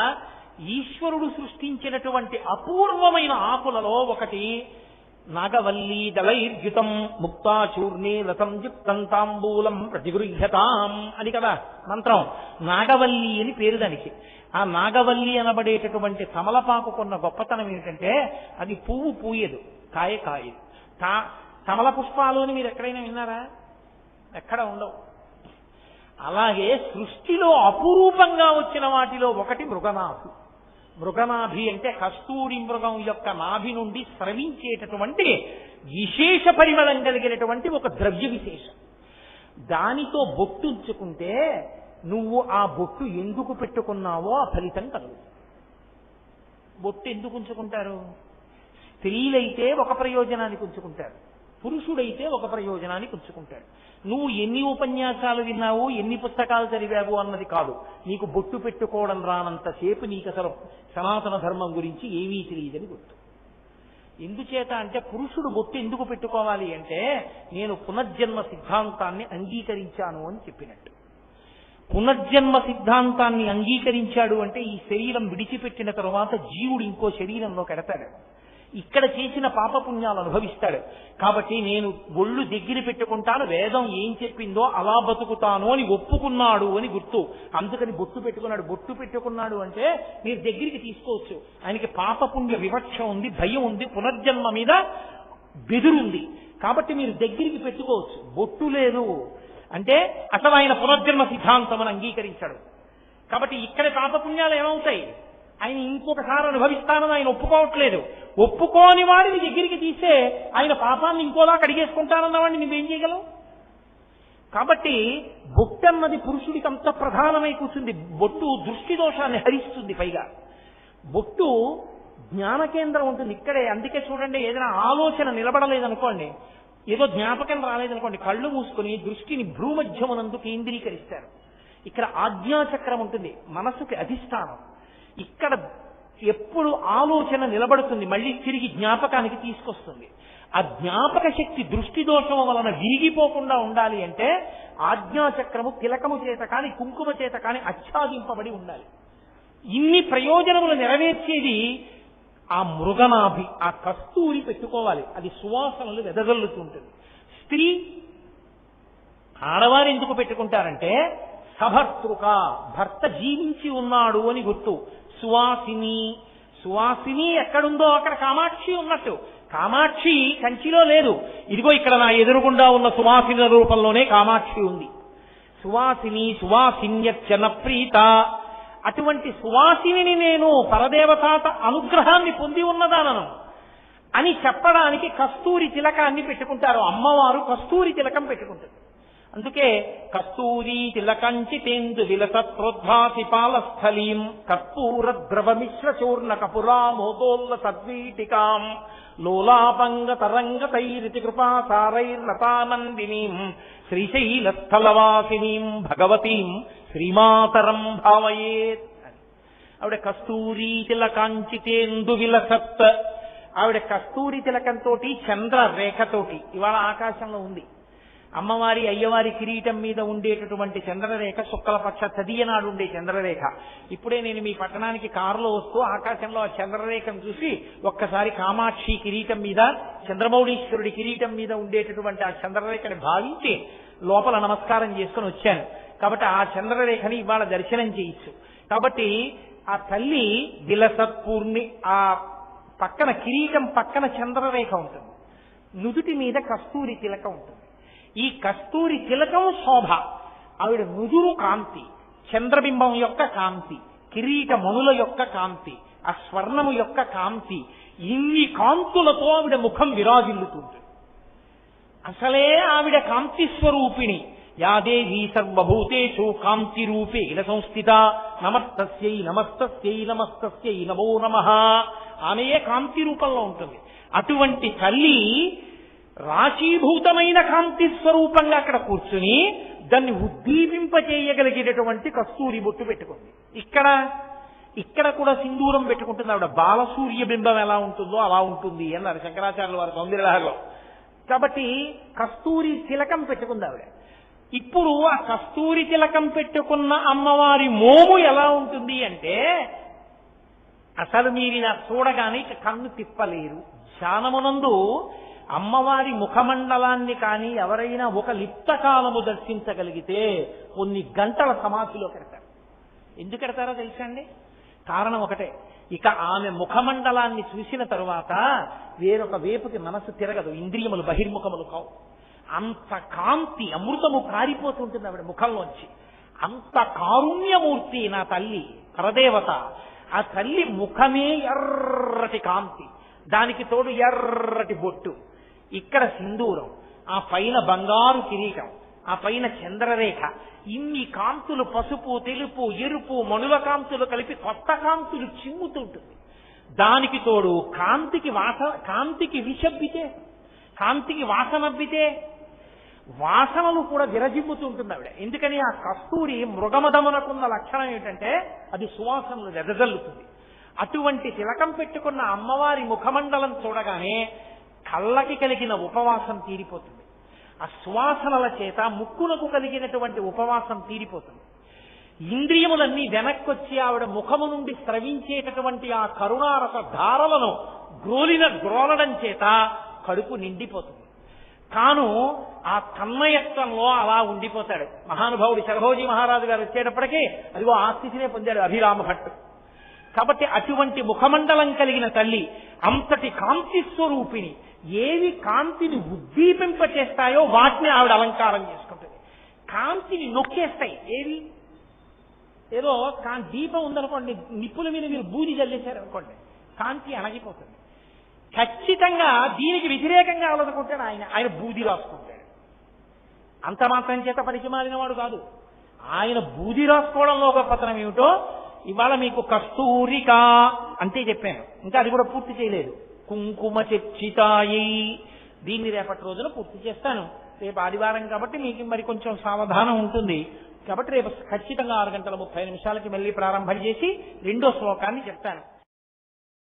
ఈశ్వరుడు సృష్టించినటువంటి అపూర్వమైన ఆకులలో ఒకటి నాగవల్లి దళైర్యుతం ముక్తాచూర్ణే రసంయుక్తం తాంబూలం ప్రతిగృహ్యతాం అని కదా మంత్రం. నాగవల్లి అని పేరు దానికి. ఆ నాగవల్లి అనబడేటటువంటి తమలపాకుకున్న గొప్పతనం ఏమిటంటే అది పువ్వు పూయదు, కాయ కాయదు. కమల పుష్పాలు అని మీరు ఎక్కడైనా విన్నారా? ఎక్కడ ఉండవు. అలాగే సృష్టిలో అపురూపంగా వచ్చిన వాటిలో ఒకటి మృగనాభి. మృగనాభి అంటే కస్తూరి మృగం యొక్క నాభి నుండి స్రవించేటటువంటి విశేష పరిమళం కలిగినటువంటి ఒక ద్రవ్య విశేషం. దానితో బొట్టు ఉంచుకుంటే నువ్వు ఆ బొట్టు ఎందుకు పెట్టుకున్నావో ఆ ఫలితం కలుగుతుంది. బొట్టు ఎందుకు ఉంచుకుంటారు? స్త్రీలైతే ఒక ప్రయోజనానికి ఉంచుకుంటారు, పురుషుడైతే ఒక ప్రయోజనానికి ఉంచుకుంటాడు. నువ్వు ఎన్ని ఉపన్యాసాలు విన్నావు, ఎన్ని పుస్తకాలు చదివావు అన్నది కాదు. నీకు బొట్టు పెట్టుకోవడం రానంతసేపు నీకు అసలు సనాతన ధర్మం గురించి ఏమీ తెలియదని గుర్తు. ఎందుచేత అంటే పురుషుడు బొట్టు ఎందుకు పెట్టుకోవాలి అంటే నేను పునర్జన్మ సిద్ధాంతాన్ని అంగీకరించాను అని చెప్పినట్టు. పునర్జన్మ సిద్ధాంతాన్ని అంగీకరించాడు అంటే ఈ శరీరం విడిచిపెట్టిన తరువాత జీవుడు ఇంకో శరీరంలో కడతాడు, ఇక్కడ చేసిన పాపపుణ్యాలు అనుభవిస్తాడు. కాబట్టి నేను ఒళ్ళు దగ్గర పెట్టుకుంటాను, వేదం ఏం చెప్పిందో అలా బతుకుతాను అని ఒప్పుకున్నాడు అని గుర్తు. అందుకని బొట్టు పెట్టుకున్నాడు. బొట్టు పెట్టుకున్నాడు అంటే మీరు దగ్గరికి తీసుకోవచ్చు. ఆయనకి పాపపుణ్య వివక్ష ఉంది, భయం ఉంది, పునర్జన్మ మీద బెదురుంది. కాబట్టి మీరు దగ్గరికి పెట్టుకోవచ్చు. బొట్టు లేదు అంటే అసలు ఆయన పునర్జన్మ సిద్ధాంతం అని అంగీకరించాడు. కాబట్టి ఇక్కడ పాపపుణ్యాలు ఏమవుతాయి? ఆయన ఇంకొకసారి అనుభవిస్తానని ఆయన ఒప్పుకోవట్లేదు. ఒప్పుకోని వాడిని దగ్గరికి తీసే ఆయన పాపాన్ని ఇంకోలా కడిగేసుకుంటానన్న వాడిని నువ్వేం చేయగలవు? కాబట్టి బొట్టు అన్నది పురుషుడికి అంత ప్రధానమై కూర్చుంది. బొట్టు దృష్టి దోషాన్ని హరిస్తుంది. పైగా బొట్టు జ్ఞాన కేంద్రం ఉంటుంది ఇక్కడే. అందుకే చూడండి, ఏదైనా ఆలోచన నిలబడలేదనుకోండి, ఏదో జ్ఞాపకం రాలేదనుకోండి, కళ్ళు మూసుకుని దృష్టిని భ్రూమధ్యమునందు కేంద్రీకరిస్తారు. ఇక్కడ ఆజ్ఞాచక్రం ఉంటుంది, మనసుకి అధిష్టానం. ఇక్కడ ఎప్పుడు ఆలోచన నిలబడుతుంది, మళ్ళీ తిరిగి జ్ఞాపకానికి తీసుకొస్తుంది. ఆ జ్ఞాపక శక్తి దృష్టి దోషం వలన విరిగిపోకుండా ఉండాలి అంటే ఆజ్ఞాచక్రము తిలకము చేత కాని కుంకుమ చేత కాని ఆచ్ఛాదింపబడి ఉండాలి. ఇన్ని ప్రయోజనములు నెరవేర్చేది ఆ మృగనాభి, ఆ కస్తూరి పెట్టుకోవాలి. అది సువాసనలు వెదజల్లుతుంటుంది. స్త్రీ ఆడవారు ఎందుకు పెట్టుకుంటారంటే సభర్తృక, భర్త జీవించి ఉన్నాడు అని గుర్తు. సువాసిని, సువాసిని ఎక్కడుందో అక్కడ కామాక్షి ఉన్నట్టు. కామాక్షి కంచిలో లేదు, ఇదిగో ఇక్కడ నా ఎదురుగుండా ఉన్న సువాసిని రూపంలోనే కామాక్షి ఉంది. సువాసిని సువాసిన్యర్చన ప్రీత, అటువంటి సువాసిని నేను పరదేవతాత అనుగ్రహాన్ని పొంది ఉన్నదానను అని చెప్పడానికి కస్తూరి తిలకాన్ని పెట్టుకుంటారు. అమ్మవారు కస్తూరి తిలకం పెట్టుకుంటారు. అందుకే కస్తూరి తిలకంచితేందు విలసత్రోద్భాసి పాలస్థలీం కర్పూర ద్రవమిశ్ర చూర్ణ కపురామోదోల్ల సద్వీటికాం లోలాపంగ తరంగ తైరితి కృపాసారైర్లతానందినీం శ్రీశైలస్థలవాసినీం భగవతీం శ్రీమాతరం భావయేత్ అని. ఆవిడ కస్తూరి తిలకాంచితేందు విలసత్, ఆవిడ కస్తూరి తిలకంతో చంద్రరేఖతోటి ఇవాళ ఆకాశంలో ఉంది. అమ్మవారి అయ్యవారి కిరీటం మీద ఉండేటటువంటి చంద్రరేఖ శుక్లపక్ష తదియనాడు ఉండే చంద్రరేఖ. ఇప్పుడే నేను మీ పట్టణానికి కారులో వస్తూ ఆకాశంలో ఆ చంద్రరేఖను చూసి ఒక్కసారి కామాక్షి కిరీటం మీద, చంద్రమౌళీశ్వరుడి కిరీటం మీద ఉండేటటువంటి ఆ చంద్రరేఖని భావించి లోపల నమస్కారం చేసుకుని వచ్చాను. కాబట్టి ఆ చంద్రరేఖని ఇవాళ దర్శనం చేయొచ్చు. కాబట్టి ఆ తల్లి విలసత్పూర్ణి, ఆ పక్కన కిరీటం పక్కన చంద్రరేఖ ఉంటుంది, నుదుటి మీద కస్తూరి తిలకం ఉంటుంది. ఈ కస్తూరి తిలకం శోభ, ఆవిడ నుదురు కాంతి, చంద్రబింబం యొక్క కాంతి, కిరీట మణుల యొక్క కాంతి, ఆ స్వర్ణము యొక్క కాంతి, ఇన్ని కాంతులతో ఆవిడ ముఖం విరాజిల్లుతుంది. అసలే ఆవిడ కాంతి స్వరూపిణి. యాదేవీ సర్వభూతేషు కాంతి రూపేణ సంస్థిత నమస్తస్యై నమస్తస్యై నమస్తస్యై నమో నమః. ఆమెయే కాంతి రూపంలో ఉంటుంది. అటువంటి తల్లి రాశీభూతమైన కాంతి స్వరూపంగా అక్కడ కూర్చుని దాన్ని ఉద్దీపింపచేయగలిగేటటువంటి కస్తూరి బొట్టు పెట్టుకుంది. ఇక్కడ కూడా సింధూరం పెట్టుకుంటుంది ఆవిడ. బాలసూర్య బింబం ఎలా ఉంటుందో అలా ఉంటుంది అన్నారు శంకరాచార్యుల వారి సౌందర్యలహరిలో. కాబట్టి కస్తూరి తిలకం పెట్టుకుంది ఆవిడ. ఇప్పుడు ఆ కస్తూరి తిలకం పెట్టుకున్న అమ్మవారి మోము ఎలా ఉంటుంది అంటే అసలు మీరు ఇలా చూడగానే కన్ను తిప్పలేరు. ధ్యానమునందు అమ్మవారి ముఖమండలాన్ని కానీ ఎవరైనా ఒక లిప్తకాలము దర్శించగలిగితే కొన్ని గంటల సమాధిలో పెడతారు. ఎందుకు పెడతారో తెలుసా అండి? కారణం ఒకటే, ఇక ఆమె ముఖమండలాన్ని చూసిన తరువాత వేరొక వేపుకి మనసు తిరగదు, ఇంద్రియములు బహిర్ముఖములు కావు. అంత కాంతి, అమృతము కారిపోతుంటుంది ఆవిడ ముఖంలోంచి. అంత కారుణ్యమూర్తి నా తల్లి పరదేవత. ఆ తల్లి ముఖమే ఎర్రటి కాంతి, దానికి తోడు ఎర్రటి బొట్టు, ఇక్కడ సింధూరం, ఆ పైన బంగారు కిరీటం, ఆ పైన చంద్రరేఖ, ఇన్ని కాంతులు, పసుపు, తెలుపు, ఎరుపు, మణుల కాంతులు కలిపి కొత్త కాంతులు చిమ్ముతుంటుంది. దానికి తోడు కాంతికి విషబ్బితే, కాంతికి వాసనబ్బితే వాసనలు కూడా విరజిమ్ముతుంటుంది ఆవిడ. ఎందుకని ఆ కస్తూరి మృగమదమునకున్న లక్షణం ఏంటంటే అది సువాసనలు వెదజల్లుతుంది. అటువంటి తిలకం పెట్టుకున్న అమ్మవారి ముఖమండలం చూడగానే కళ్ళకి కలిగిన ఉపవాసం తీరిపోతుంది. ఆ సువాసనల చేత ముక్కునకు కలిగినటువంటి ఉపవాసం తీరిపోతుంది. ఇంద్రియములన్నీ వెనక్కొచ్చి ఆవిడ ముఖము నుండి స్రవించేటటువంటి ఆ కరుణారస ధారలను గ్రోలడం చేత కడుపు నిండిపోతుంది. తాను ఆ తన్మయత్వంలో అలా ఉండిపోతాడు. మహానుభావుడు శరభోజీ మహారాజు గారు వచ్చేటప్పటికీ అదిగో ఆ స్థితినే పొందాడు అభిరామ భట్టు. కాబట్టి అటువంటి ముఖమండలం కలిగిన తల్లి, అంతటి కాంతి స్వరూపిణి, ఏవి కాంతిని ఉద్దీపింపచేస్తాయో వాటిని ఆవిడ అలంకారం చేసుకుంటుంది. కాంతిని నొక్కేస్తాయి ఏవి, ఏదో దీపం ఉందనుకోండి, నిప్పుల మీద మీరు బూది జల్లేశారనుకోండి, కాంతి అణగిపోతుంది. ఖచ్చితంగా దీనికి వ్యతిరేకంగా ఆలోచుకుంటాడు ఆయన బూది రాసుకుంటాడు. అంత మాత్రం చేత పనికి మారినవాడు కాదు. ఆయన బూది రాసుకోవడంలో గొప్పతనం ఏమిటో ఇవాళ మీకు కస్తూరిక అంతే చెప్పాను, ఇంకా అది కూడా పూర్తి చేయలేదు. కుంకుమ చర్చితాయి, దీన్ని రేపటి రోజున పూర్తి చేస్తాను. రేపు ఆదివారం కాబట్టి మీకు మరి కొంచెం సావధానం ఉంటుంది. కాబట్టి రేపు ఖచ్చితంగా 6 గంటల 30 నిమిషాలకి మళ్ళీ ప్రారంభం చేసి 2వ శ్లోకాన్ని చెప్తాను.